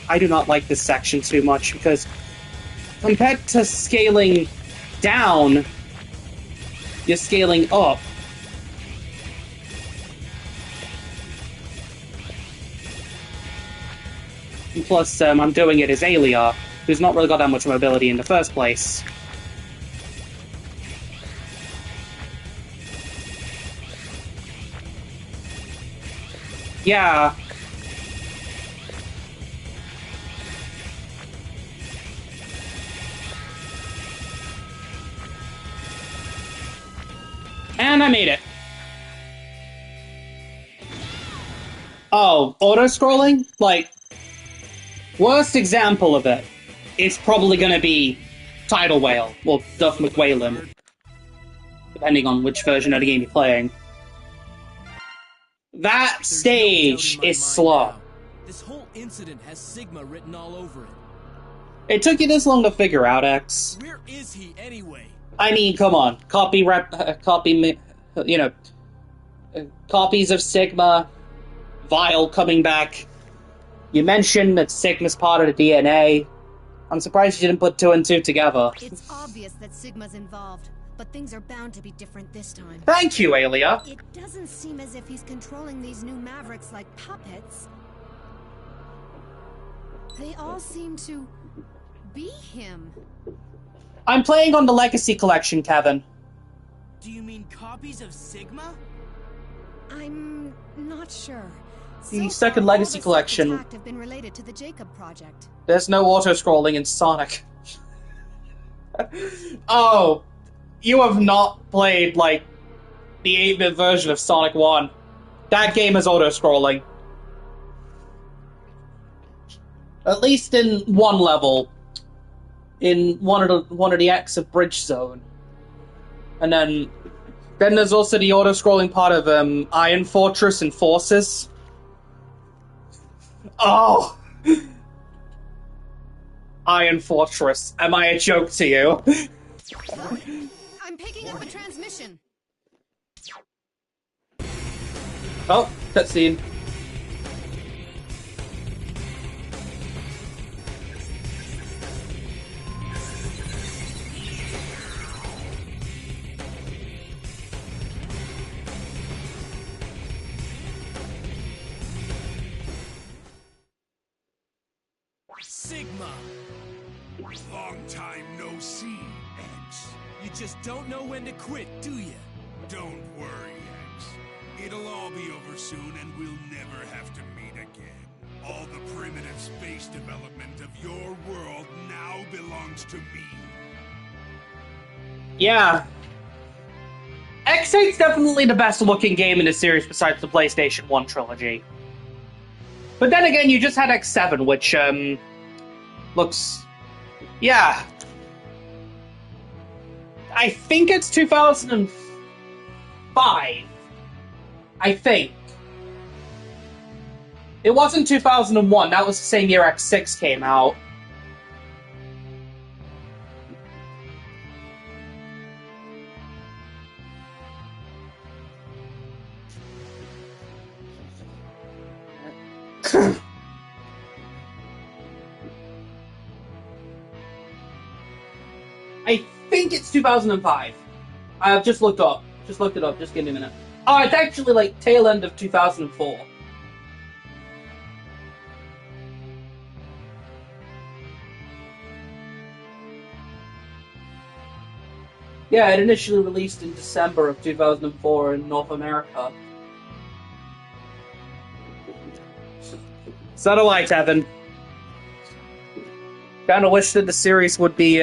[SPEAKER 13] I do not like this section too much because compared to scaling down, you're scaling up. And plus, I'm doing it as Alia, who's not really got that much mobility in the first place. Yeah. And I made it. Oh, auto-scrolling? Like, worst example of it is probably gonna be Tidal Whale, or Duff McWhalen, depending on which version of the game you're playing. That stage is slow.
[SPEAKER 7] This whole incident has Sigma written all over it.
[SPEAKER 13] It took you this long to figure out, X.
[SPEAKER 7] Where is he anyway?
[SPEAKER 13] I mean, come on. Copies of Sigma, Vile coming back. You mentioned that Sigma's part of the DNA. I'm surprised you didn't put 2 and 2 together.
[SPEAKER 6] It's obvious that Sigma's involved, but things are bound to be different this time.
[SPEAKER 13] Thank you, Alia.
[SPEAKER 6] It doesn't seem as if he's controlling these new Mavericks like puppets. They all seem to be him.
[SPEAKER 13] I'm playing on the Legacy Collection, Kevin.
[SPEAKER 7] Do you mean copies of Sigma?
[SPEAKER 6] I'm not sure.
[SPEAKER 13] The second Legacy Collection.
[SPEAKER 6] Have been related to the Jacob Project.
[SPEAKER 13] There's no auto-scrolling in Sonic. Oh, you have not played, like, the 8-bit version of Sonic 1. That game is auto-scrolling. At least in one level. In one of the acts of Bridge Zone. And then there's also the auto-scrolling part of Iron Fortress and Forces. Oh! Iron Fortress, am I a joke to you?
[SPEAKER 6] I'm picking up a transmission.
[SPEAKER 13] Oh, cutscene.
[SPEAKER 7] Sigma!
[SPEAKER 14] Long time no see, X.
[SPEAKER 7] You just don't know when to quit, do you?
[SPEAKER 14] Don't worry, X. It'll all be over soon and we'll never have to meet again. All the primitive space development of your world now belongs to me.
[SPEAKER 13] Yeah. X8's definitely the best looking game in the series besides the PlayStation 1 trilogy. But then again, you just had X7, which, looks... Yeah. I think it's 2005. I think. It wasn't 2001, that was the same year X6 came out. I think it's 2005. I've just looked up. Just looked it up. Just give me a minute. Oh, it's actually like tail end of 2004. Yeah, it initially released in December of 2004 in North America. So do I, Tevin. Kind of wish that the series would be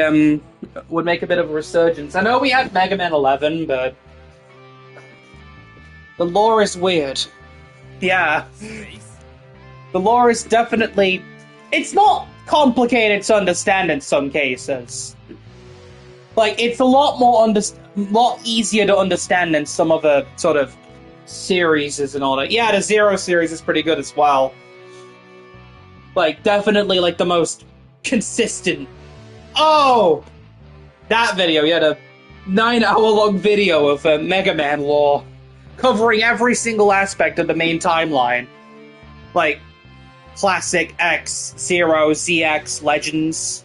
[SPEAKER 13] would make a bit of a resurgence. I know we had Mega Man 11, but the lore is weird. Yeah, the lore is definitely. It's not complicated to understand in some cases. Like, it's a lot more lot easier to understand than some other sort of series and all that. Yeah, the Zero series is pretty good as well. Like, definitely like the most consistent. Oh, that video. You had a 9-hour-long video of Mega Man lore covering every single aspect of the main timeline, like Classic X, Zero, ZX, Legends.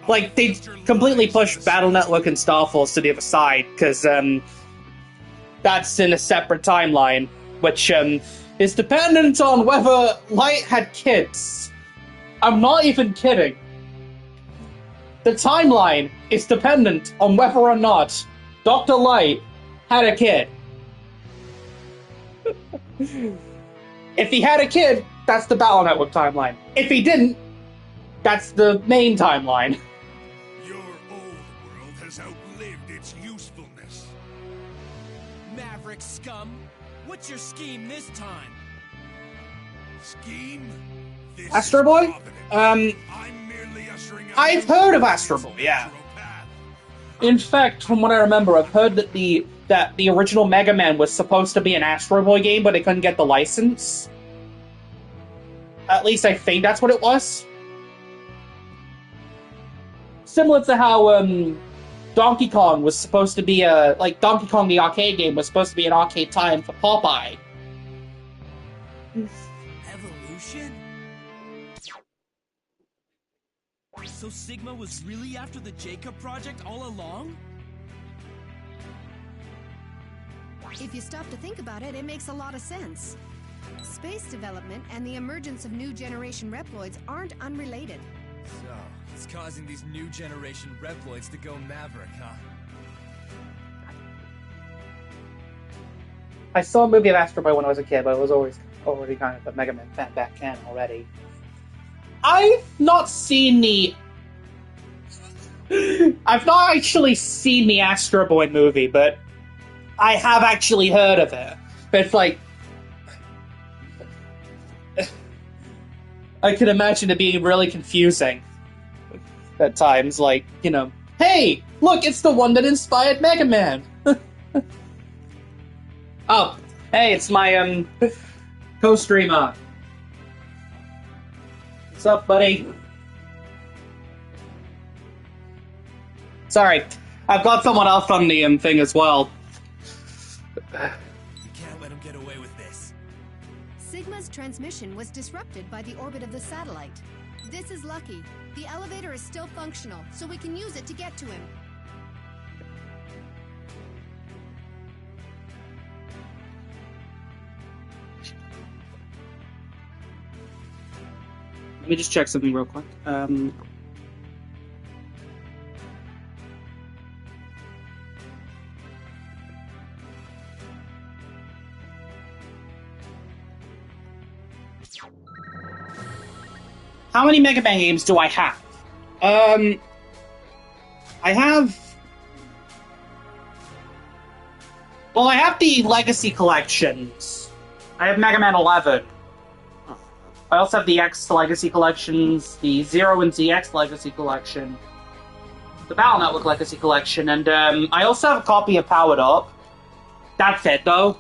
[SPEAKER 13] Like, they completely pushed Battle Network and Star Force to the other side, because that's in a separate timeline, which is dependent on whether Light had kids. I'm not even kidding. The timeline is dependent on whether or not Dr. Light had a kid. If he had a kid, that's the Battle Network timeline. If he didn't, that's the main timeline.
[SPEAKER 14] Your old world has outlived its usefulness.
[SPEAKER 7] Maverick scum, what's your scheme this time?
[SPEAKER 14] Scheme? This
[SPEAKER 13] Astro Boy? I've heard of Astro Boy, yeah. In fact, from what I remember, I've heard that the original Mega Man was supposed to be an Astro Boy game, but they couldn't get the license. At least I think that's what it was. Similar to how Donkey Kong was supposed to be Donkey Kong the arcade game was supposed to be an arcade tie-in for Popeye.
[SPEAKER 7] Evolution? So Sigma was really after the Jacob Project all along?
[SPEAKER 6] If you stop to think about it, it makes a lot of sense. Space development and the emergence of new generation Reploids aren't unrelated.
[SPEAKER 5] So, it's causing these new generation Reploids to go Maverick, huh?
[SPEAKER 13] I saw a movie of Astro Boy when I was a kid, but I was already kind of a Mega Man fan back then already. I've not seen the... I've not actually seen the Astro Boy movie, but I have actually heard of it. But it's like... I can imagine it being really confusing at times, like, you know, hey, look, it's the one that inspired Mega Man! Oh, hey, it's my, co-streamer. What's up, buddy? Sorry, I've got someone else on the thing as well.
[SPEAKER 7] You can't let him get away with this.
[SPEAKER 6] Sigma's transmission was disrupted by the orbit of the satellite. This is lucky. The elevator is still functional, so we can use it to get to him.
[SPEAKER 13] Let me just check something real quick. How many Mega Man games do I have? I have... Well, I have the Legacy collections. I have Mega Man 11. I also have the X Legacy collections, the Zero and ZX Legacy collection, the Battle Network Legacy collection, and I also have a copy of Powered Up. That's it, though.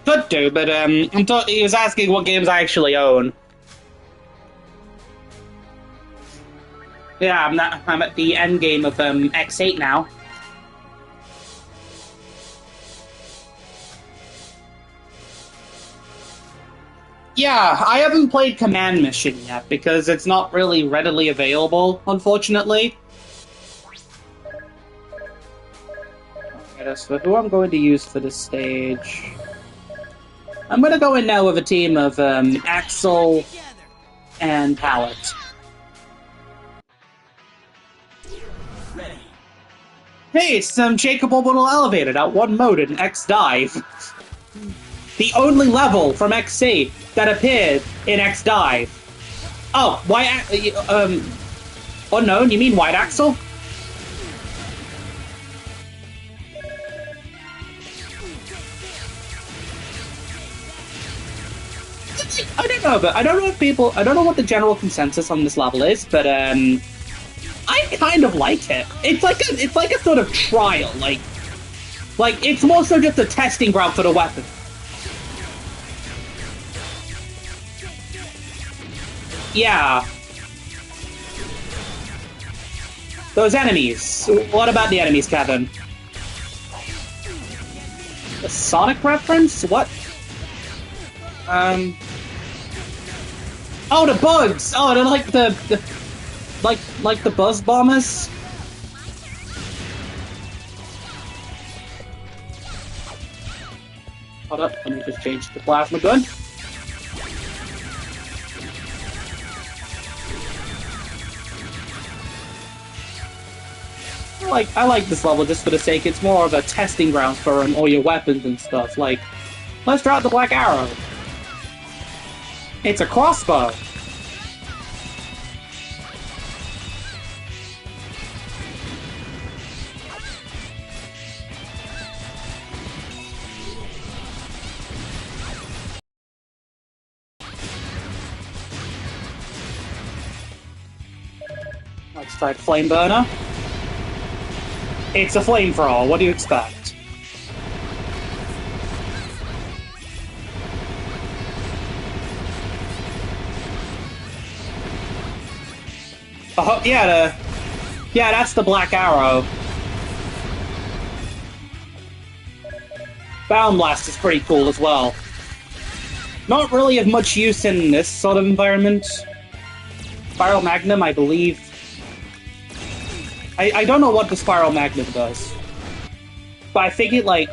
[SPEAKER 13] Could do, but he was asking what games I actually own. Yeah, I'm at the end game of X8 now. Yeah, I haven't played Command Mission yet because it's not really readily available, unfortunately. Okay, that's for who I'm going to use for this stage. I'm going to go in now with a team of Axel and Pallet. Hey, it's Jacob Orbital Elevated at 1 mode in X-Dive. The only level from X8 that appeared in X-Dive. Oh, unknown? You mean White Axel? I don't know, but I don't know what the general consensus on this level is, but I kind of like it. It's like a sort of trial, like it's more so just a testing ground for the weapon. Yeah. Those enemies. What about the enemies, Kevin? A Sonic reference? What? Oh, the bugs! Oh, they're like the buzz bombers? Hold up, let me just change the plasma gun. I like this level just for the sake it's more of a testing ground for all your weapons and stuff. Like, let's try out the Black Arrow. It's a crossbow. Let's try Flame Burner. It's a flamethrower, what do you expect? Oh, yeah, that's the Black Arrow. Bound Blast is pretty cool as well. Not really of much use in this sort of environment. Spiral Magnum, I believe. I don't know what the Spiral Magnum does. But I think it, like...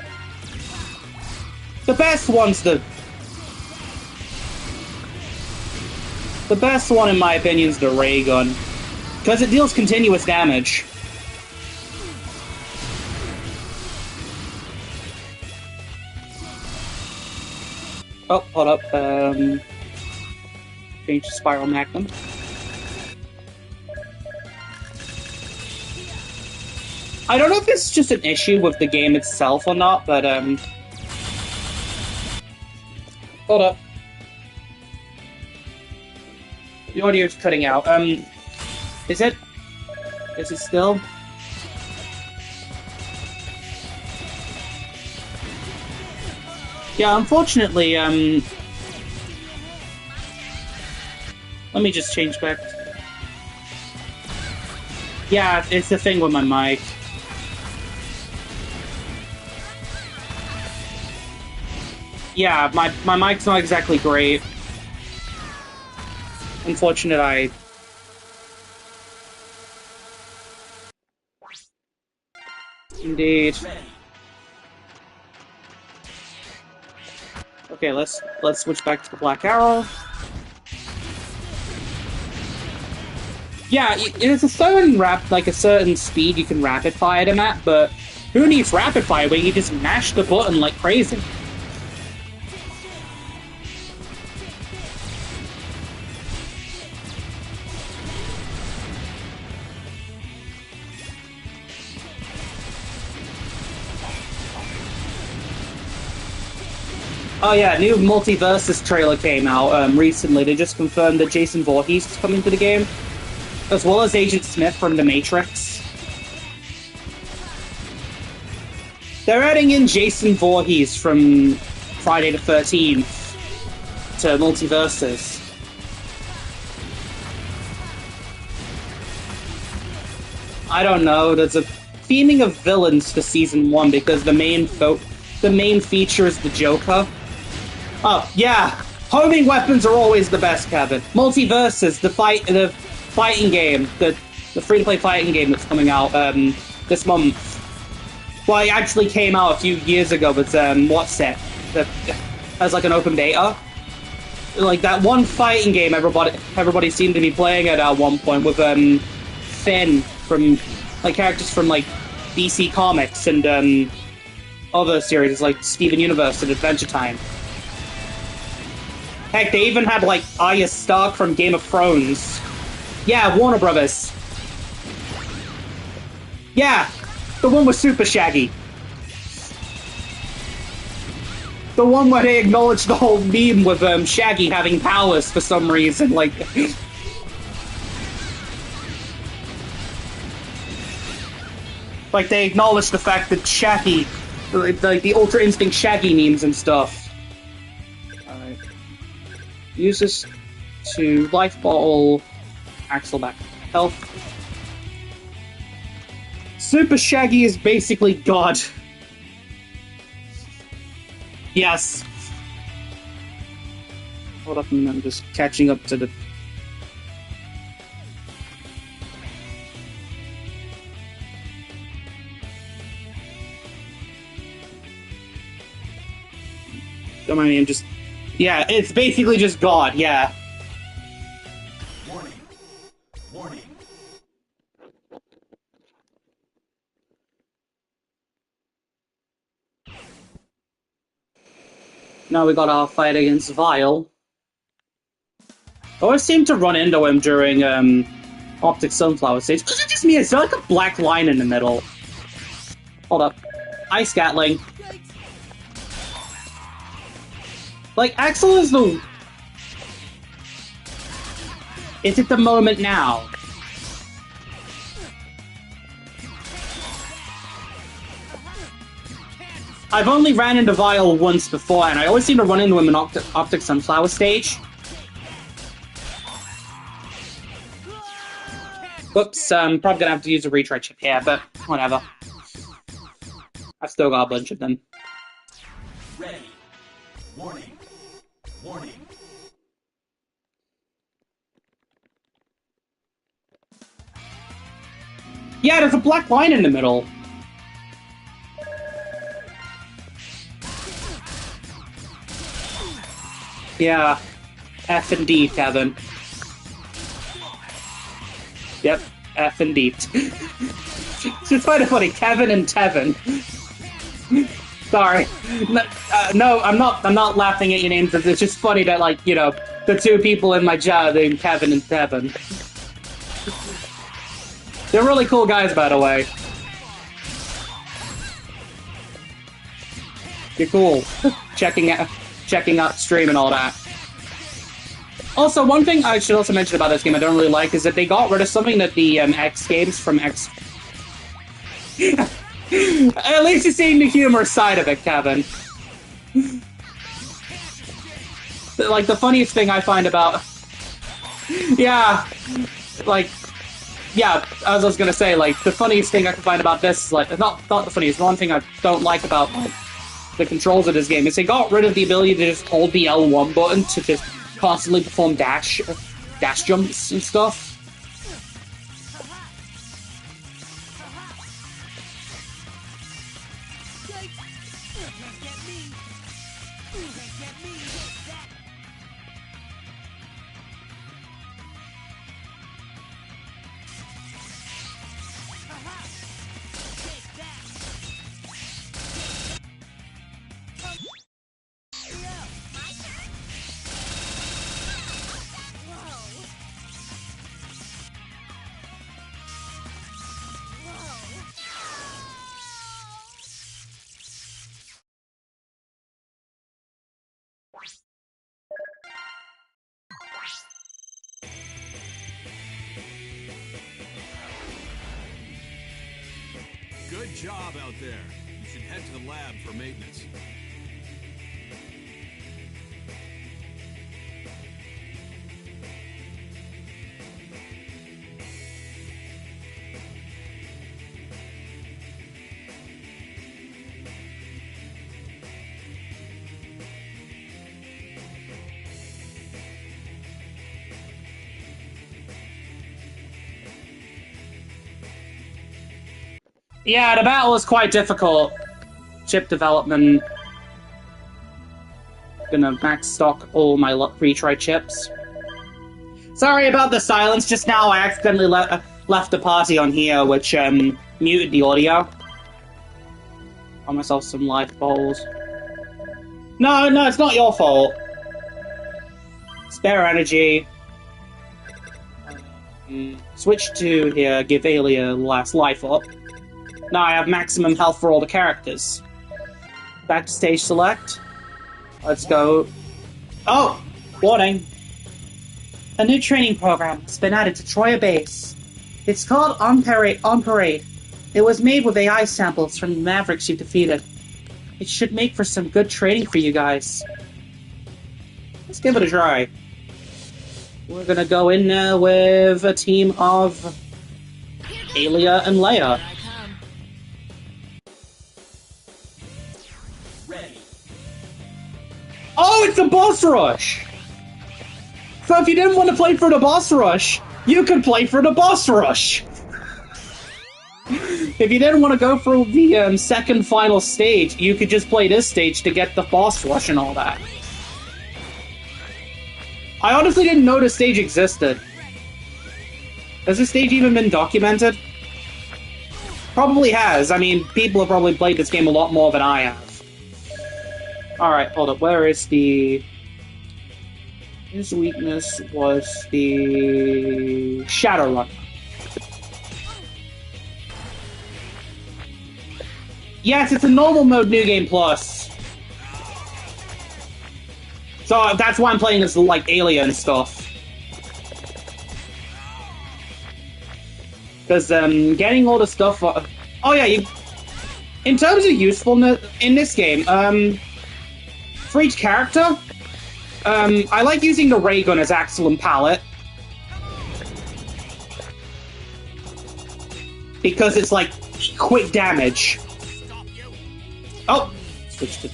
[SPEAKER 13] The best one's the... The best one, in my opinion, is the Ray Gun. Because it deals continuous damage. Oh, hold up. Change to Spiral Magnum. I don't know if it's just an issue with the game itself or not, but, hold up. The audio's cutting out. Is it? Is it still? Yeah, unfortunately, let me just change back. Yeah, it's the thing with my mic. Yeah, my mic's not exactly great. Unfortunate, Indeed. Okay, let's switch back to the Black Arrow. Yeah, there's a certain speed you can rapid fire them at, but who needs rapid fire where you just mash the button like crazy? Oh yeah, new Multiversus trailer came out recently. They just confirmed that Jason Voorhees is coming to the game, as well as Agent Smith from The Matrix. They're adding in Jason Voorhees from Friday the 13th to Multiversus. I don't know. There's a theming of villains for season 1 because the main feature is the Joker. Oh yeah, homing weapons are always the best, Kevin. Multiverses, the fighting game, the free-to-play fighting game that's coming out this month. Well, it actually came out a few years ago, but what's it? That has like an open beta. Like that one fighting game everybody seemed to be playing at one point with Finn from like characters from like DC Comics and other series like Steven Universe and Adventure Time. Heck, they even had like Arya Stark from Game of Thrones. Yeah, Warner Brothers. Yeah, the one with Super Shaggy. The one where they acknowledged the whole meme with Shaggy having powers for some reason, like... like, they acknowledged the fact that Shaggy... like, the Ultra Instinct Shaggy memes and stuff. Alright. Use this to life bottle... Axel back health. Super Shaggy is basically God. Yes. Hold up a minute, I'm just catching up to the... Don't mind me, I'm just... Yeah, it's basically just God, yeah.
[SPEAKER 14] Warning. Warning.
[SPEAKER 13] Now we got our fight against Vile. I always seem to run into him during Optic Sunflower stage. Is it just me? Is there like a black line in the middle? Hold up. Ice Gatling. Like, Axel is the... Is it the moment now? I've only ran into Vile once before, and I always seem to run into him in Optic Sunflower stage. Whoops, probably gonna have to use a retry chip here, but whatever. I've still got a bunch of them.
[SPEAKER 14] Ready. Warning. Warning.
[SPEAKER 13] Yeah, there's a black line in the middle. Yeah, F and D, Kevin. Yep, F and D. It's kind of funny, Kevin and Tevin. Sorry. No, I'm not laughing at your names. It's just funny that, like, you know, the two people in my job named Kevin and Tevin. They're really cool guys, by the way. You're cool. Checking out stream and all that. Also, one thing I should also mention about this game I don't really like is that they got rid of something that the X games from X... At least you're seeing the humor side of it, Kevin. Like, the funniest thing I find about... Yeah, like... Yeah, as I was gonna say, like, the funniest thing I can find about this is, like, not the funniest, the one thing I don't like about, like, the controls of this game is they got rid of the ability to just hold the L1 button to just constantly perform dash jumps and stuff.
[SPEAKER 8] Good job out there. You should head to the lab for maintenance.
[SPEAKER 13] Yeah, the battle is quite difficult. Chip development. Gonna max stock all my retry chips. Sorry about the silence just now. I accidentally left the party on here, which muted the audio. Got myself some life balls. No, it's not your fault. Spare energy. Switch to here, give Aelia last life up. Now I have maximum health for all the characters. Back to stage select. Let's go. Oh! Warning! A new training program has been added to Troya Base. It's called On Parade. It was made with AI samples from the Mavericks you defeated. It should make for some good training for you guys. Let's give it a try. We're gonna go in there with a team of Aelia and Leia. Oh, it's a boss rush! So if you didn't want to play for the boss rush, you could play for the boss rush! If you didn't want to go for the second final stage, you could just play this stage to get the boss rush and all that. I honestly didn't know this stage existed. Has this stage even been documented? Probably has. I mean, people have probably played this game a lot more than I have. Alright, hold up. Where is the... His weakness was the... Shadowrun. Yes, it's a normal mode New Game Plus. So that's why I'm playing as, like, Aelia and stuff. Because, getting all the stuff... Oh yeah, in terms of usefulness in this game, for each character, I like using the ray gun as Axel and Pallet. Because it's, like, quick damage. Oh! Switched to...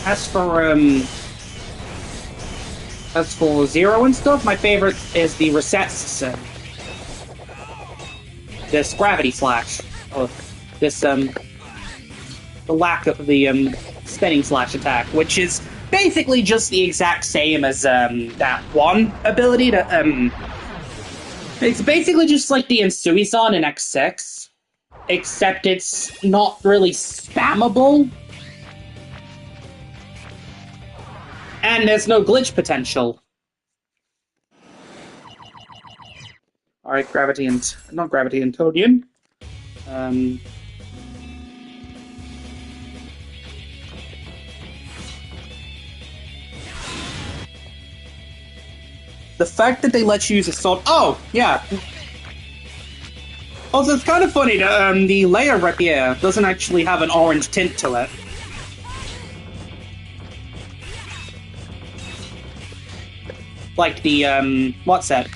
[SPEAKER 13] As for Zero and stuff, my favorite is the reset system. This gravity slash. Or this, the lack of the, spinning slash attack, which is basically just the exact same as, that one ability to, it's basically just like the Insui-san in X6, except it's not really spammable. And there's no glitch potential. Alright, Gravity and... not Gravity and Todian. The fact that they let you use a sword... Oh, yeah. Also, it's kind of funny that the Leia rapier doesn't actually have an orange tint to it. Like the, what's that?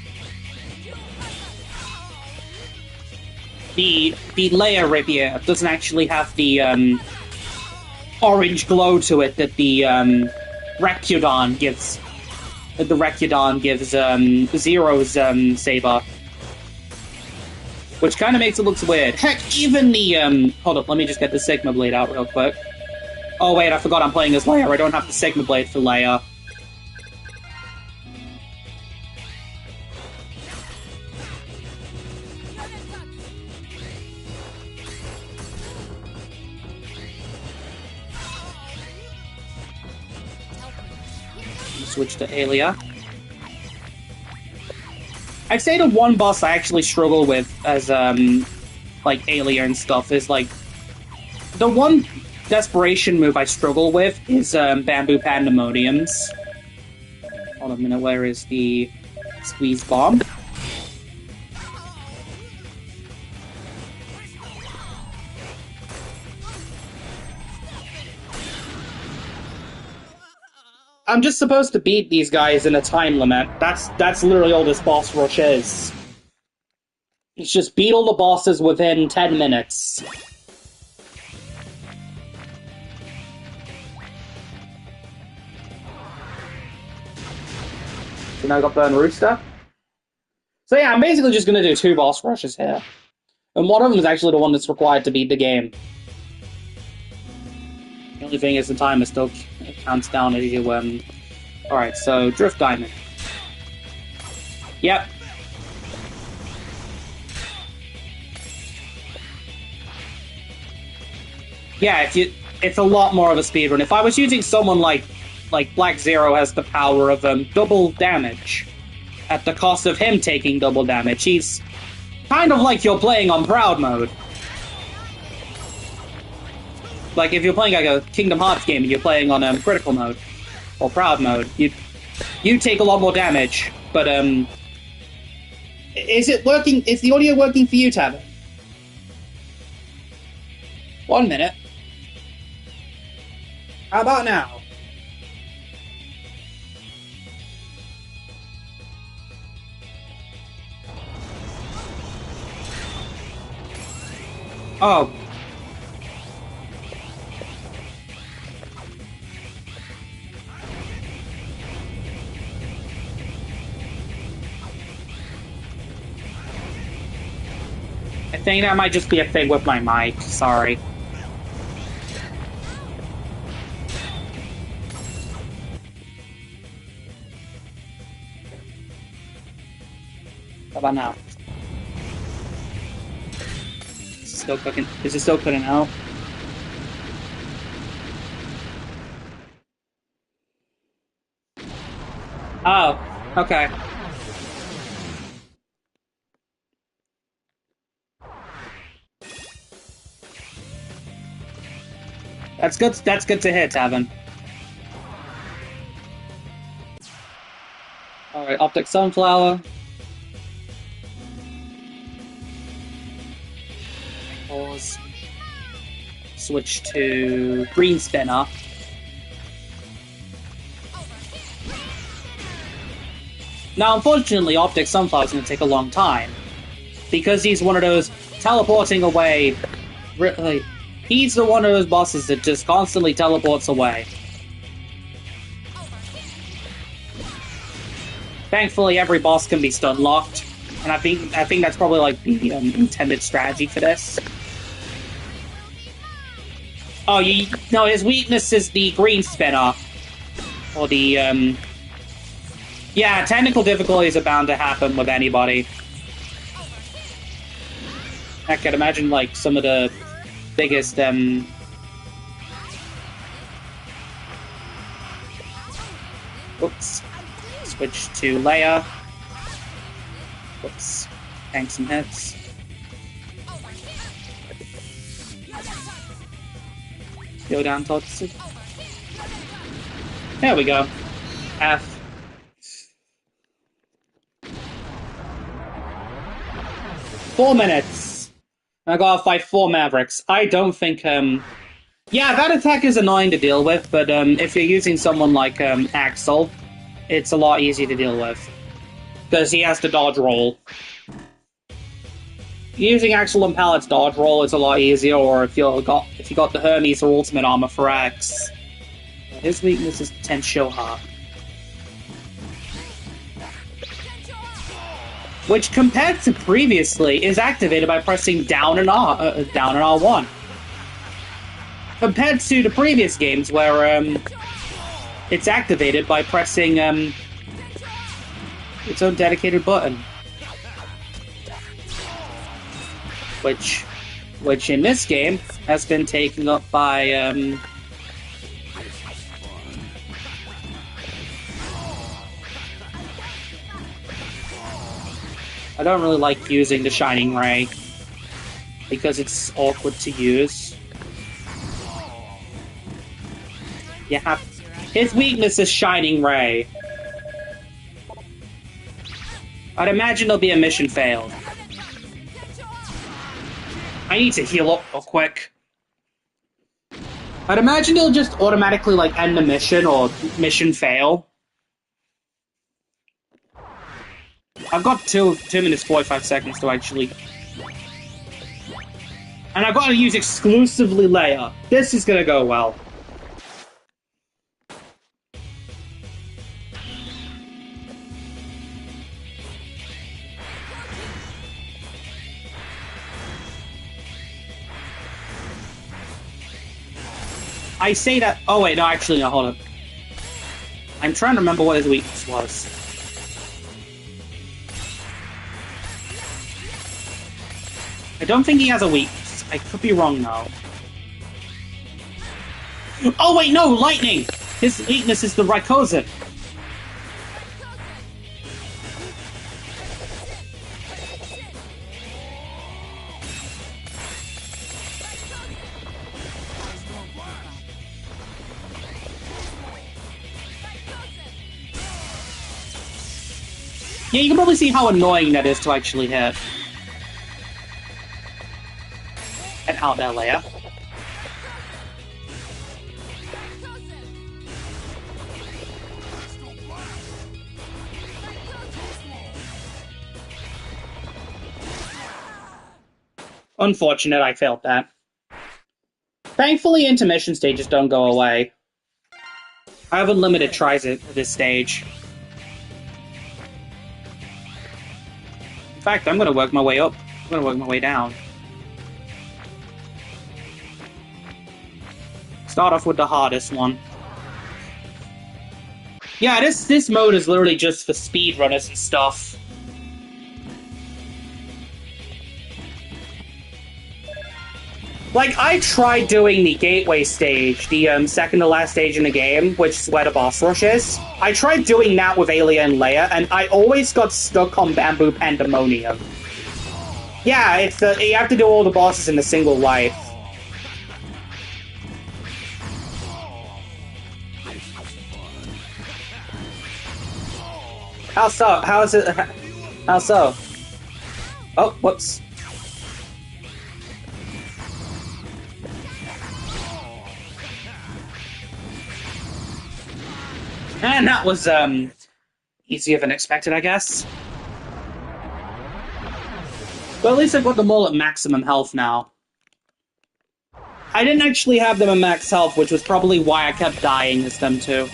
[SPEAKER 13] The Leia rapier doesn't actually have the, orange glow to it that the, Recudon gives. That the Recudon gives, Zero's, saber. Which kind of makes it look weird. Heck, even the, hold up, let me just get the Sigma Blade out real quick. Oh wait, I forgot I'm playing as Leia. I don't have the Sigma Blade for Leia. Switch to Aelia. I'd say the one boss I actually struggle with as, like, Aelia and stuff is, like... The one desperation move I struggle with is, Bamboo Pandemoniums. Hold on a minute, where is the Squeeze Bomb? I'm just supposed to beat these guys in a time limit. That's literally all this boss rush is. It's just beat all the bosses within 10 minutes. So now I got Burn Rooster. So yeah, I'm basically just going to do 2 boss rushes here. And one of them is actually the one that's required to beat the game. The only thing is the timer still counts down as you, Alright, so Drift Diamond. Yep. Yeah, it's a lot more of a speedrun. If I was using someone like Black Zero has the power of double damage, at the cost of him taking double damage, he's kind of like you're playing on Proud Mode. Like if you're playing like a Kingdom Hearts game and you're playing on Critical Mode or Proud Mode, you take a lot more damage. But is it working? Is the audio working for you, Tavern? 1 minute. How about now? Oh. I think that might just be a thing with my mic. Sorry. How about now? Still cooking. Is it still cooking out? Oh, okay. That's good. That's good to hear, Tavern. All right, Optic Sunflower. Pause. Switch to Green Spinner. Now, unfortunately, Optic Sunflower is going to take a long time because he's one of those teleporting away. Really, he's the one of those bosses that just constantly teleports away. Thankfully, every boss can be stun locked, and I think that's probably like the intended strategy for this. Oh, no, his weakness is the green spinner, or the yeah, technical difficulties are bound to happen with anybody. I can imagine like some of the biggest oops. Switch to Leia. Whoops. Tank some hits. Go down towards. There we go. F. Four minutes. I gotta fight 4 Mavericks. I don't think, yeah, that attack is annoying to deal with, but, if you're using someone like, Axel, it's a lot easier to deal with. Because he has to dodge roll. Using Axel and Pallet's dodge roll is a lot easier, or if you got the Hermes or Ultimate Armor for X. His weakness is Tensho Heart. Which, compared to previously, is activated by pressing down and R1. Compared to the previous games, where it's activated by pressing its own dedicated button, which in this game has been taken up by I don't really like using the Shining Ray because it's awkward to use. Yeah, his weakness is Shining Ray. I'd imagine there'll be a mission failed. I need to heal up real quick. I'd imagine it'll just automatically like end the mission or mission fail. I've got 2 minutes 45 seconds to actually... And I've got to use exclusively Leia. This is gonna go well. I say that... Oh, wait, no, actually, no, hold on. I'm trying to remember what his weakness was. I don't think he has a weakness. I could be wrong, though. Oh, wait, no, lightning! His weakness is the Rayquaza. Yeah, you can probably see how annoying that is to actually hit. And out there, Leia. Unfortunate, I failed that. Thankfully, intermission stages don't go away. I have unlimited tries at this stage. In fact, I'm gonna work my way up. I'm gonna work my way down. Start off with the hardest one. Yeah, this mode is literally just for speedrunners and stuff. Like, I tried doing the gateway stage, the second to last stage in the game, which is where the boss rush is. I tried doing that with Alien Leia, and I always got stuck on Bamboo Pandemonium. Yeah, it's you have to do all the bosses in a single life. How so? How is it? How so? Oh, whoops. And that was, easier than expected, I guess. But at least I've got them all at maximum health now. I didn't actually have them at max health, which was probably why I kept dying as them too.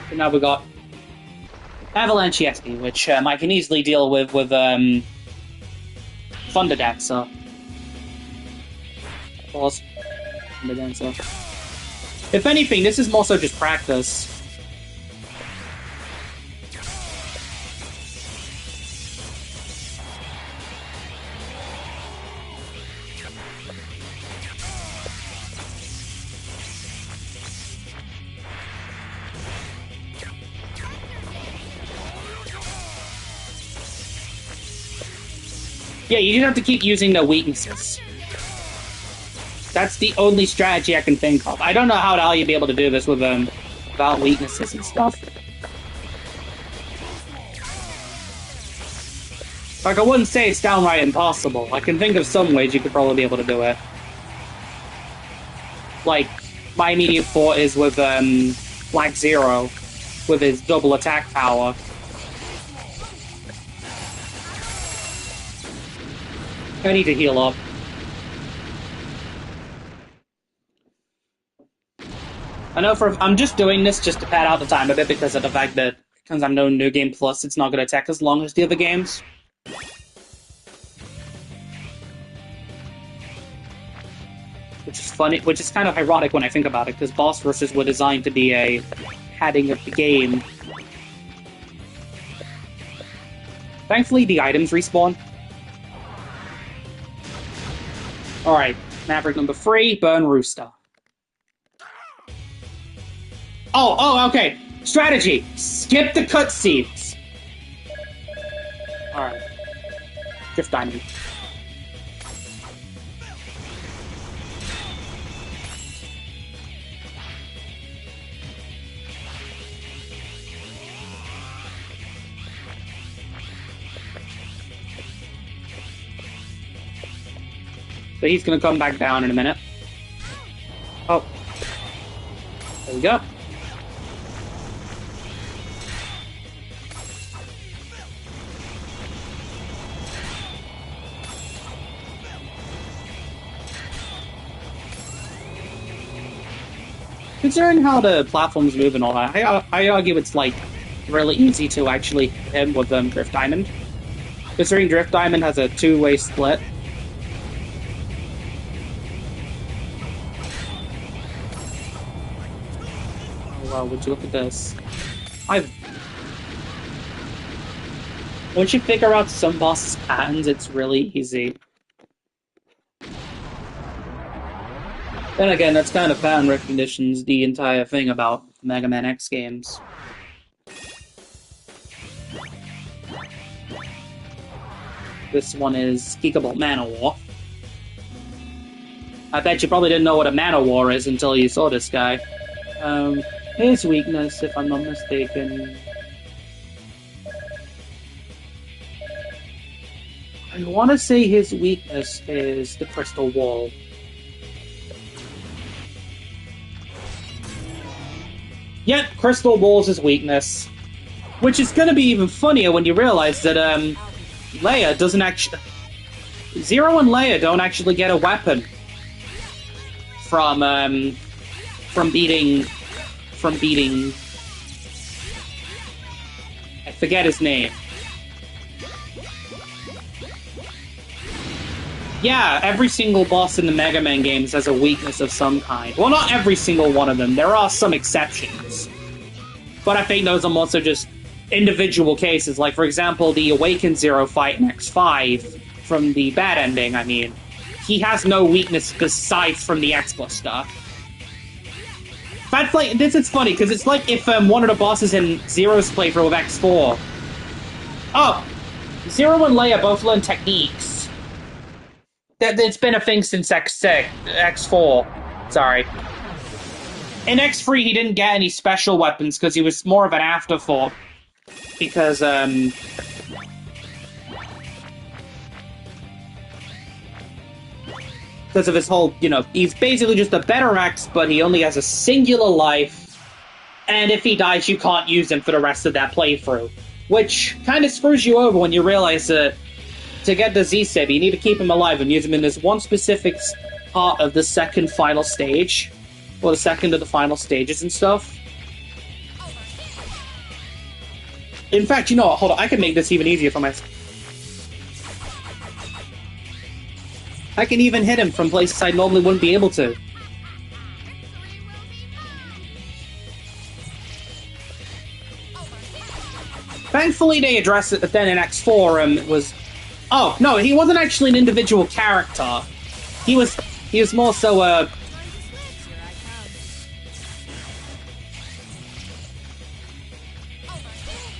[SPEAKER 13] But now we got Avalanche EXP, which I can easily deal with Thunder Dancer. Pause. Thunder Dancer. If anything, this is more so just practice. Yeah, you just have to keep using the weaknesses. That's the only strategy I can think of. I don't know how the hell you'd be able to do this with without weaknesses and stuff. Like, I wouldn't say it's downright impossible. I can think of some ways you could probably be able to do it. Like, my immediate thought is with Black Zero, with his double attack power. I need to heal up. I know I'm just doing this just to pad out the time a bit because of the fact that since I'm no New Game Plus, it's not going to take as long as the other games. Which is funny, which is kind of ironic when I think about it, because boss rushes were designed to be a padding of the game. Thankfully, the items respawn. Alright, Maverick number 3, Burn Rooster. Oh, okay. Strategy. Skip the cutscenes. Alright. Drift Diamond. So he's gonna come back down in a minute. Oh. There we go. Considering how the platforms move and all that, I argue it's, like, really easy to actually hit him with Drift Diamond. Considering Drift Diamond has a two-way split. Oh wow, would you look at this? Once you figure out some boss's patterns, it's really easy. Then again, that's kind of pattern recognition's the entire thing about Mega Man X games. This one is Geekable Manowar. I bet you probably didn't know what a Manowar is until you saw this guy. His weakness, if I'm not mistaken... I want to say his weakness is the Crystal Wall. Yep, Crystal Wall's his weakness. Which is gonna be even funnier when you realize that, Leia doesn't actually... Zero and Leia don't actually get a weapon from beating... I forget his name. Yeah, every single boss in the Mega Man games has a weakness of some kind. Well, not every single one of them. There are some exceptions. But I think those are also just individual cases. Like, for example, the Awakened Zero fight in X5, from the bad ending, I mean. He has no weakness besides from the X-Plus stuff. That's like, this is funny, because it's like if one of the bosses in Zero's playthrough of X4... Oh! Zero and Leia both learn techniques. It's been a thing since X4. Sorry. In X3, he didn't get any special weapons because he was more of an afterthought. Because, because of his whole, you know, he's basically just a better X, but he only has a singular life. And if he dies, you can't use him for the rest of that playthrough. Which kind of screws you over when you realize that to get the Z-Sib, you need to keep him alive and use him in this one specific part of the second final stage. Or the second of the final stages and stuff. In fact, you know what? Hold on. I can make this even easier for myself. I can even hit him from places I normally wouldn't be able to. Thankfully, they addressed it then in X4 was... Oh, no, he wasn't actually an individual character. He was more so,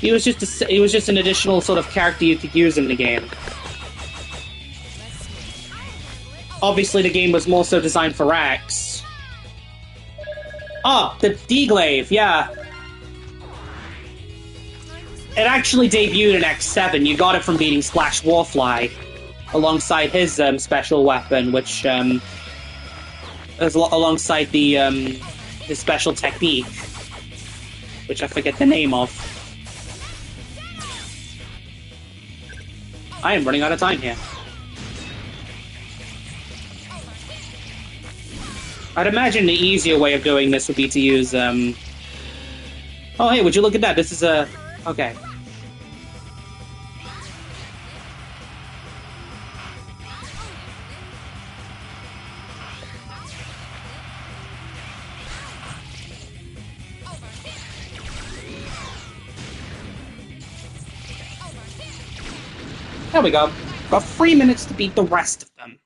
[SPEAKER 13] He was just an additional sort of character you could use in the game. Obviously, the game was more so designed for X. Oh, the D-Glaive, yeah. It actually debuted in X7. You got it from beating Splash Warfly, alongside his special weapon, which is alongside the his special technique, which I forget the name of. I am running out of time here. I'd imagine the easier way of doing this would be to use Oh, hey, would you look at that? This is a... Okay. There we go. Got 3 minutes to beat the rest of them.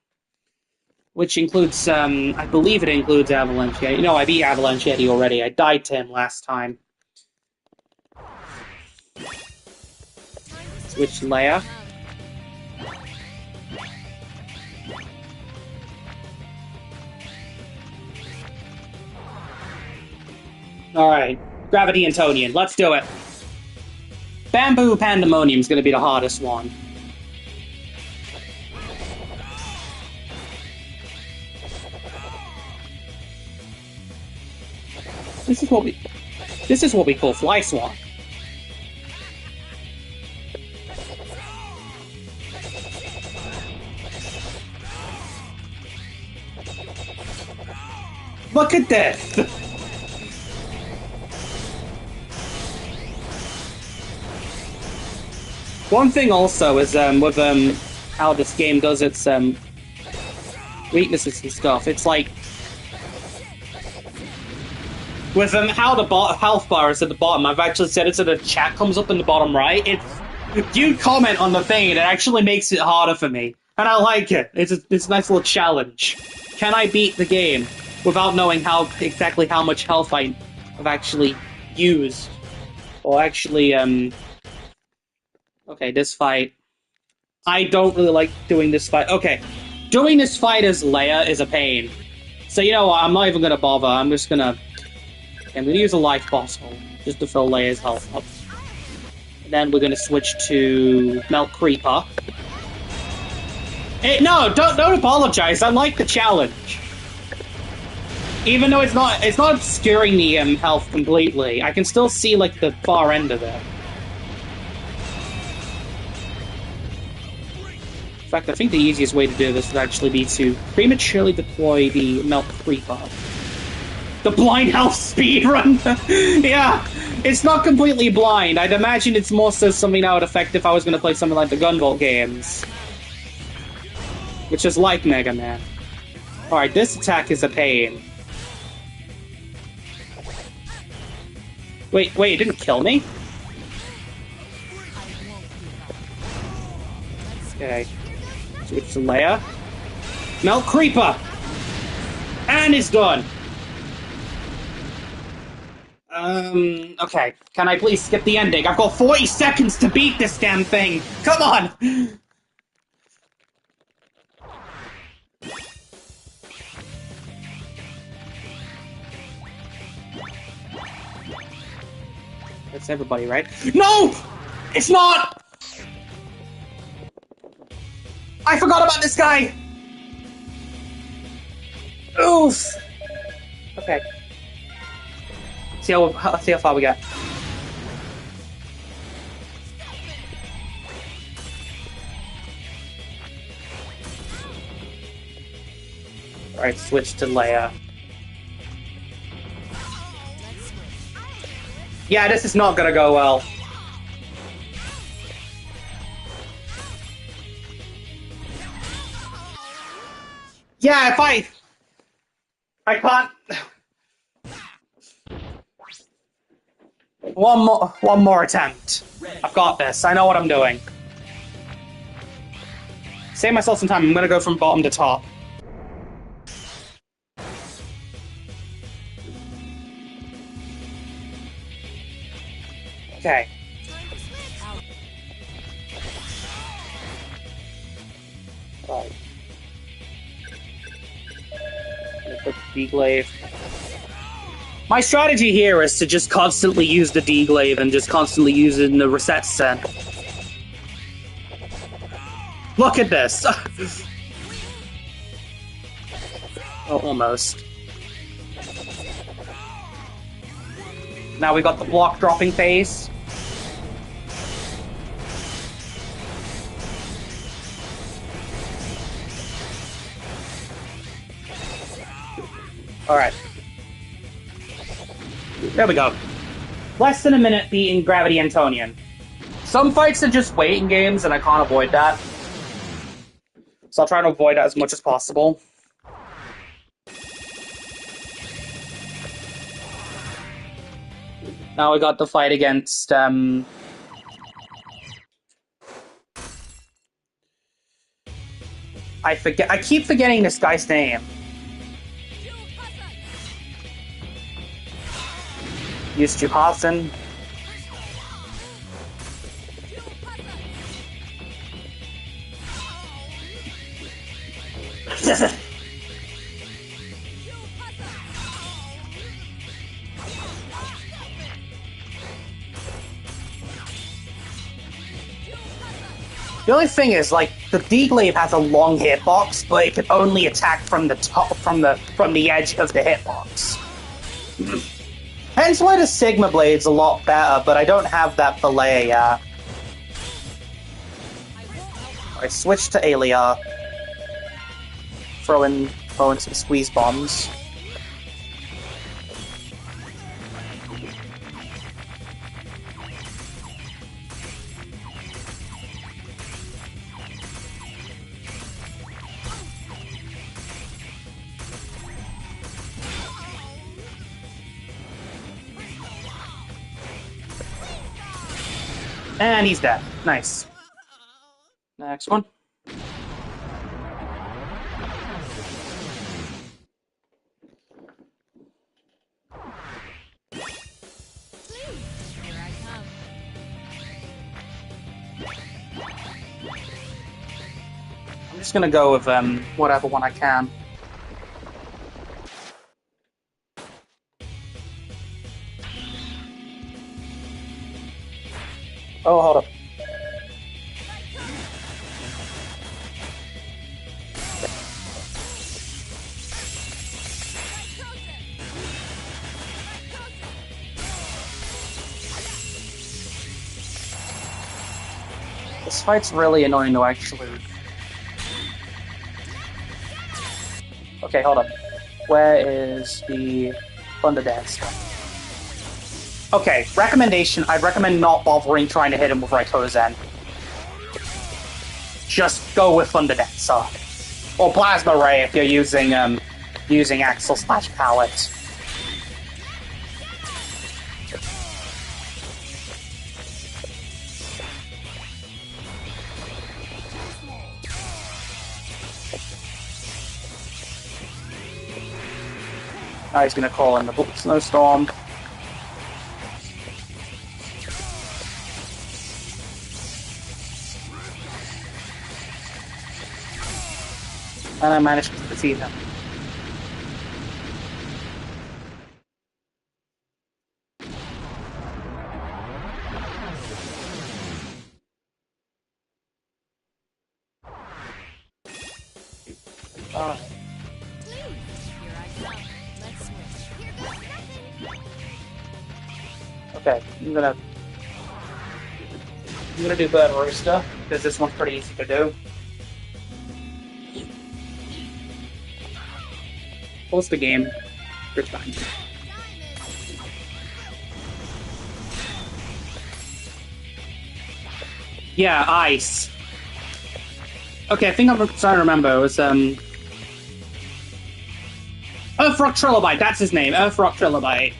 [SPEAKER 13] Which includes, I believe it includes Avalanche Yeti. No, I beat Avalanche Yeti already. I died to him last time. Switch Leia. Alright. Gravity Antonian. Let's do it. Bamboo Pandemonium is going to be the hardest one. This is what we call Fly Swat. Look at this! One thing also is with how this game does its weaknesses and stuff. It's like with how the health bar is at the bottom. I've actually said it so the chat comes up in the bottom right. If you comment on the thing, it actually makes it harder for me, and I like it. It's a nice little challenge. Can I beat the game without knowing exactly how much health I've actually used, or actually Okay, this fight. I don't really like doing this fight. Okay, doing this fight as Leia is a pain. So you know what? I'm not even gonna bother. I'm gonna use a life bottle just to fill Leia's health up. And then we're gonna switch to Melt Creeper. No, don't apologize. I like the challenge. Even though it's not obscuring the health completely, I can still see like the far end of it. In fact, I think the easiest way to do this would actually be to prematurely deploy the Melt Creeper. The blind health speedrun! Yeah, it's not completely blind. I'd imagine it's more so something that would affect if I was going to play something like the Gunvolt games. Which is like Mega Man. Alright, this attack is a pain. Wait, it didn't kill me? Okay. Switch to Leia. Melt Creeper! And it's done! Okay. Can I please skip the ending? I've got 40 seconds to beat this damn thing! Come on! That's everybody, right? No! It's not! I forgot about this guy! Oof! Okay. See how far we got. Alright, switch to Leia. Yeah, this is not gonna go well. Yeah, if I can't. One more attempt. I've got this. I know what I'm doing. Save myself some time. I'm gonna go from bottom to top. Okay. Right. Put the D-Glaive. My strategy here is to just constantly use the D-Glaive and just constantly use it in the reset set. Look at this! Oh, almost. Now we got the block dropping phase. Alright. There we go. Less than a minute beating Gravity Antonian. Some fights are just waiting games, and I can't avoid that. So I'll try to avoid that as much as possible. Now we got the fight against, I keep forgetting this guy's name. Use Hassan. The only thing is, like, the D-Glaive has a long hitbox, but it can only attack from the top, from the edge of the hitbox. Hence why the Sigma Blade's a lot better, but I don't have that for Leia yet. Alright, switch to Aelia. Throw in some squeeze bombs. And he's dead. Nice. Next one.
[SPEAKER 12] Here I come.
[SPEAKER 13] I'm just gonna go with whatever one I can. Oh, hold up. This fight's really annoying to actually... Okay, hold up. Where is the Thunder Dance? Okay, recommendation. I'd recommend not bothering trying to hit him with Rayquaza. Just go with Thunder Dancer. Or Plasma Ray if you're using Axel / Palette. Now he's gonna call in the Snowstorm. And I managed to defeat him. Alright.
[SPEAKER 12] Here I come. Let's switch. Here goes nothing.
[SPEAKER 13] Okay, I'm gonna do Burn Rooster, because this one's pretty easy to do. Pause the game. Good time. Yeah, ice. Okay, I think I'm trying to remember. It was Earthrock Trilobite, that's his name. Earthrock Trilobite.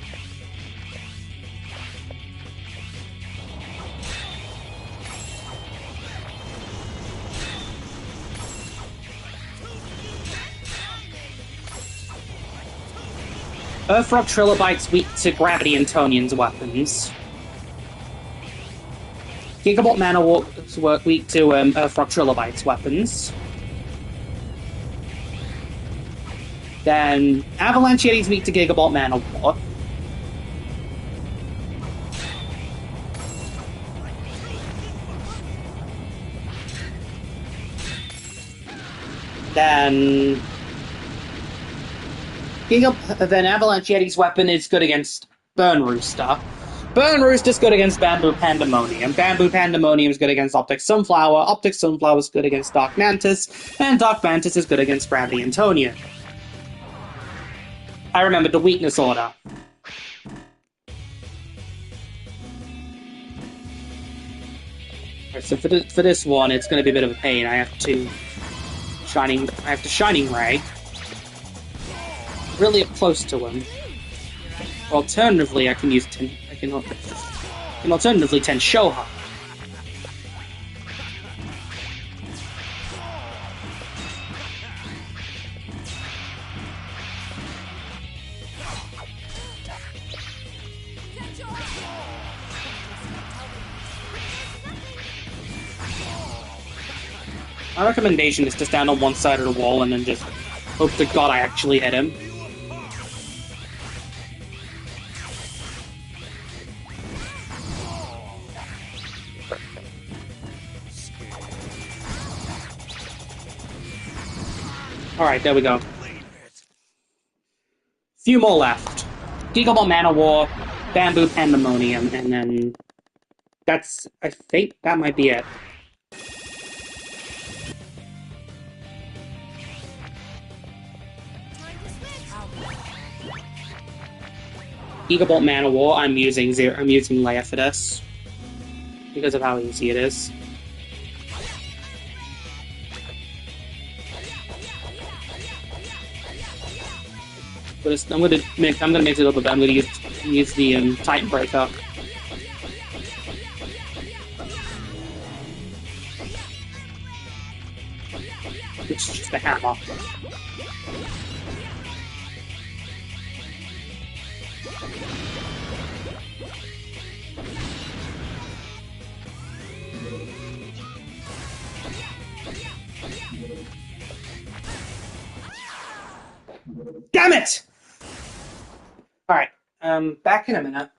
[SPEAKER 13] Earthrock Trilobite's weak to Gravity Antonion's weapons. Gigabot Manowar's weak to Earthrock Trilobite's weapons. Then Avalanche Yeti's weak to Gigabot Manowar. Then Avalanche Yeti's weapon is good against Burn Rooster. Burn Rooster's good against Bamboo Pandemonium. Bamboo Pandemonium is good against Optic Sunflower. Optic Sunflower is good against Dark Mantis. And Dark Mantis is good against Gravity Antonian. I remembered the weakness order. Right, so for this one, it's going to be a bit of a pain. I have to Shining Ray. Really up close to him. Alternatively, I can use alternatively Tenshoha. My recommendation is to stand on one side of the wall and then just hope to God I actually hit him. Alright, there we go. Few more left. Gigabot Manowar, Bamboo Pandemonium, and then that's, I think that might be it. Gigabot Manowar, I'm using Leia for this because of how easy it is. But I'm gonna mix it up a bit. I'm gonna use the Titan Breaker. It's just a hammer. Damn it! Alright, back in a minute.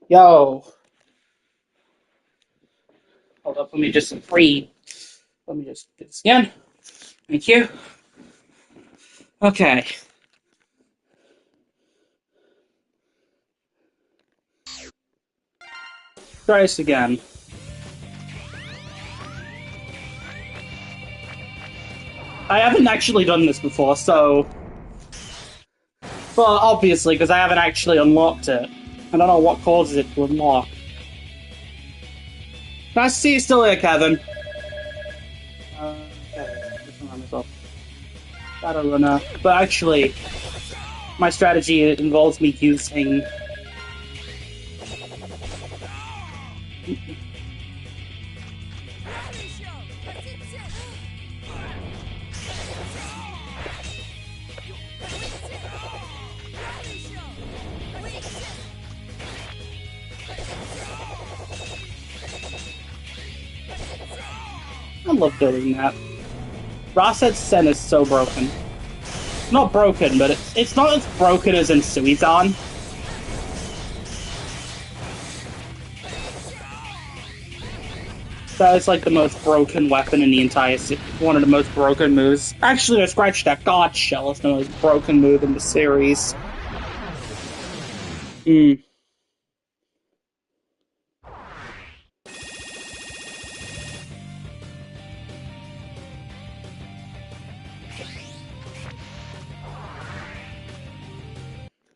[SPEAKER 13] Yo. Hold up, let me just do this again. Thank you. Okay. Try this again. I haven't actually done this before, so... Well, obviously, because I haven't actually unlocked it. I don't know what causes it to unlock. Nice to see you still here, Kevin. Okay, just remind myself. Shadowrunner. But actually, my strategy involves me using... I love doing that. Ross's Sen is so broken. Not broken, but it's not as broken as in Suizan. That is like the most broken weapon in the entire one of the most broken moves. Actually, I scratched that. God Shell is the most broken move in the series.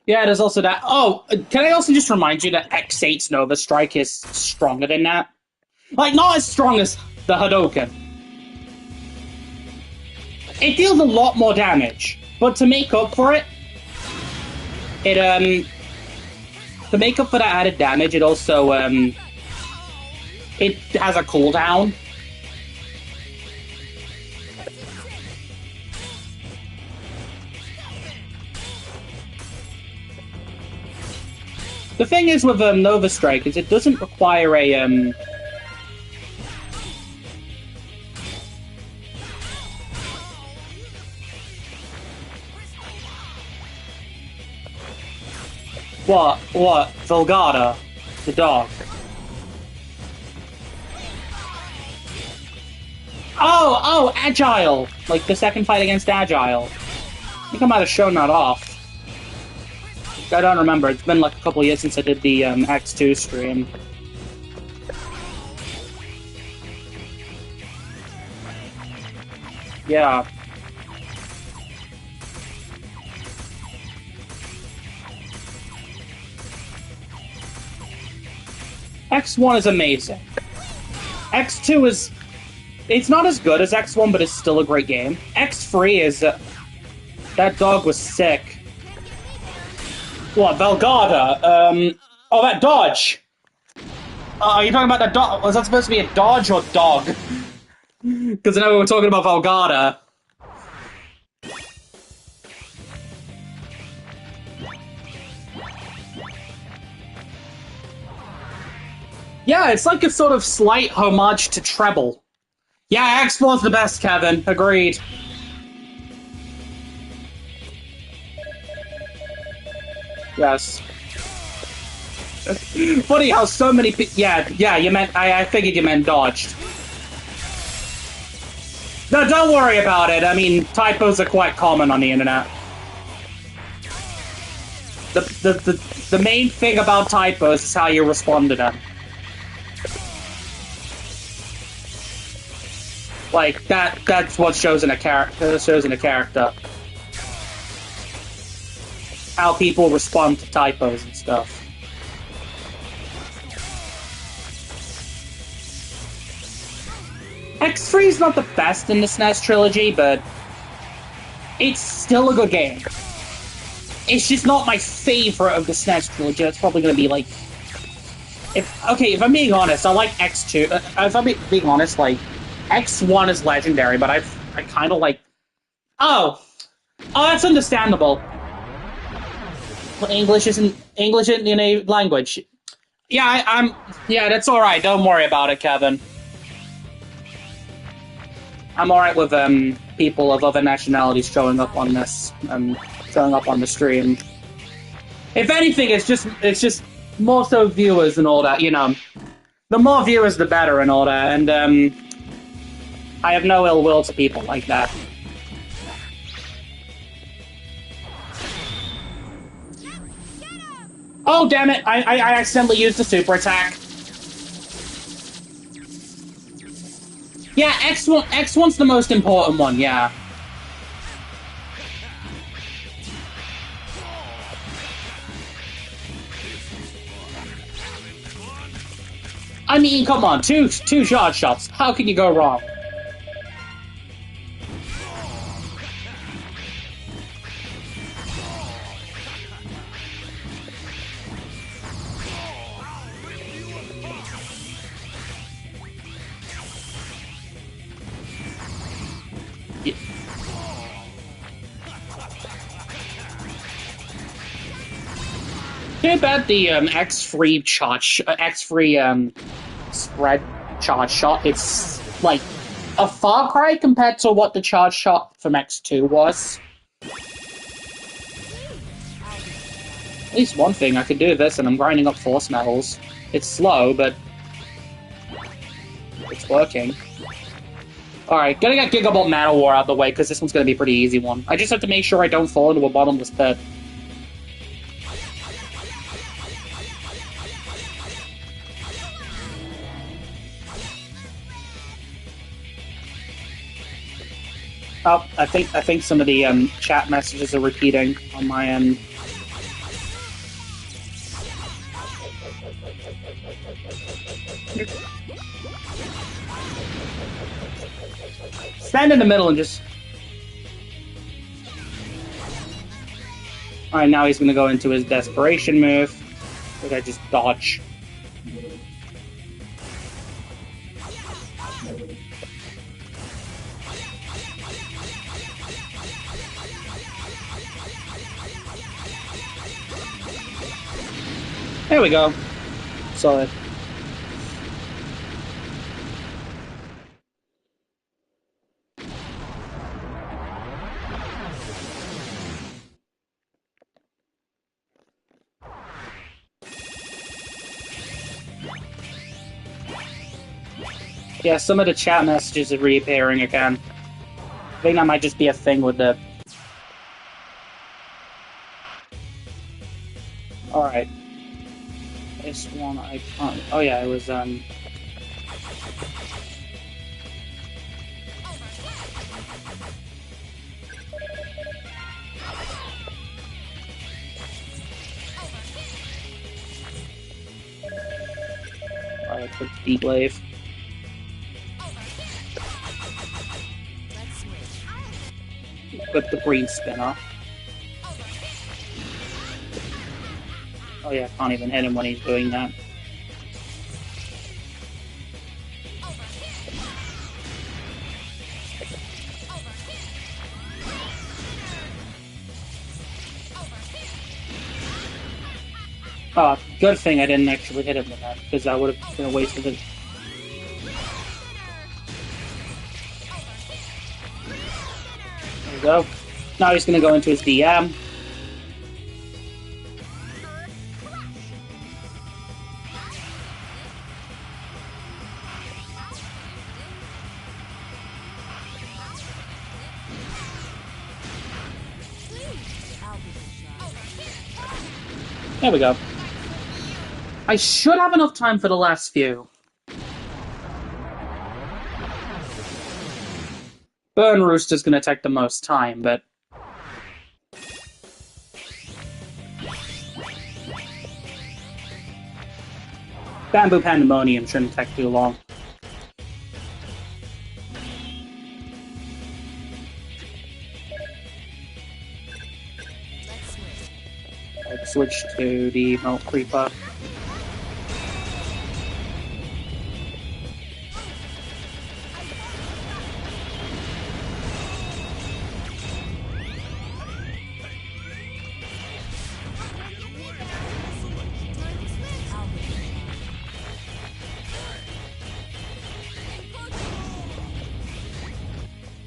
[SPEAKER 13] Yeah, there's also that. Oh, can I also just remind you that X8's Nova Strike is stronger than that? Like, not as strong as the Hadouken. It deals a lot more damage, but to make up for it, to make up for that added damage, it also, it has a cooldown. The thing is with Nova Strike is it doesn't require a What? Volgata, the dog. Oh, Agile! Like the second fight against Agile. I think I might have shown that off. I don't remember. It's been like a couple years since I did the X2 stream. Yeah. X1 is amazing. X2 is... It's not as good as X1, but it's still a great game. X3 is... that dog was sick. What, Velgada? Oh, that dodge! Are you talking about that dog? Was that supposed to be a dodge or dog? Because I know we were talking about Velgada. Yeah, it's like a sort of slight homage to Treble. Yeah, X4's the best, Kevin. Agreed. Yes. Funny how so many people... Yeah, you meant... I figured you meant dodged. No, don't worry about it. I mean, typos are quite common on the internet. The main thing about typos is how you respond to them. Like, that's what shows in a character. How people respond to typos and stuff. X3 is not the best in the SNES trilogy, but It's still a good game. It's just not my favorite of the SNES trilogy. It's probably going to be like... If I'm being honest, I like X2. If I'm being honest, like, X1 is legendary, but I kind of like... Oh, that's understandable. English isn't a language. Yeah, yeah, that's alright. Don't worry about it, Kevin. I'm alright with people of other nationalities showing up on this, showing up on the stream. If anything, it's just more so viewers and all that, you know. The more viewers, the better and all that, and I have no ill will to people like that. Oh, damn it! I accidentally used the super attack. Yeah, X1's the most important one, yeah. I mean, come on, two shot shots. How can you go wrong? Too bad the X-free charge, X-free spread charge shot. It's like a far cry compared to what the charge shot from X2 was. At least one thing I could do this, and I'm grinding up force metals. It's slow, but it's working. Alright, gotta get Gigabolt Mana War out of the way, because this one's gonna be a pretty easy one. I just have to make sure I don't fall into a bottomless pit. Oh, I think some of the chat messages are repeating on my end. Stand in the middle and just... Alright, now he's gonna go into his desperation move, which I just dodge. There we go. Solid. Yeah, some of the chat messages are reappearing again. I think that might just be a thing with the... Alright. This one I can't... Oh yeah, it was, Alright, put Deep Wave. Equip the Green Spinner. Oh yeah, I can't even hit him when he's doing that. Oh, good thing I didn't actually hit him with that, because that would have been a waste of it. There we go. Now he's gonna go into his DM. There we go. I should have enough time for the last few. Burn Rooster's gonna take the most time, but... Bamboo Pandemonium shouldn't take too long. switch to the Melt Creeper.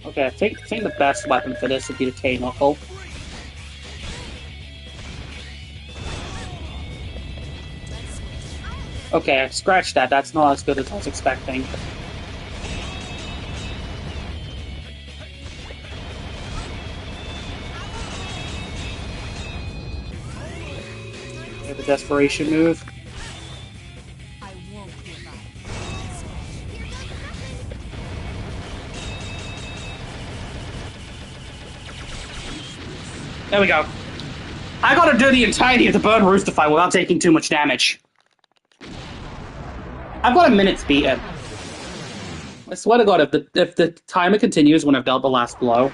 [SPEAKER 13] Okay, I think the best weapon for this would be the K-Knuckle. Okay, scratch that. That's not as good as I was expecting. Okay, the desperation move. There we go. I gotta do the entirety of the Burn Rooster fight without taking too much damage. I've got a minute's beaten. I swear to God, if the timer continues when I've dealt the last blow.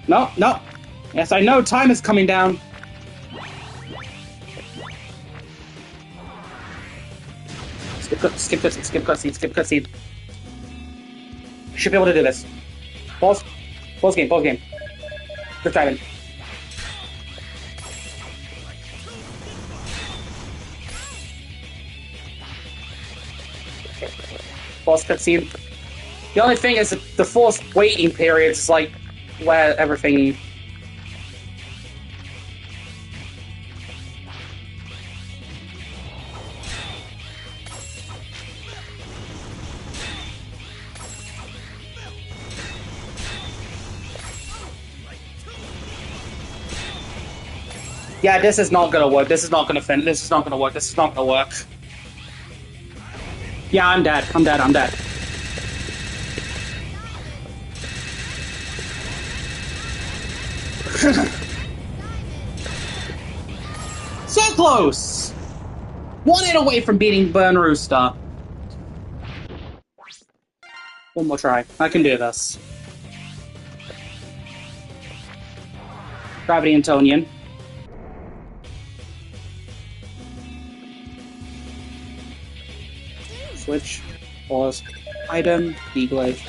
[SPEAKER 13] No, no. Yes, I know time is coming down. Skip cutscene. I should be able to do this. Pause game. Good driving. Pause cutscene. The only thing is that the forced waiting period is like where everything. Yeah, this is not gonna work. This is not gonna finish. This is not gonna work. This is not gonna work. Yeah, I'm dead. So close! 1 hit away from beating Burn Rooster. One more try. I can do this. Gravity Antonian. Switch, pause, item, deglade.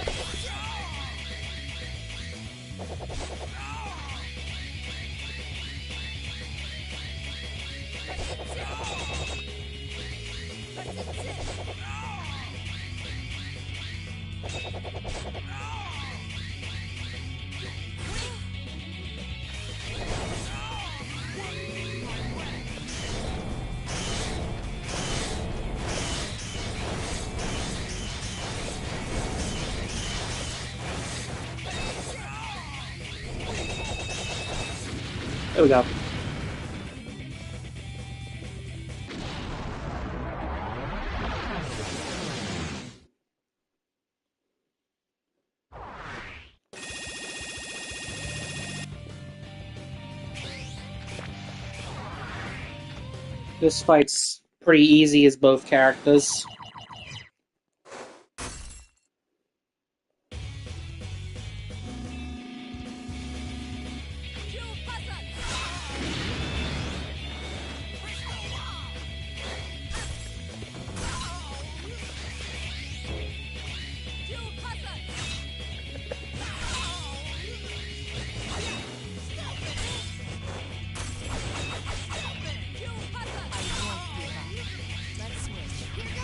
[SPEAKER 13] There we go. This fight's pretty easy as both characters.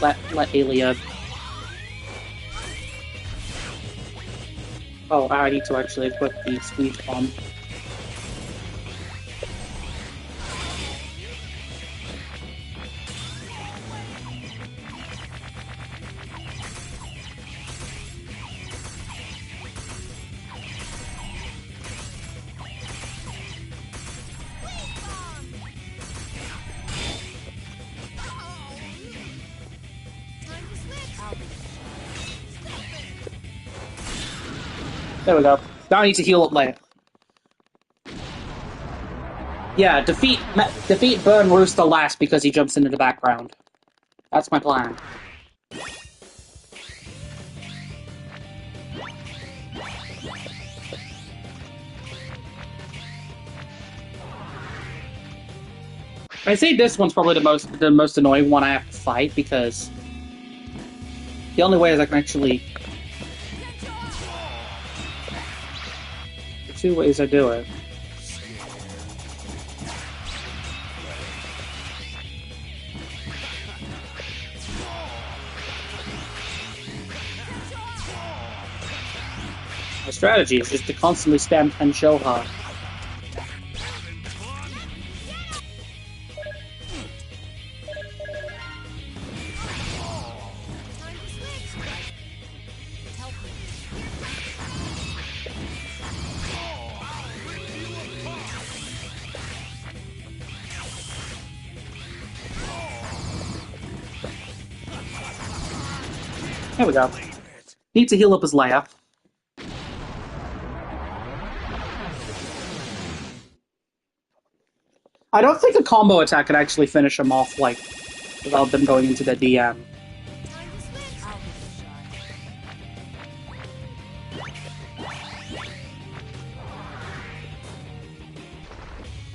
[SPEAKER 13] Let Aelia. Oh, I need to actually equip the Squeeze Bomb. There we go. Now I need to heal up later. Yeah, defeat Burn Rooster last because he jumps into the background. That's my plan. I say this one's probably the most annoying one I have to fight because the only way is I can actually. The two ways I do it. My strategy is just to constantly spam Tenshoha. There we go. Need to heal up his layer. I don't think a combo attack could actually finish him off, like, without them going into the DM.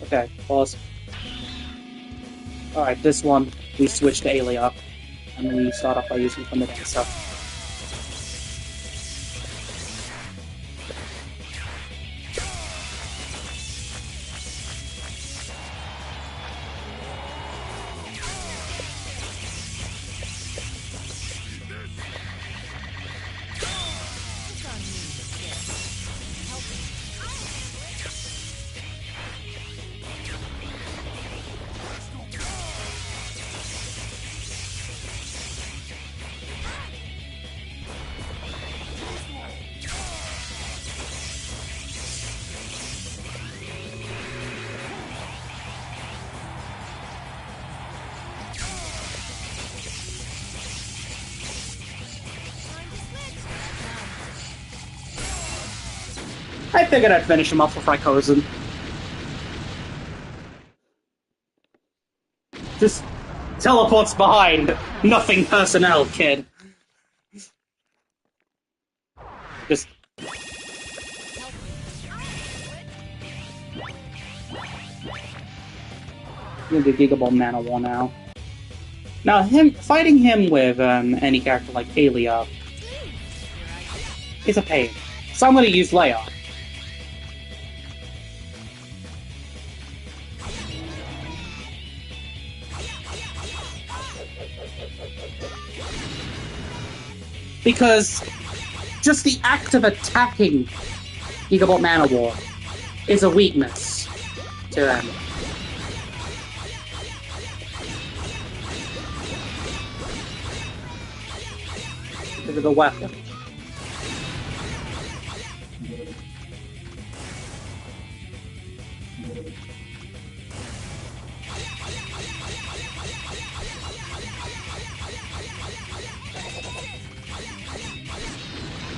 [SPEAKER 13] Okay, pause. Alright, this one, we switch to Aelia, and we start off by using Thunderdancer. I figured I'd finish him off with Rayquaza. Just teleports behind. Nothing personnel, kid. Just... I'm gonna do Gigaball Mana War now. Now, fighting him with any character like Aelia is a pain. So I'm gonna use Leia. Because just the act of attacking Gigaball Mana War is a weakness to them. Look at the weapon.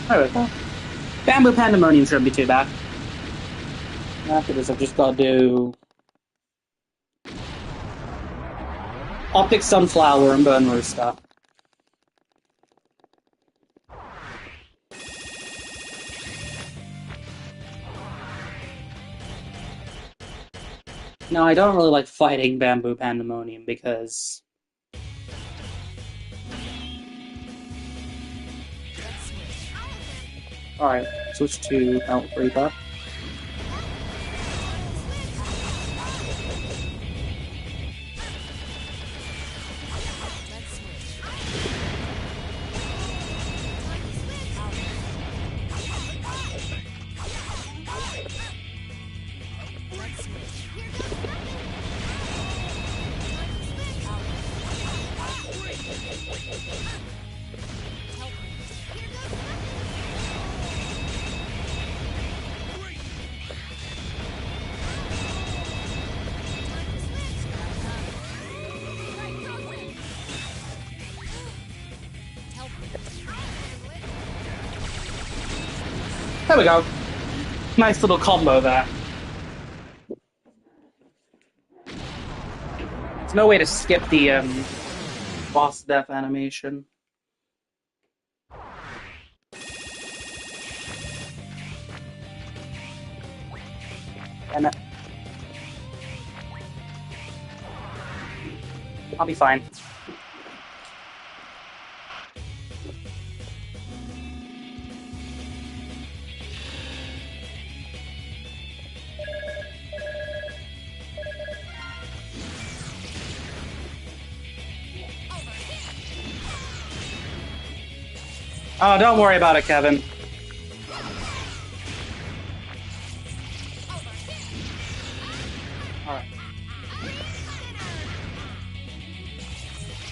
[SPEAKER 13] There we go. Bamboo Pandemonium shouldn't be too bad. After this, I've just got to do Optic Sunflower and Burn Rooster. No, I don't really like fighting Bamboo Pandemonium because... Alright, switch to Elf Reaper. There we go. Nice little combo there. There's no way to skip the boss death animation. And I'll be fine. Oh, don't worry about it, Kevin. Alright.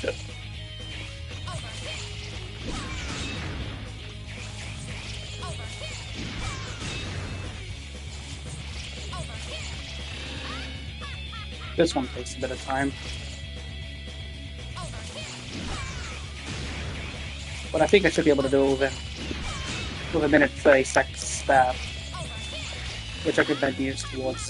[SPEAKER 13] Good. This one takes a bit of time. But I think I should be able to do it with a minute 30 seconds spare, which I could then use towards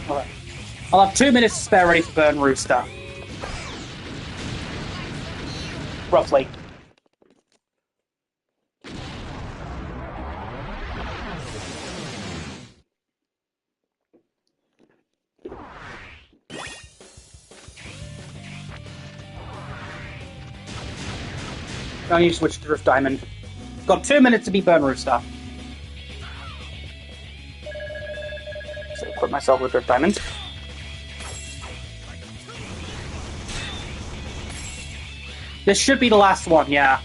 [SPEAKER 13] Alright. I'll have 2 minutes to spare ready for Burn Rooster. Roughly. I need to switch to Drift Diamond. Got 2 minutes to beat Burn Rooster. So equip myself with Drift Diamond. This should be the last one, yeah.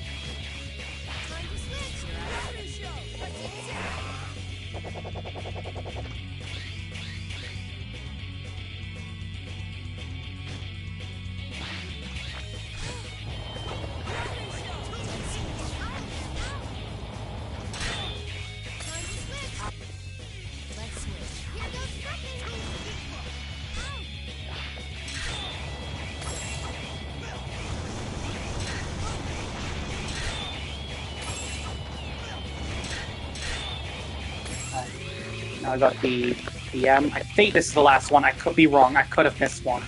[SPEAKER 13] Now I got the PM. I think this is the last one. I could be wrong. I could have missed one.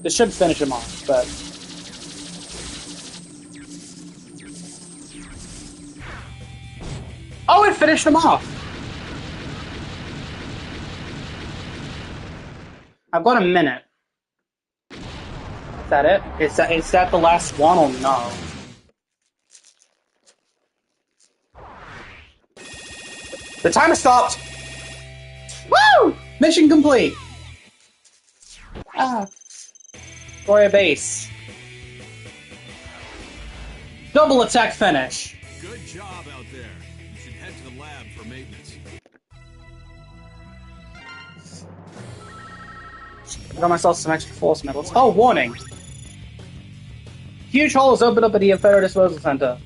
[SPEAKER 13] This should finish him off, but... Oh, it finished him off! I've got a minute. Is that it? Is that the last one or no? The timer stopped! Woo! Mission complete! Ah. Destroy a base. Double attack finish.
[SPEAKER 8] Good job out there. You should head to the lab for maintenance.
[SPEAKER 13] I got myself some extra force medals. Oh, warning! Huge holes opened up at the Inferno Disposal Center.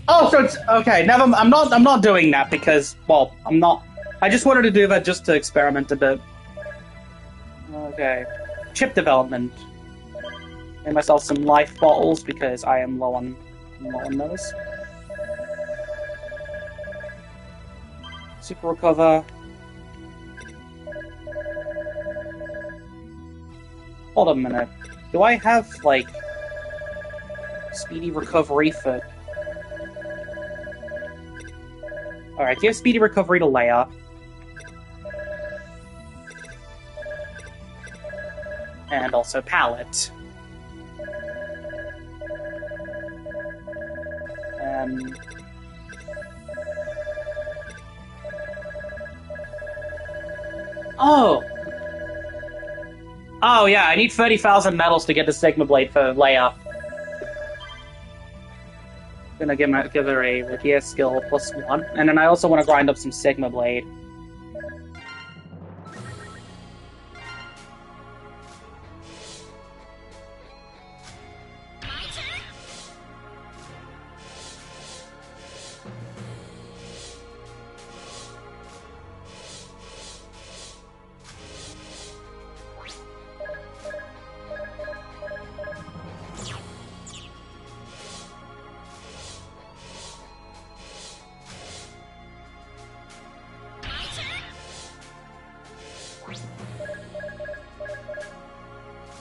[SPEAKER 13] Oh, so it's okay. Never. I'm not doing that because, well, I'm not. I just wanted to do that just to experiment a bit. Okay. Chip development. Made myself some life bottles because I am low on those. Super recover. Hold on a minute. Do I have, like, speedy recovery for... Alright, give speedy recovery to Leia. And also Pallet. Oh! Oh yeah, I need 30,000 medals to get the Sigma Blade for Leia. Gonna give her a Rakia skill +1, and then I also want to grind up some Sigma Blade.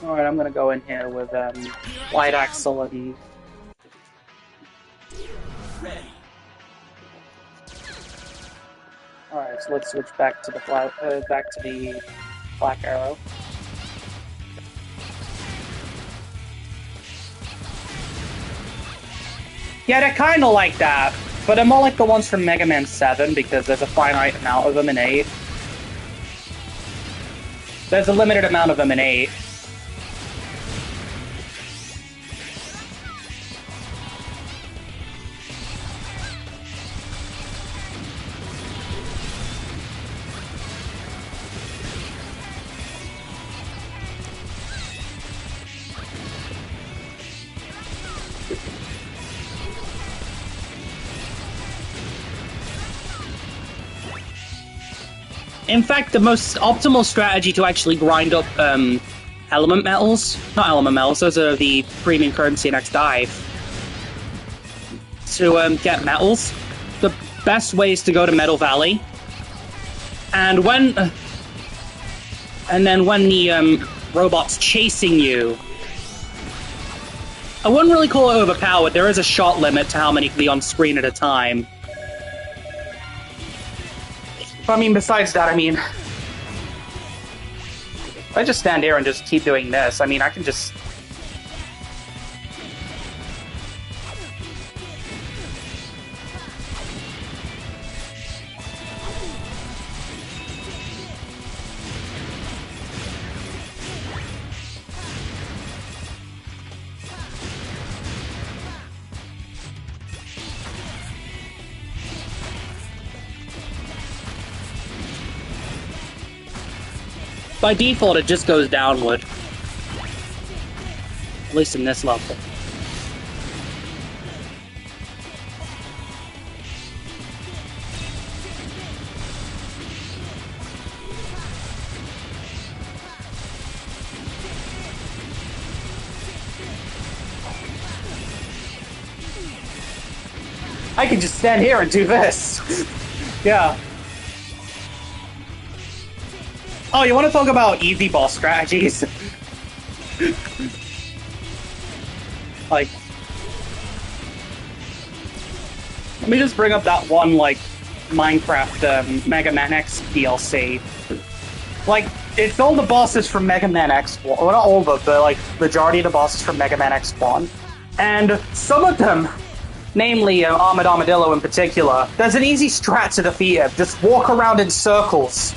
[SPEAKER 13] Alright, I'm gonna go in here with Light Axel and... Alright, so let's switch back to the Black Arrow. Yeah, they're kinda like that, but they're more like the ones from Mega Man 7 because there's a finite amount of them in 8. There's a limited amount of them in 8. In fact, the most optimal strategy to actually grind up element metals, not element metals, those are the premium currency in X Dive, to get metals, the best way is to go to Metal Valley, and then when the robot's chasing you, I wouldn't really call it overpowered, there is a shot limit to how many can be on screen at a time. But I mean, besides that, I mean, if I just stand here and just keep doing this, I mean, I can just... By default, it just goes downward. At least in this level. I can just stand here and do this. Yeah. Oh, you want to talk about easy boss strategies? Like, let me just bring up that one, like, Minecraft Mega Man X DLC. Like, it's all the bosses from Mega Man X1. Well, not all of them, but, like, majority of the bosses from Mega Man X1. And some of them, namely Armored Armadillo in particular, there's an easy strat to defeat him. Just walk around in circles.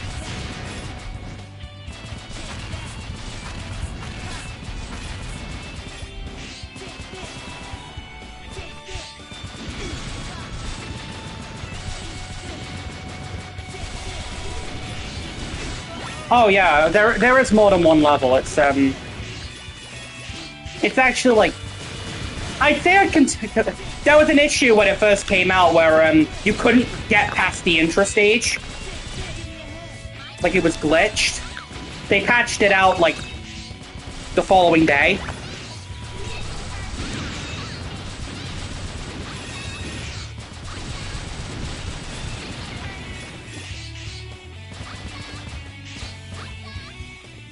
[SPEAKER 13] Oh yeah, there is more than one level. It's actually like, I'd say there was an issue when it first came out where you couldn't get past the intro stage, like it was glitched. They patched it out like the following day.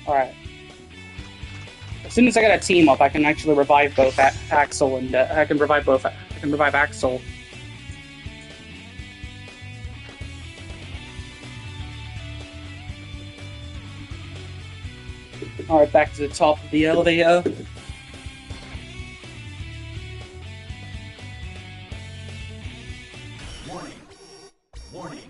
[SPEAKER 13] Alright. As soon as I get a team up, I can actually revive both Axel and I can revive Axel. Alright, back to the top of the elevator.
[SPEAKER 14] Warning. Warning.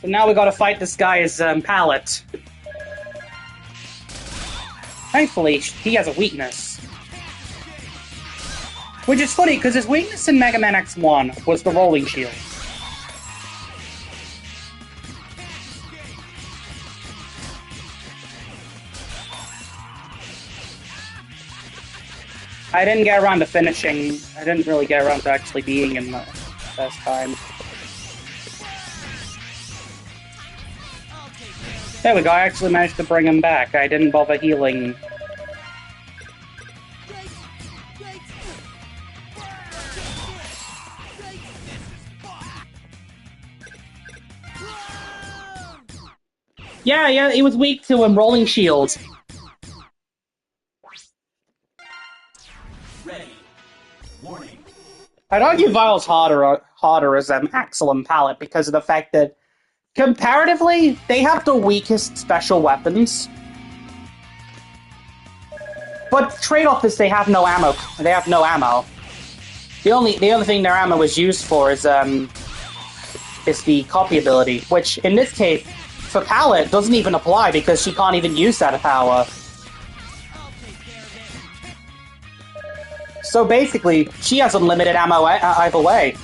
[SPEAKER 13] So now we gotta fight this guy's pallet. Thankfully, he has a weakness. Which is funny, because his weakness in Mega Man X1 was the rolling shield. I didn't get around to finishing. I didn't really get around to actually beating him the first time. There we go, I actually managed to bring him back. I didn't bother healing. Yeah, he was weak to rolling shields.
[SPEAKER 2] Ready. Warning.
[SPEAKER 13] I'd argue Vile's harder as Axel and Pallet because of the fact that, comparatively, they have the weakest special weapons. But the trade-off is they have no ammo. They have no ammo. The only thing their ammo is used for is the copy ability, which in this case, for Pallet, doesn't even apply because she can't even use that power. So basically, she has unlimited ammo either way.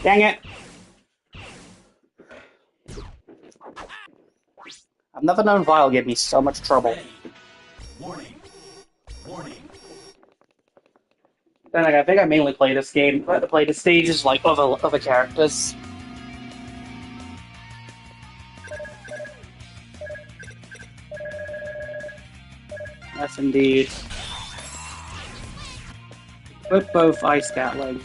[SPEAKER 13] Dang it. I've never known Vile give me so much trouble.
[SPEAKER 2] Warning. Warning.
[SPEAKER 13] Then I think I mainly play this game, but I play the stages like other characters. Yes, indeed. Put both Ice Gatling.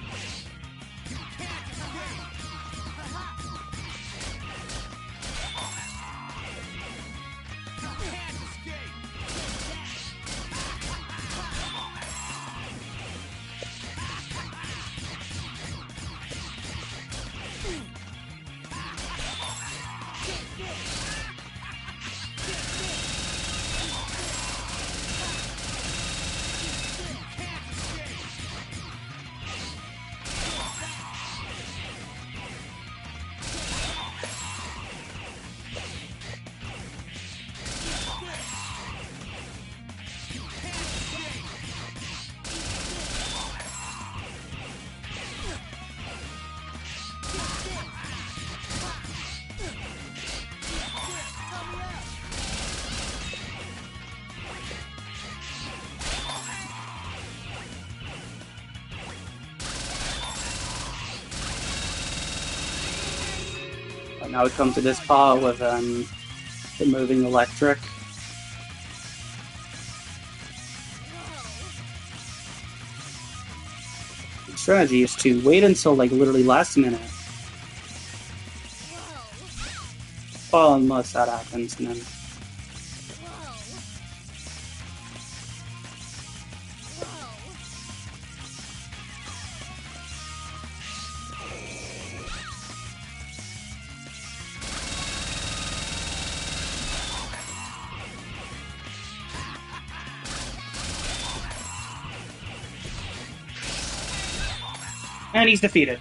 [SPEAKER 13] Now we come to this part with the moving electric. The strategy is to wait until like literally last minute. Well, unless that happens, and then. And he's defeated.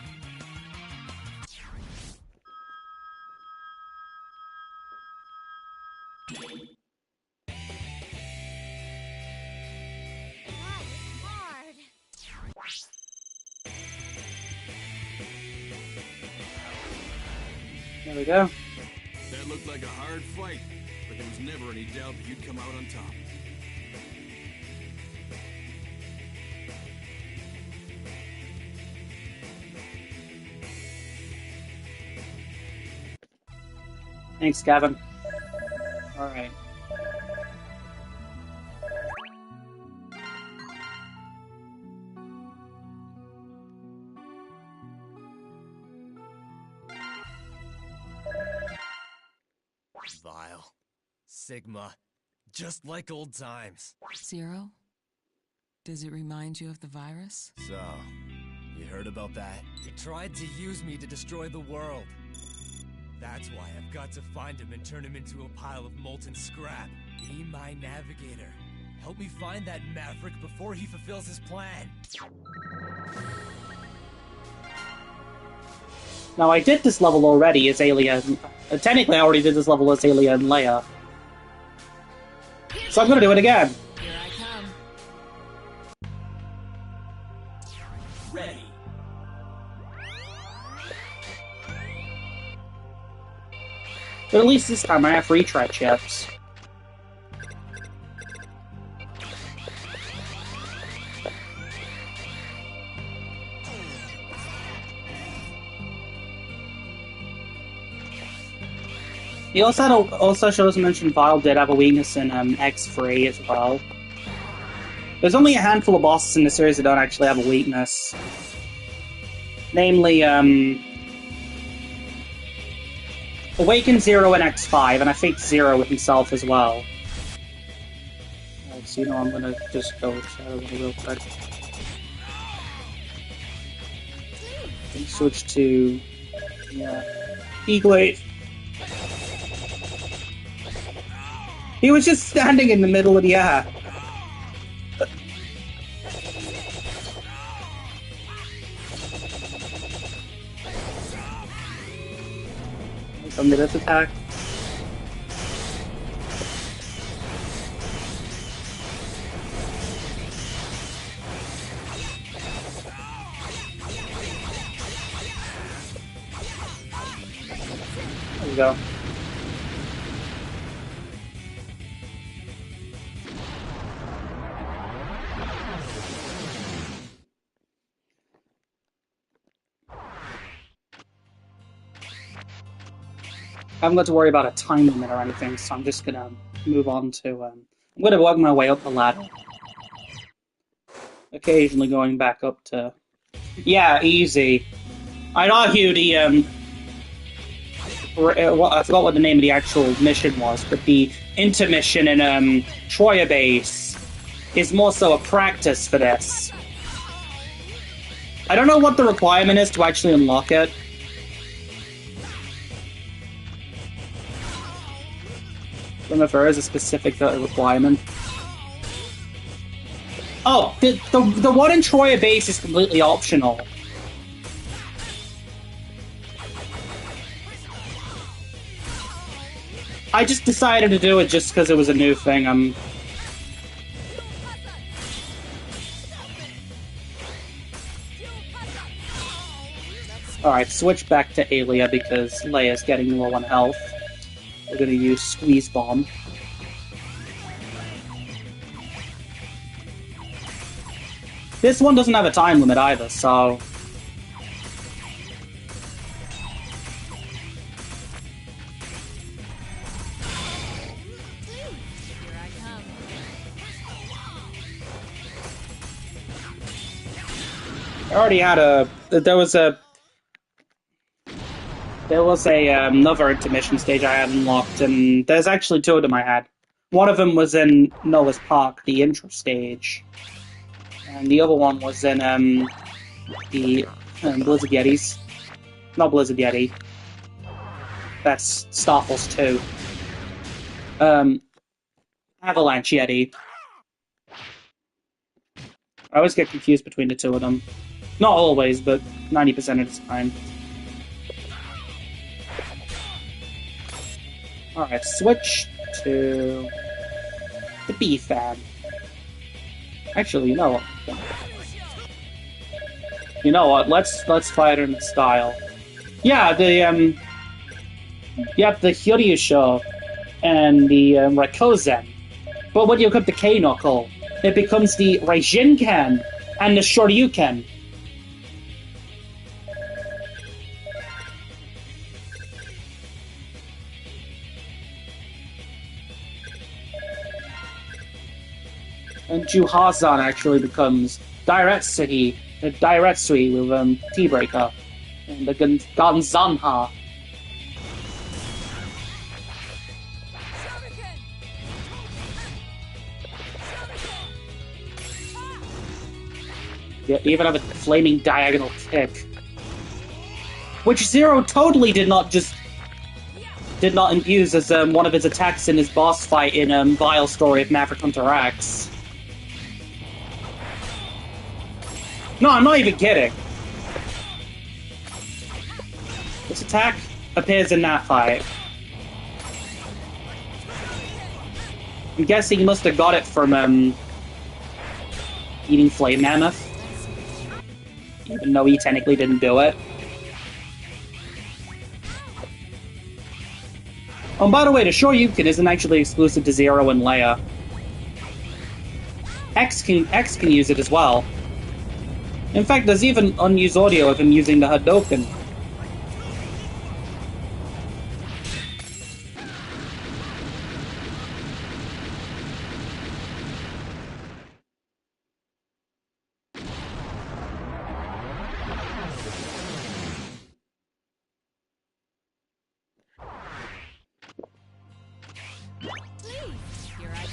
[SPEAKER 13] There we go.
[SPEAKER 8] That looked like a hard fight, but there was never any doubt that you'd come out on top.
[SPEAKER 13] Thanks, Gavin. Alright.
[SPEAKER 5] Vile. Sigma. Just like old times.
[SPEAKER 11] Zero? Does it remind you of the virus?
[SPEAKER 5] So, you heard about that? He tried to use me to destroy the world. That's why I've got to find him and turn him into a pile of molten scrap. Be my navigator. Help me find that maverick before he fulfills his plan.
[SPEAKER 13] Now, I did this level already as Alien. Technically, I already did this level as Alien Leia. So I'm gonna do it again.
[SPEAKER 12] Here I come.
[SPEAKER 2] Ready.
[SPEAKER 13] But at least this time I have retry chips. He also shows mentioned Vile did have a weakness in X3 as well. There's only a handful of bosses in the series that don't actually have a weakness. Namely, Awaken Zero and X5, and I think Zero himself as well. So you know I'm gonna just go with Shadow real quick. And switch to Eagle. He was just standing in the middle of the air. From the death attack. There we go. I haven't got to worry about a time limit or anything, so I'm just gonna move on to, I'm gonna work my way up the ladder. Occasionally going back up to... Yeah, easy. I'd argue the, I forgot what the name of the actual mission was, but the intermission in, Troya Base is more so a practice for this. I don't know what the requirement is to actually unlock it. I don't know if there is a specific requirement. Oh, the one in Troya Base is completely optional. I just decided to do it just because it was a new thing. Alright, switch back to Aelia because Leia's getting low on health. We're gonna use Squeeze Bomb. This one doesn't have a time limit either, so... I already had a... There was another intermission stage I had unlocked, and there's actually two of them I had. One of them was in Noah's Park, the intro stage, and the other one was in the Blizzard Yetis. Not Blizzard Yeti. That's Star Force 2. Avalanche Yeti. I always get confused between the two of them. Not always, but 90% of the time. Alright, switch to the B-Fan. Actually, you know what? You know what? Let's fight in style. Yeah, the you have the Hyuryu and the Raikozen. But when you equip the K-Knuckle, it becomes the Raijinken and the Shoryuken. And Juhazan actually becomes Dairetsuhi with T-Breaker. And the Ganzanha. Yeah, even have a flaming diagonal kick. Which Zero totally did not infuse as one of his attacks in his boss fight in Vile Story of Maverick Hunter X. No, I'm not even kidding. This attack appears in that fight. I'm guessing he must have got it from eating Flame Mammoth. Even though he technically didn't do it. Oh, and by the way, the Shoryuken isn't actually exclusive to Zero and Leia. X can use it as well. In fact, there's even unused audio of him using the Hadouken.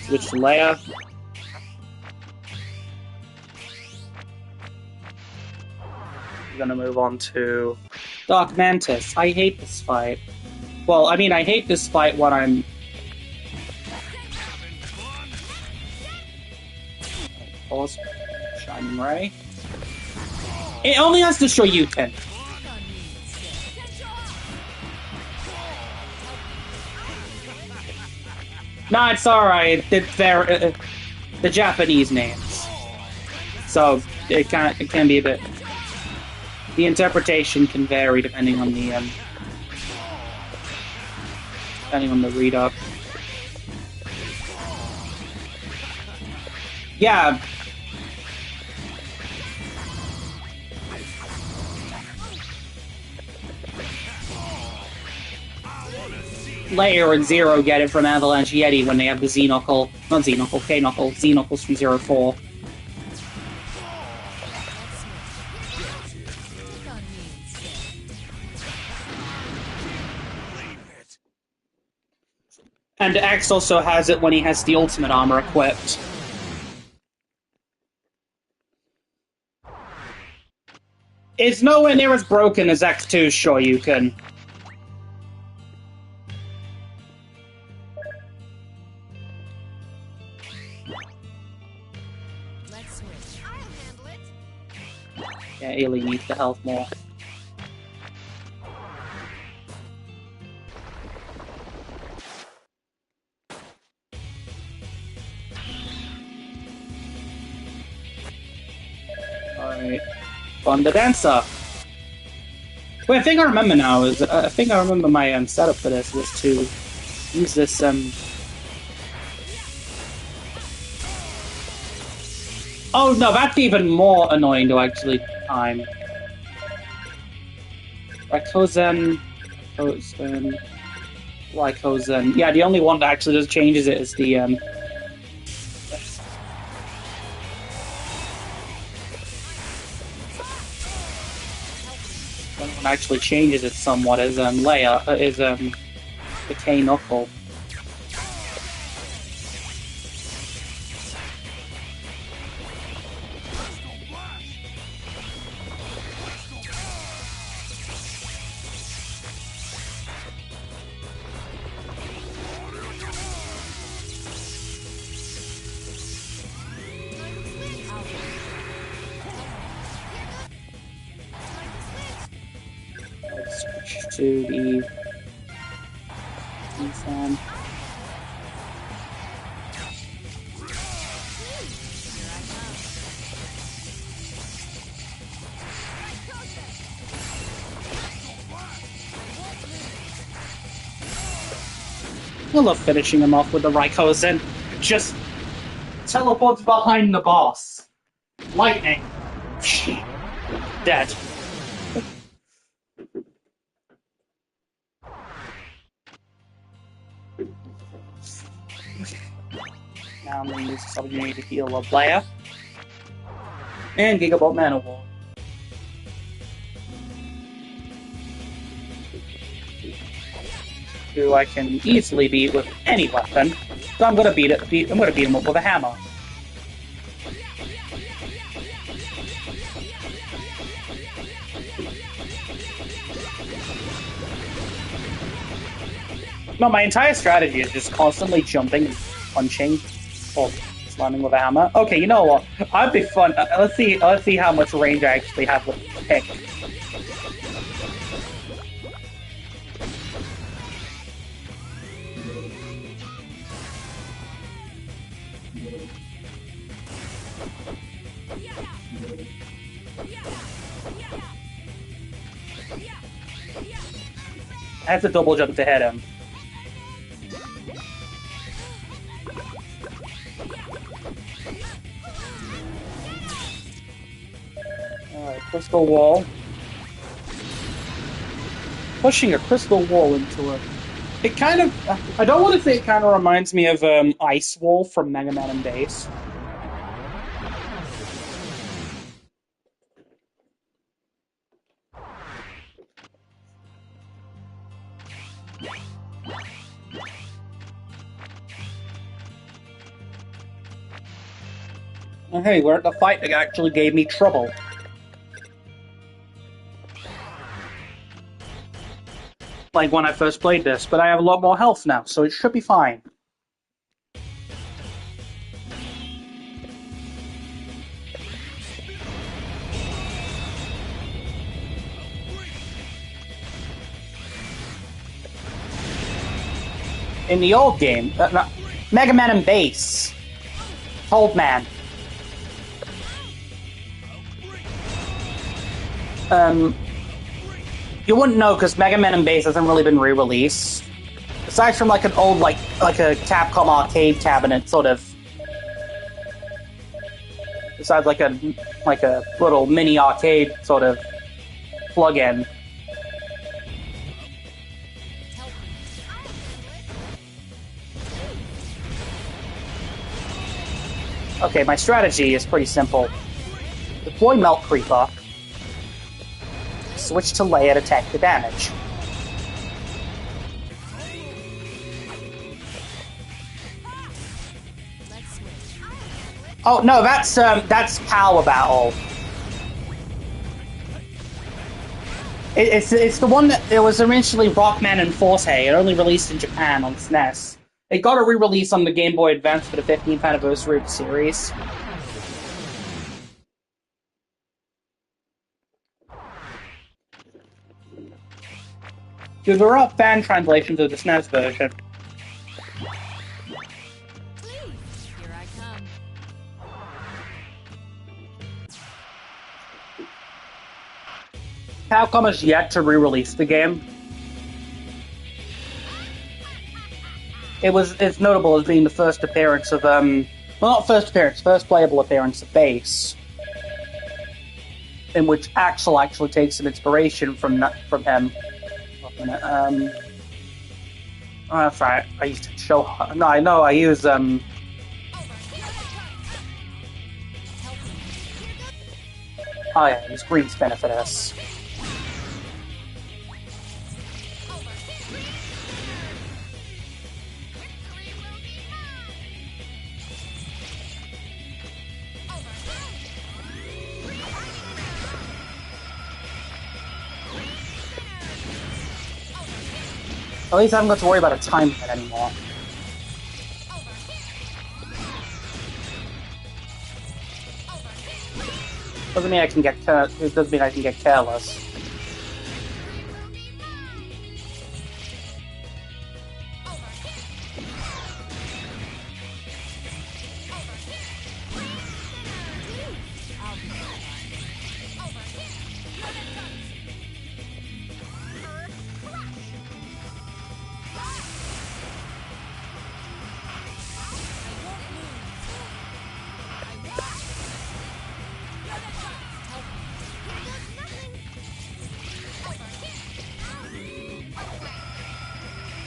[SPEAKER 13] Switch to Leia. We're gonna move on to Dark Mantis. I hate this fight. Well, I mean, I hate this fight when I'm... Pause. Shining Ray. It only has to show Shoryuken. Nah, it's alright. They're the Japanese names, so it can be a bit. The interpretation can vary depending on the read up. Yeah. Leia and Zero get it from Avalanche Yeti when they have the Xenocle, not Xenocle, K-Knuckle, Xenocles from 04. And X also has it when he has the ultimate armor equipped. It's nowhere near as broken as X2's Shoryuken. Yeah, Ailey needs the health more. Alright. On the Dancer! Wait, I think I remember now. I think I remember my setup for this was to use this Oh no, that's even more annoying to actually time. Raikou-Zen. Raikou-Zen. Yeah, the only one that actually just changes it is the one actually changes it somewhat is Leia is the K-Knuckle. To the fan. I love finishing him off with the Raikou-Zen. Just teleports behind the boss. Lightning. Dead. Now I'm going to use this opportunity to heal a player. And Gigabot Manowar. Who I can easily beat with any weapon. So I'm gonna beat him up with a hammer. No, my entire strategy is just constantly jumping, punching, or slamming with a hammer. Okay, you know what? I'd be fun. Let's see how much range I actually have with pick. I have to double jump to hit him. Alright, crystal wall. Pushing a crystal wall into it. It kind of... I don't want to say it kind of reminds me of Ice Wall from Mega Man and Base. Oh, hey, we're at the fight that actually gave me trouble. Like when I first played this, but I have a lot more health now, so it should be fine. In the old game, Mega Man and Base, Old Man. You wouldn't know because Mega Man and Base hasn't really been re-released. Aside from like an old, like a Capcom arcade cabinet, sort of. Besides like a little mini arcade sort of plug-in. Okay, my strategy is pretty simple. Deploy Melt Creeper. Switch to Layer to tank the damage. Oh no, that's Power Battle. It's the one that it was originally Rockman and Force Hay. It only released in Japan on SNES. It got a re-release on the Game Boy Advance for the 15th anniversary of the series. Dude, there are fan translations of the SNES version.
[SPEAKER 6] Here I come.
[SPEAKER 13] Capcom has yet to re-release the game. It's notable as being the first appearance of well, not first appearance, first playable appearance of Base, in which Axel actually takes some inspiration from him. Oh, that's right. I used to show. No, I know. I use Oh yeah, use green spinner for this. At least I haven't got to worry about a time limit anymore. Doesn't mean I can get it doesn't mean I can get careless.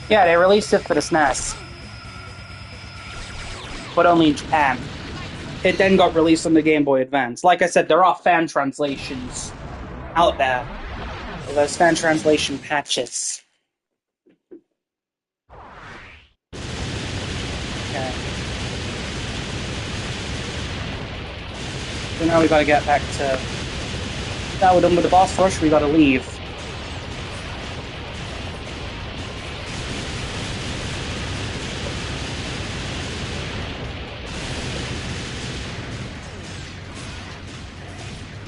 [SPEAKER 13] Yeah, they released it for the SNES. but only in Japan. It then got released on the Game Boy Advance. Like I said, there are fan translations out there. There's fan translation patches. Okay. So now we gotta get back to... Now we're done with the boss rush, we gotta leave.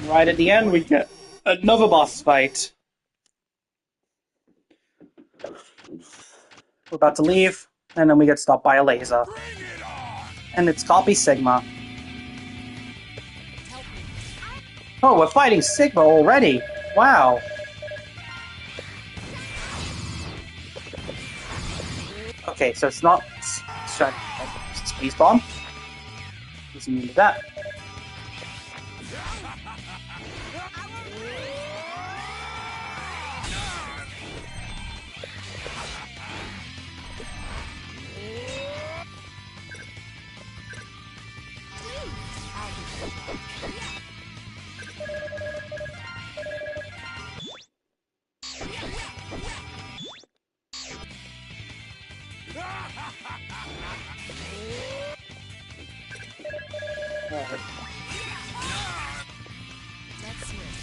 [SPEAKER 13] Right at the end, we get another boss fight. We're about to leave, and then we get stopped by a laser. And it's Copy Sigma. Oh, we're fighting Sigma already! Wow! Okay, so it's not... Space Bomb? Doesn't mean that.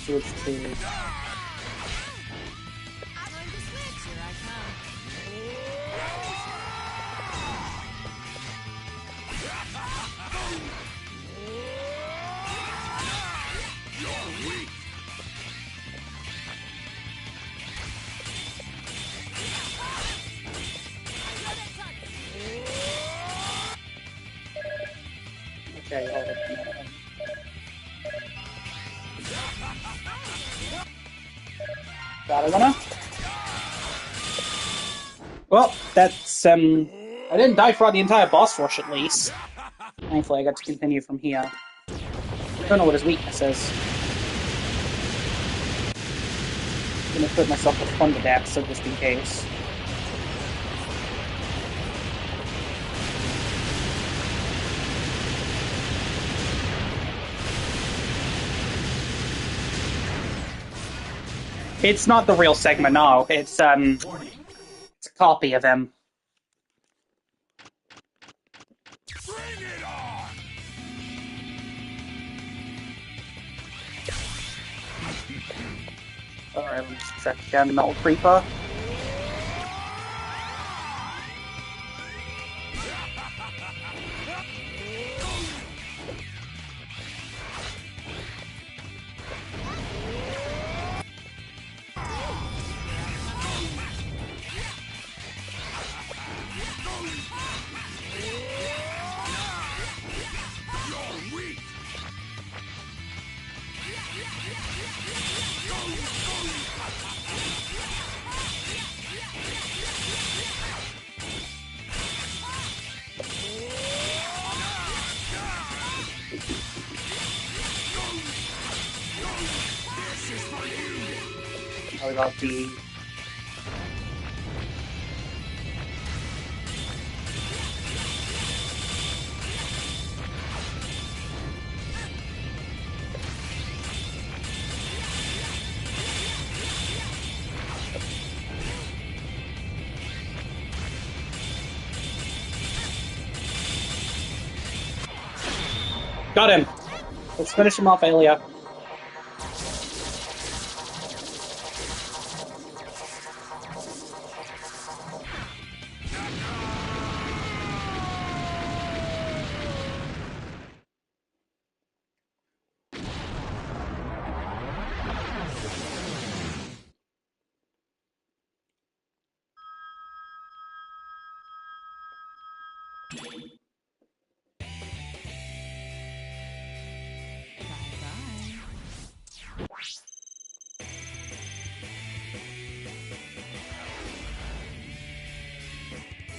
[SPEAKER 13] Switch to... Okay, hold it. Got it, wanna? Well, that's, I didn't die throughout the entire boss rush, at least. Thankfully, I got to continue from here. I don't know what his weakness is. I'm gonna put myself with Thunder Dash, so just in case. It's not the real Sigma, no. It's a copy of him. Alright, let's check again the Metal Creeper. How about the... Got him! Let's finish him off, Aelia.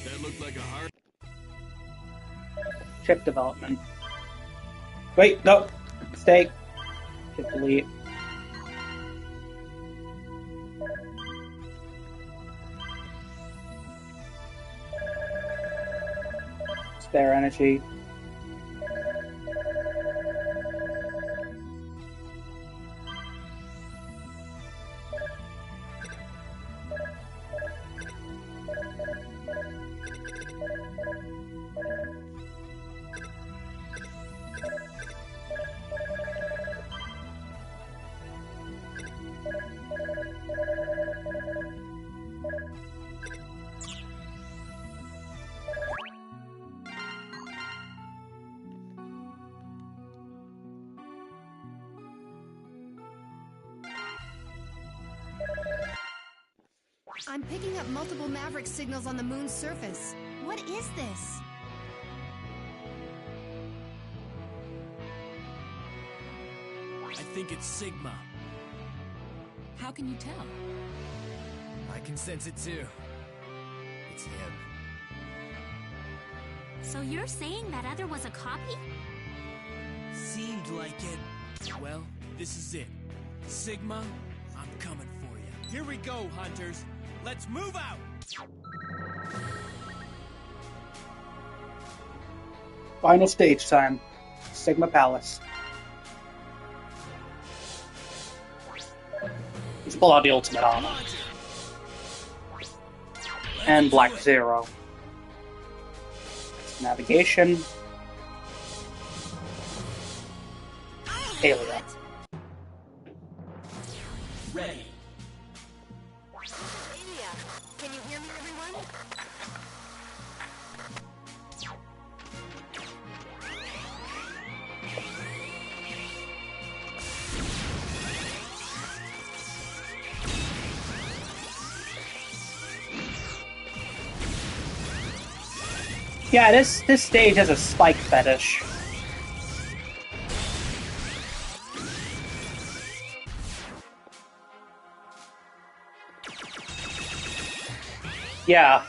[SPEAKER 8] That looked like a hard...
[SPEAKER 13] Chip development. Wait, no! Mistake. Hit delete. Spare energy.
[SPEAKER 6] I'm picking up multiple Maverick signals on the moon's surface. What is this?
[SPEAKER 5] I think it's Sigma.
[SPEAKER 11] How can you tell?
[SPEAKER 5] I can sense it too. It's him.
[SPEAKER 9] So you're saying that other was a copy?
[SPEAKER 7] Seemed like it.
[SPEAKER 5] Well, this is it. Sigma, I'm coming for you.
[SPEAKER 7] Here we go, hunters. Let's move out!
[SPEAKER 13] Final stage time. Sigma Palace. Let's pull out the ultimate armor. And Black Zero. Navigation. Alien.
[SPEAKER 7] Ready.
[SPEAKER 12] Can you hear me, everyone?
[SPEAKER 13] Yeah, this stage has a spike fetish. Yeah.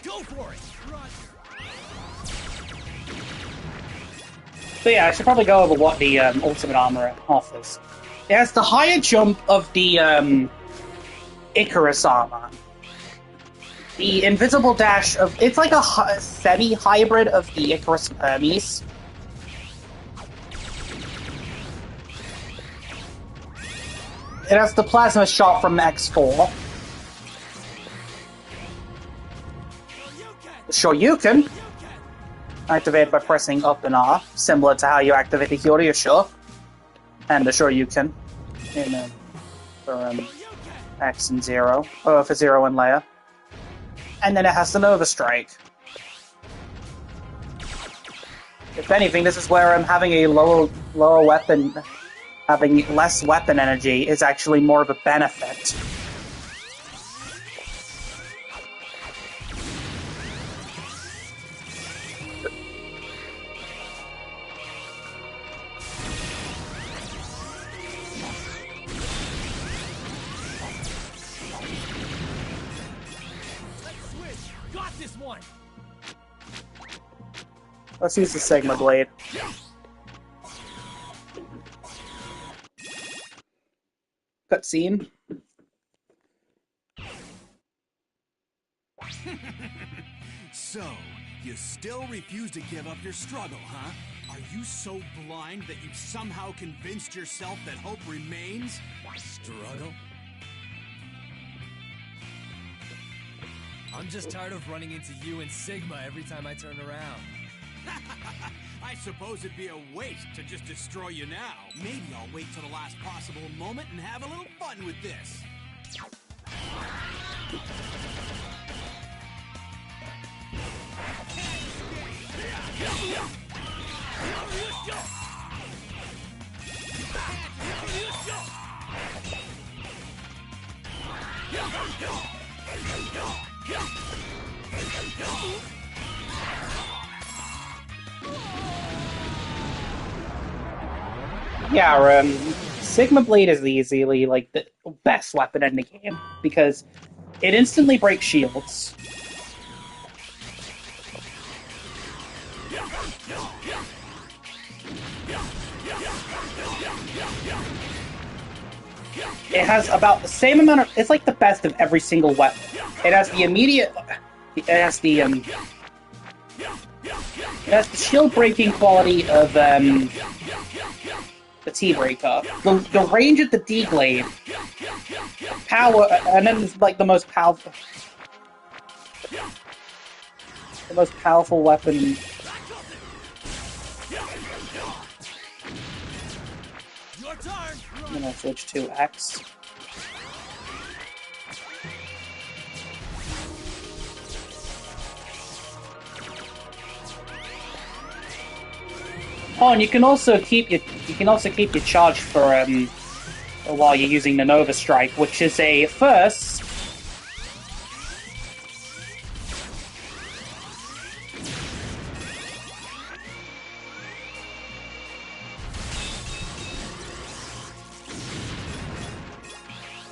[SPEAKER 7] Go for it!
[SPEAKER 13] So yeah, I should probably go over what the ultimate armor offers. It has the higher jump of the Icarus armor. The invisible dash of... It's like a semi-hybrid of the Icarus and Hermes. It has the plasma shot from X4. The Shoryuken, activated by pressing up and R, similar to how you activate the Kyoryu and the Shoryuken in for X and Zero, or for Zero and Leia. And then it has the Nova Strike. If anything, this is where having a lower weapon, having less weapon energy, is actually more of a benefit. Let's use the Sigma Blade. Cutscene.
[SPEAKER 15] So, you still refuse to give up your struggle, huh? Are you so blind that you've somehow convinced yourself that hope remains?
[SPEAKER 5] Struggle? I'm just tired of running into you and Sigma every time I turn around.
[SPEAKER 15] I suppose it'd be a waste to just destroy you now. Maybe I'll wait till the last possible moment and have a little fun with this.
[SPEAKER 13] Yeah, Sigma Blade is easily like the best weapon in the game because it instantly breaks shields. It has about the same amount of... It's like the best of every single weapon. It has the immediate... It has the shield breaking quality of the T-Breaker. The range of the D-Glade. Power... And then it's like the most powerful... The most powerful weapon... I'm gonna switch to X. Oh, and you can also keep your charge for while you're using the Nova Strike, which is a first.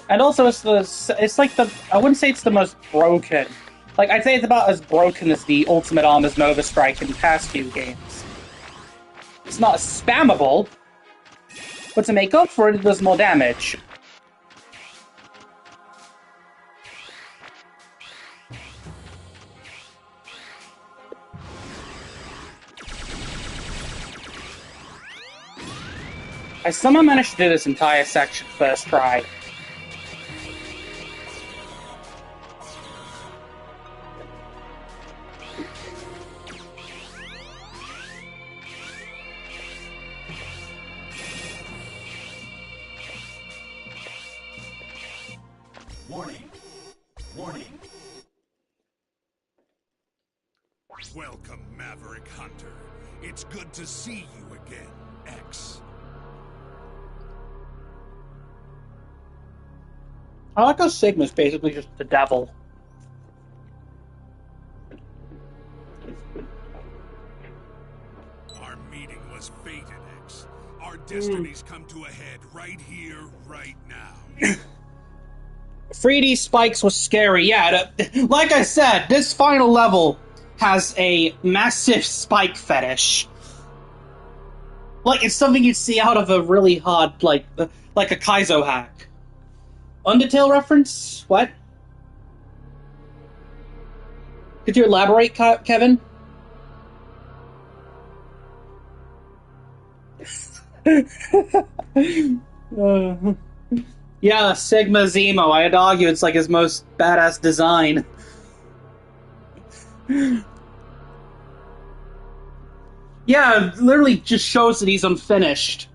[SPEAKER 13] And also, it's like I wouldn't say it's the most broken. Like, I'd say it's about as broken as the Ultimate Armor's Nova Strike in the past few games. It's not as spammable, but to make up for it, it does more damage. I somehow managed to do this entire section first try.
[SPEAKER 14] Warning. Warning. Welcome, Maverick Hunter. It's good to see you again, X.
[SPEAKER 13] I like how Sigma's basically just the devil.
[SPEAKER 14] Our meeting was fated, X. Our destinies come to a head right here, right now.
[SPEAKER 13] 3D spikes was scary, yeah. Like I said, this final level has a massive spike fetish. Like, it's something you'd see out of a really hard, like a Kaizo hack. Undertale reference? What? Could you elaborate, Kevin? Yeah, Sigma Zemo. I'd argue it's like his most badass design. Yeah, it literally just shows that he's unfinished.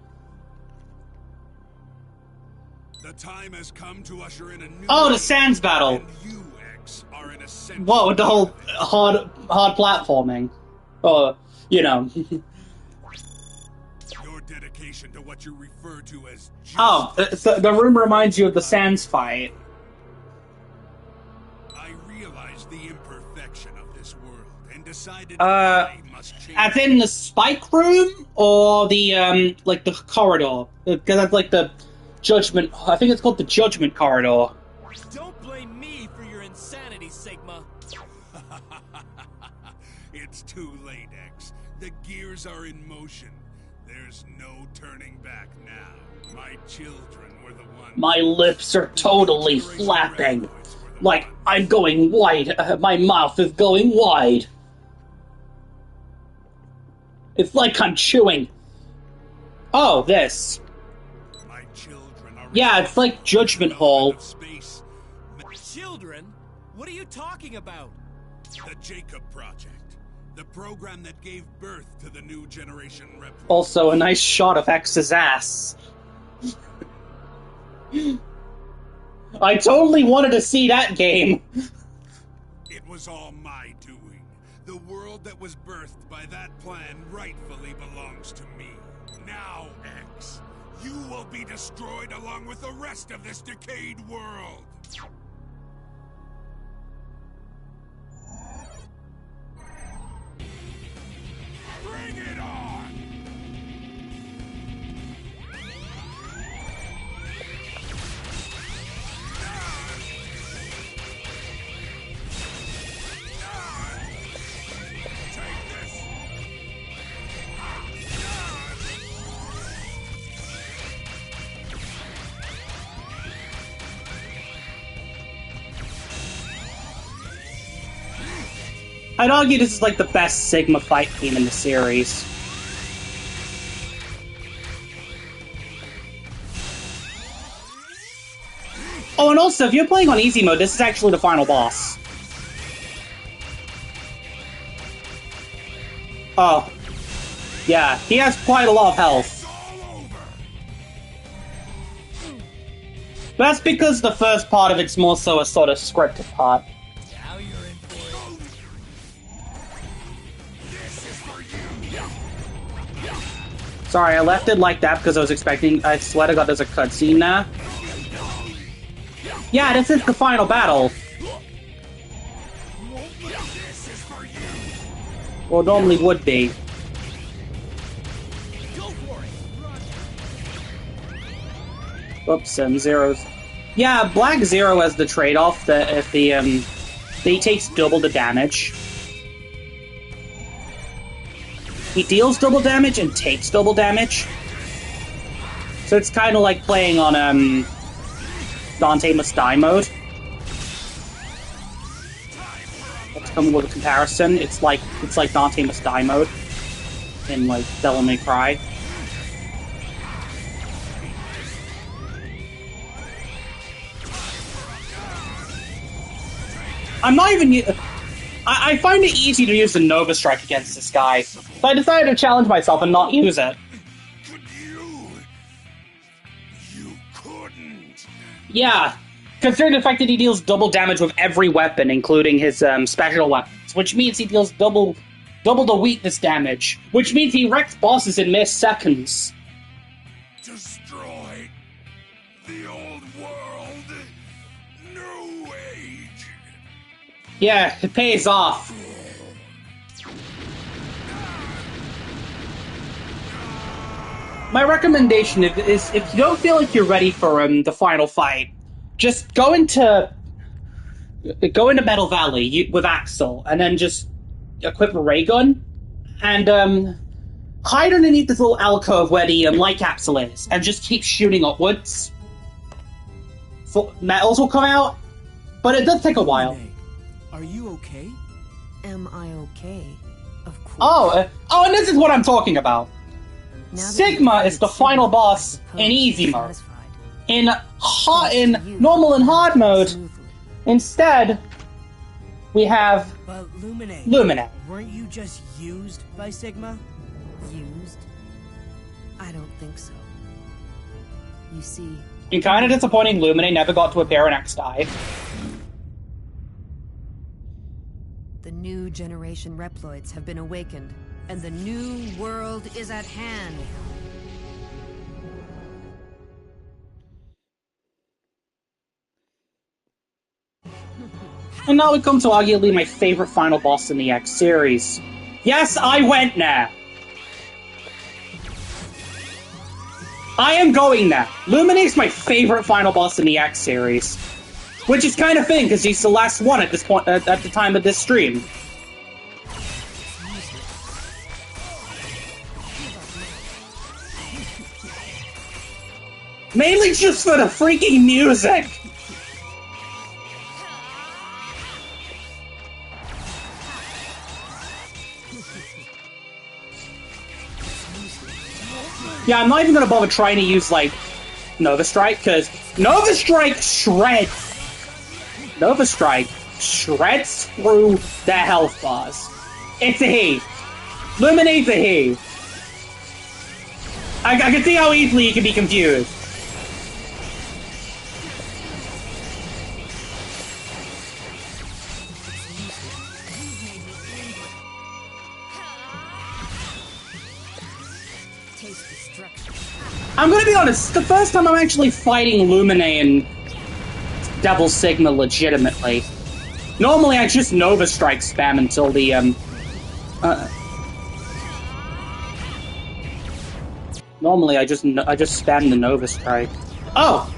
[SPEAKER 14] The time has come to usher in a new
[SPEAKER 13] the Sans battle.
[SPEAKER 14] And you, X, are in a
[SPEAKER 13] What, with the whole hard platforming? You know.
[SPEAKER 14] Your dedication to what you refer to as
[SPEAKER 13] the room reminds you of the Sans fight.
[SPEAKER 14] I realized the imperfection of this world and decided
[SPEAKER 13] I must change. As in the spike room or the like the corridor? Because that's like the judgment. I think it's called the judgment corridor.
[SPEAKER 5] Don't blame me for your insanity, Sigma.
[SPEAKER 14] It's too late, X. The gears are in motion. There's no turning back now. My children were the ones.
[SPEAKER 13] My lips are totally flapping. Like, I'm going wide. My mouth is going wide. It's like I'm chewing. Oh, this.
[SPEAKER 14] My children are.
[SPEAKER 13] Yeah, it's like Judgment Hall.
[SPEAKER 5] Children? What are you talking about?
[SPEAKER 14] The Jacob Project. The program that gave birth to the new generation Reploids.
[SPEAKER 13] Also, a nice shot of X's ass. I totally wanted to see that game.
[SPEAKER 14] It was all my doing. The world that was birthed by that plan rightfully belongs to me. Now, X, you will be destroyed along with the rest of this decayed world. Bring it on!
[SPEAKER 13] I'd argue this is like the best Sigma fight theme in the series. Oh, and also, if you're playing on easy mode, this is actually the final boss. Oh. Yeah, he has quite a lot of health. That's because the first part of it's more so a sort of scripted part. Sorry, I left it like that because I was expecting... I swear to God there's a cutscene there. Yeah, this is the final battle. Well, normally would be. Oops, Zero's... Yeah, Black Zero has the trade-off that if he takes double the damage. He deals double damage and takes double damage. So it's kind of like playing on Dante Must Die mode. Let's come with a comparison. It's like Dante Must Die mode in like Devil May Cry. I'm not even... I find it easy to use the Nova Strike against this guy, so I decided to challenge myself and not use it.
[SPEAKER 14] You couldn't.
[SPEAKER 13] Yeah, considering the fact that he deals double damage with every weapon, including his special weapons, which means he deals double the weakness damage, which means he wrecks bosses in mere seconds.
[SPEAKER 14] Destroy the old world. New age.
[SPEAKER 13] Yeah, it pays off. My recommendation is if you don't feel like you're ready for the final fight, just go into Metal Valley with Axel, and then just equip a ray gun, and hide underneath this little alcove where the light capsule is, and just keep shooting upwards. Metals will come out, but it does take a while.
[SPEAKER 7] Are you okay?
[SPEAKER 1] Am I okay? Of course.
[SPEAKER 13] Oh, and this is what I'm talking about. Sigma is the final boss in easy mode. In normal and hard mode, instead, we have
[SPEAKER 7] But Lumine.
[SPEAKER 13] Lumine.
[SPEAKER 7] Weren't you just used by Sigma?
[SPEAKER 1] Used? I don't think so. You see...
[SPEAKER 13] And kind of disappointing, Lumine never got to appear in X-Dive.
[SPEAKER 1] The new generation Reploids have been awakened, and the new world is at hand.
[SPEAKER 13] And now we come to arguably my favorite final boss in the X series. Yes, I went there! I am going there! Lumine's my favorite final boss in the X series. Which is kind of fitting, because he's the last one at this point, at the time of this stream. Mainly just for the freaking music! Yeah, I'm not even gonna bother trying to use, like, Nova Strike, because Nova Strike shreds! Nova Strike shreds through their health bars. It's a he. Lumine's a he. I can see how easily he can be confused. I'm gonna be honest, the first time I'm actually fighting Lumine and Devil Sigma legitimately. Normally I just Nova Strike spam until the, Normally I just spam the Nova Strike. Oh!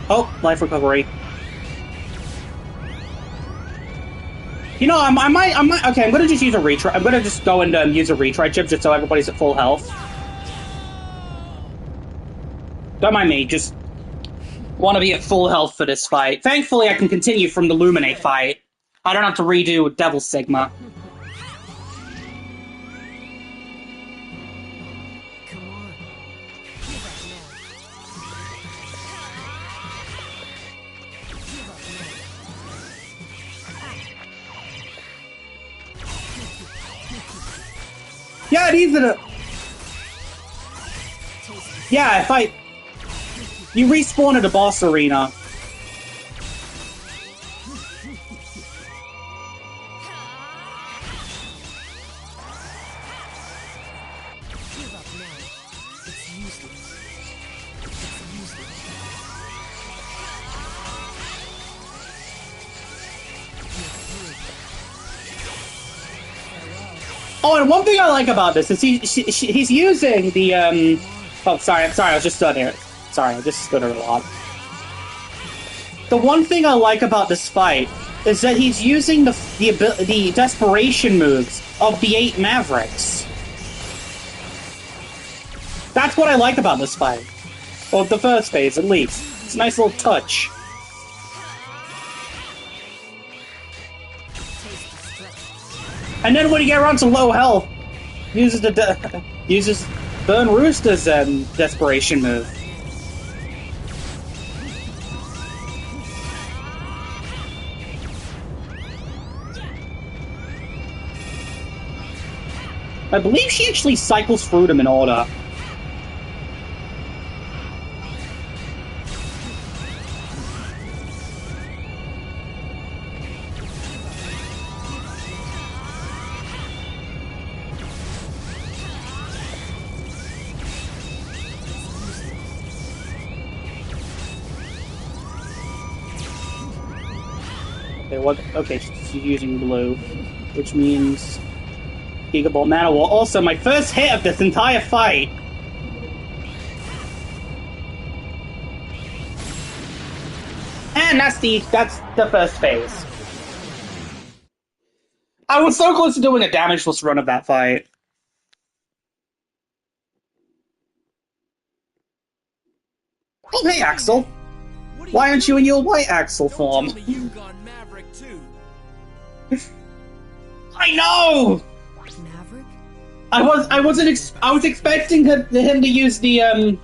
[SPEAKER 13] Oh, life recovery. You know, I might, okay, I'm gonna just use a retry. I'm gonna just go and use a retry chip just so everybody's at full health. Don't mind me, just want to be at full health for this fight. Thankfully, I can continue from the Lumine fight. I don't have to redo Devil Sigma. Yeah, these are the... Yeah, if you respawn at a boss arena,
[SPEAKER 1] Give up now. It's useless. It's useless.
[SPEAKER 13] Oh, and one thing I like about this is he's using the Oh, sorry, I was just stood here. Sorry, I just stood here a lot. The one thing I like about this fight is that he's using the desperation moves of the 8 Mavericks. That's what I like about this fight. Well, the first phase, at least. It's a nice little touch. And then when you get around to low health, uses uses Burn Rooster's desperation move. I believe she actually cycles through them in order. Okay, she's using blue, which means Gigabolt Mana War. Also, my first hit of this entire fight. And that's the first phase. I was so close to doing a damageless run of that fight. Oh, hey, Axel. Why aren't you in your white Axel form? I know.
[SPEAKER 1] Maverick?
[SPEAKER 13] I was expecting him to use the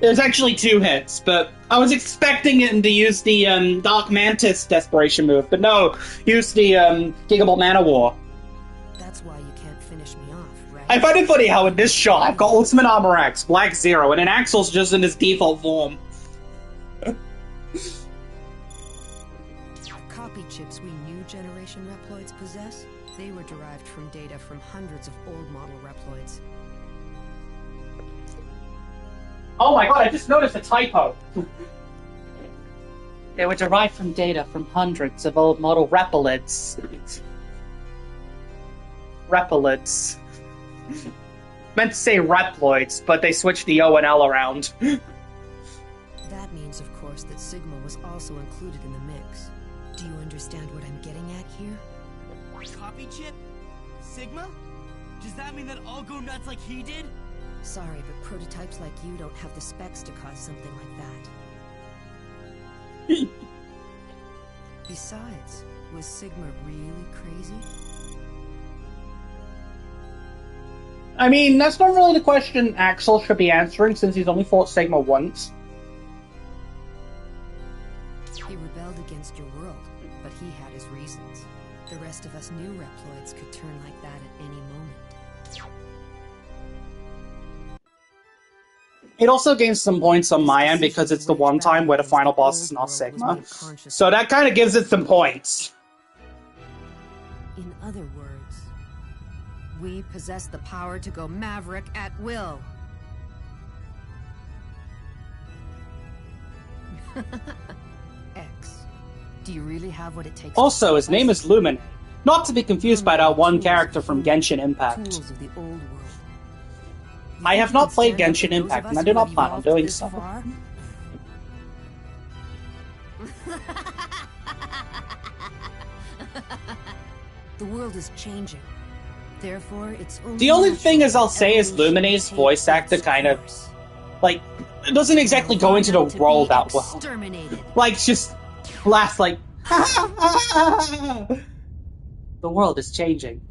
[SPEAKER 13] There's actually 2 hits, but I was expecting him to use the Dark Mantis desperation move, but no, use the Gigable Mana War.
[SPEAKER 1] That's why you can't finish me off, right?
[SPEAKER 13] I find it funny how in this shot I've got Ultimate Armor X, Black Zero, and then Axel's just in his default form.
[SPEAKER 1] Copy chips we new generation Reploids possess, they were derived from data from hundreds of old model Reploids.
[SPEAKER 13] Oh my god, I just noticed a typo. They were derived from data from hundreds of old model Reploids. Reploids. Meant to say Reploids, but they switched the O and L around.
[SPEAKER 1] That means, of course, that Sigma was also included in the mix. Do you understand what I'm getting at here?
[SPEAKER 7] Copy chip? Sigma? Does that mean that I'll go nuts like he did?
[SPEAKER 1] Sorry, but prototypes like you don't have the specs to cause something like that. Besides, was Sigma really crazy?
[SPEAKER 13] I mean, that's not really the question Axel should be answering, since he's only fought Sigma once.
[SPEAKER 1] He rebelled against your world, but he had his reasons. The rest of us new Reploids could turn like that at any moment.
[SPEAKER 13] It also gains some points on my end because it's the one time where the final boss is not Sigma. So that kind of gives it some points.
[SPEAKER 1] In other words, we possess the power to go Maverick at will. X, do you really have what it takes?
[SPEAKER 13] Also, his name is Lumen, not to be confused by that one character from Genshin Impact.
[SPEAKER 1] Tools of the old world.
[SPEAKER 13] I have not played Genshin Impact, and I do not plan on doing so.
[SPEAKER 1] The world is changing. Therefore, it's only
[SPEAKER 13] The only thing is I'll say is Lumine's voice actor kind of, like, it doesn't exactly go into the role that well. Like, just laughs like, the world is changing.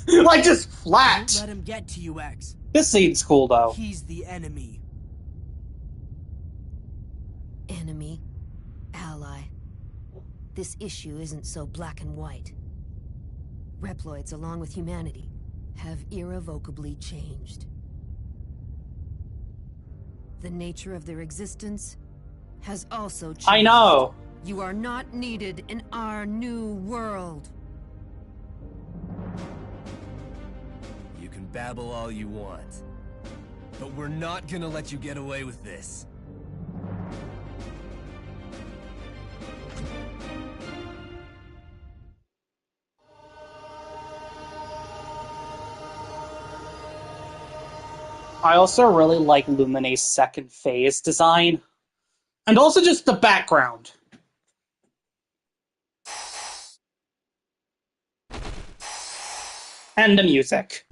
[SPEAKER 13] Like, just flat.
[SPEAKER 7] Don't let him get to you, X.
[SPEAKER 13] This scene's cool, though.
[SPEAKER 7] He's the enemy.
[SPEAKER 1] Enemy, ally. This issue isn't so black and white. Reploids, along with humanity, have irrevocably changed. The nature of their existence has also changed.
[SPEAKER 13] I know.
[SPEAKER 1] You are not needed in our new world.
[SPEAKER 5] You can babble all you want, but we're not gonna let you get away with this.
[SPEAKER 13] I also really like Lumine's second phase design. And also just the background. And the music.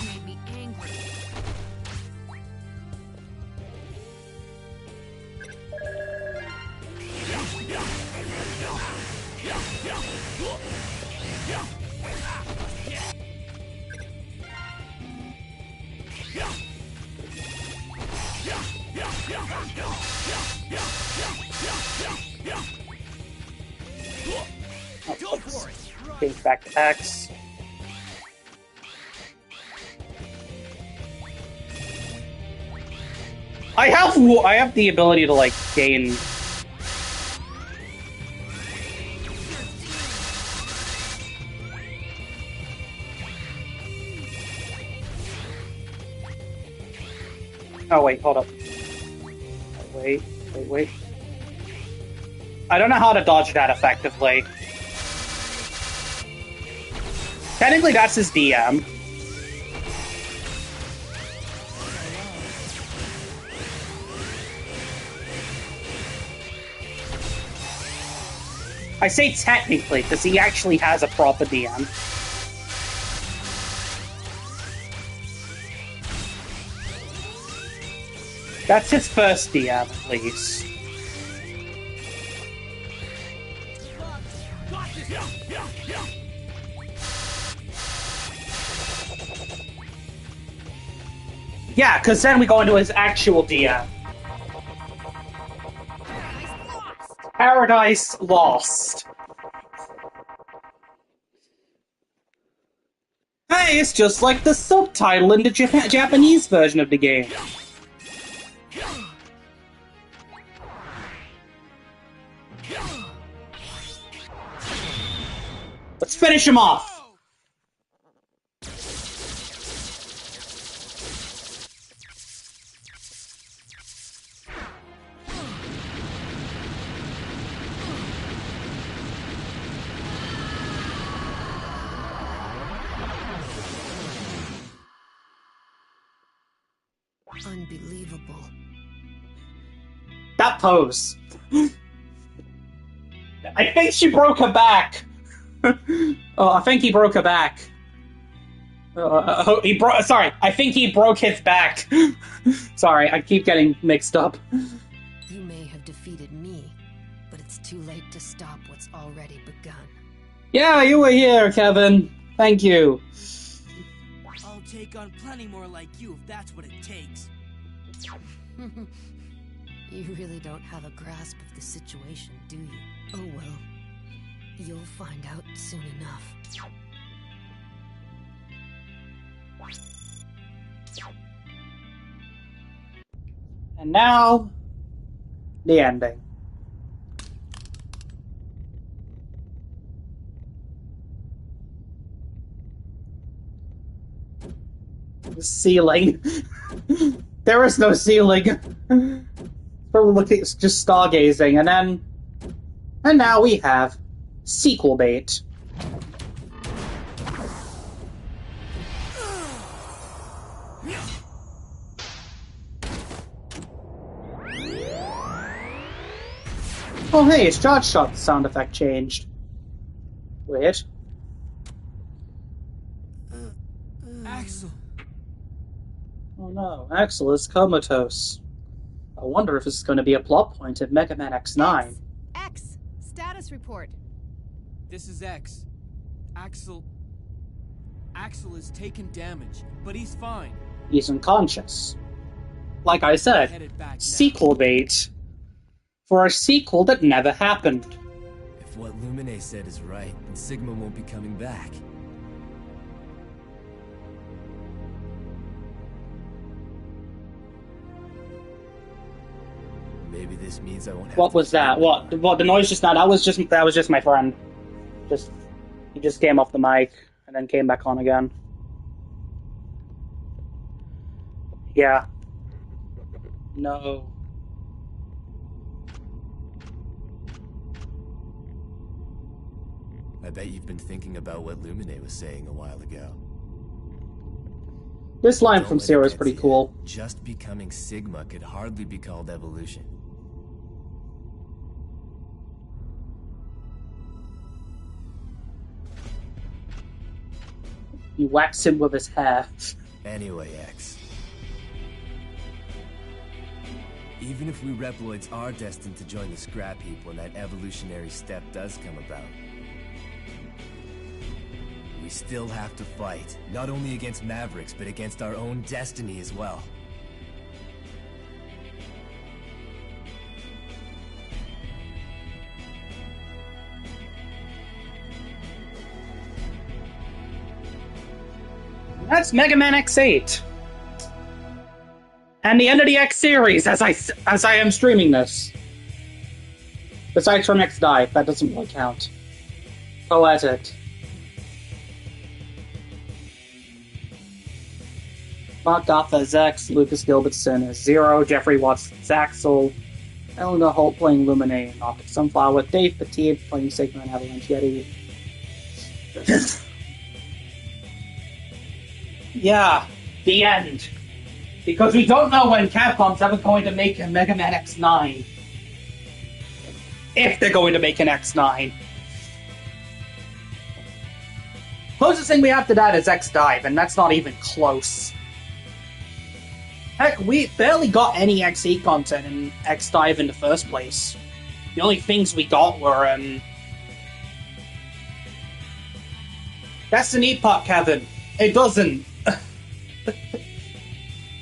[SPEAKER 1] Made me angry.
[SPEAKER 13] Go for it. Change back to X. I have the ability to like gain. Oh wait, hold up. Wait. I don't know how to dodge that effectively. Technically, that's his DM. I say technically, because he actually has a proper DM. That's his first DM, at least. Yeah, because then we go into his actual DM. Paradise Lost. Hey, it's just like the subtitle in the Japanese version of the game. Let's finish him off!
[SPEAKER 1] Unbelievable.
[SPEAKER 13] That pose. I think she broke her back. Oh, I think he broke her back. Sorry, I think he broke his back. Sorry, I keep getting mixed up.
[SPEAKER 1] You may have defeated me, but it's too late to stop what's already begun.
[SPEAKER 13] Yeah, you were here, Kevin. Thank you.
[SPEAKER 7] I'll take on plenty more like you if that's what it takes.
[SPEAKER 1] You really don't have a grasp of the situation, do you? Oh well. You'll find out soon enough.
[SPEAKER 13] And now, the ending. The ceiling. There is no ceiling. Probably looking, it's just stargazing, and now we have sequel bait. Oh hey, it's Charge Shot sound effect changed. Weird.
[SPEAKER 5] Axel!
[SPEAKER 13] Oh no, Axel is comatose. I wonder if this is going to be a plot point in Mega Man X9.
[SPEAKER 6] X! Status report.
[SPEAKER 5] This is X. Axel has taken damage, but he's fine.
[SPEAKER 13] He's unconscious. Like I said, sequel bait. For a sequel that never happened.
[SPEAKER 5] If what Lumine said is right, then Sigma won't be coming back. Maybe this means I won't have
[SPEAKER 13] What was that? What the noise just now? That was just my friend. He just came off the mic and then came back on again. Yeah. No.
[SPEAKER 5] I bet you've been thinking about what Lumine was saying a while ago.
[SPEAKER 13] This line from Zero is pretty cool.
[SPEAKER 5] Just becoming Sigma could hardly be called evolution.
[SPEAKER 13] He whacks him with his hair.
[SPEAKER 5] Anyway, X. Even if we Reploids are destined to join the scrap heap when that evolutionary step does come about, we still have to fight, not only against Mavericks, but against our own destiny as well.
[SPEAKER 13] That's Mega Man X8. And the end of the X series as I am streaming this. Besides from X Dive, that doesn't really count. Poetic. Mark Goff as X, Lucas Gilbertson as Zero, Jeffrey Watts as Axel, Eleanor Holt playing Lumine and Optic Sunflower, Dave Petit playing Sigma and Avalanche Yeti. Yeah, the end. Because we don't know when Capcom's ever going to make a Mega Man X9. If they're going to make an X9. Closest thing we have to that is X-Dive, and that's not even close. Heck, we barely got any X8 content in X-Dive in the first place. The only things we got were, That's an epoch, Kevin. It doesn't.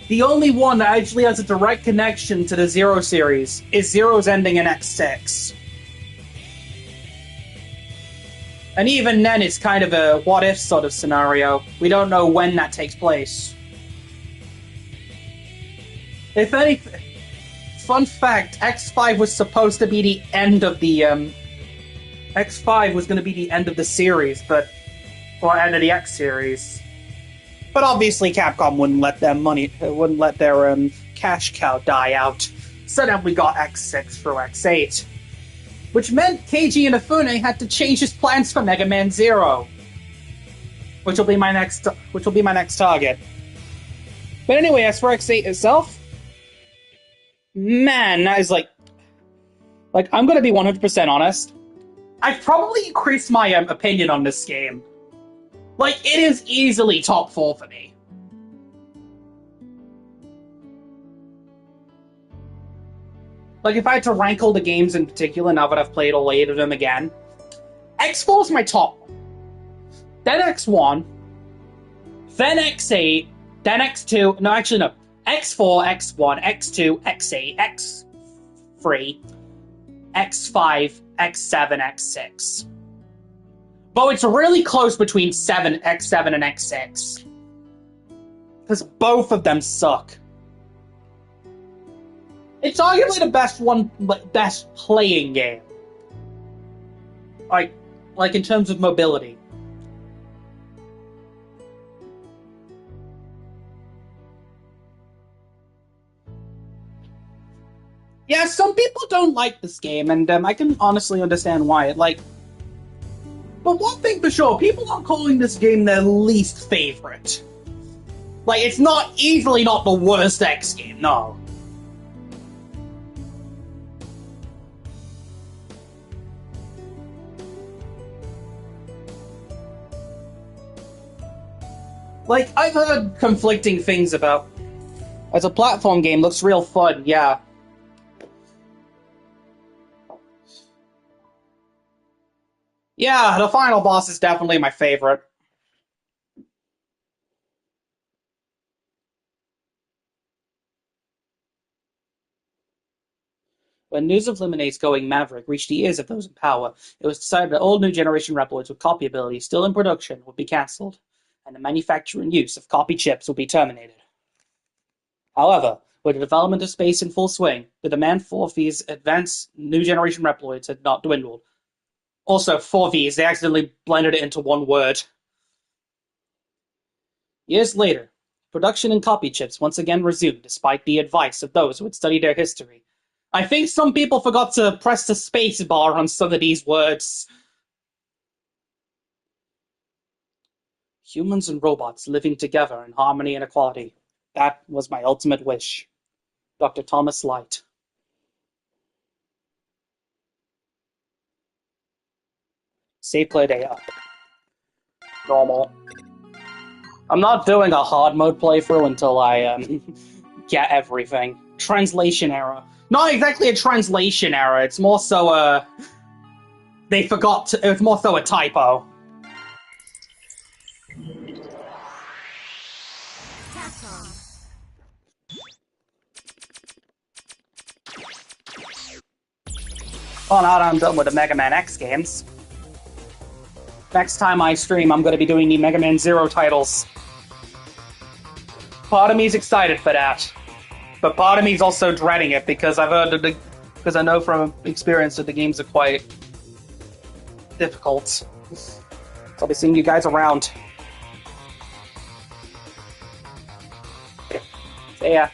[SPEAKER 13] The only one that actually has a direct connection to the Zero series is Zero's ending in X6. And even then, it's kind of a what-if sort of scenario. We don't know when that takes place. If anything... Fun fact, X5 was supposed to be the end of the, X5 was going to be the end of the series, but... Or end of the X series. But obviously Capcom wouldn't let their cash cow die out. So then we got X6 through X8. Which meant Keiji Inafune had to change his plans for Mega Man Zero. Which will be my next target. But anyway, as for X8 itself, man, that is like I'm gonna be 100% honest. I've probably increased my opinion on this game. It is easily top 4 for me. If I had to rank all the games in particular, now that I've played all 8 of them again, X4 is my top one. Then X1, then X8, then X2, no, actually no, X4, X1, X2, X8, X3, X5, X7, X6. But it's really close between X7 and X6. Because both of them suck. It's arguably the best playing game. Like in terms of mobility. Yeah, some people don't like this game, and I can honestly understand why. But one thing for sure, people aren't calling this game their least favorite. It's not easily not the worst X game, no. Like, I've heard conflicting things about... As a platform game, looks real fun, yeah. Yeah, the final boss is definitely my favorite. When news of Luminate's going Maverick reached the ears of those in power, it was decided that all new generation Reploids with copy abilities still in production would be cancelled, and the manufacture and use of copy chips would be terminated. However, with the development of space in full swing, the demand for these advanced new generation Reploids had not dwindled. Also, for these, they accidentally blended it into one word. Years later, production and copy chips once again resumed despite the advice of those who had studied their history. I think some people forgot to press the space bar on some of these words. Humans and robots living together in harmony and equality. That was my ultimate wish. Dr. Thomas Light. Save play day up. Normal. I'm not doing a hard mode playthrough until I get everything. Translation error. Not exactly a translation error, it's more so they forgot to, it's more so a typo. Well, now that I'm done with the Mega Man X games, next time I stream, I'm going to be doing the Mega Man Zero titles. Part of me's excited for that, but part of me's also dreading it because I've heard that because I know from experience that the games are quite difficult. So I'll be seeing you guys around. See ya.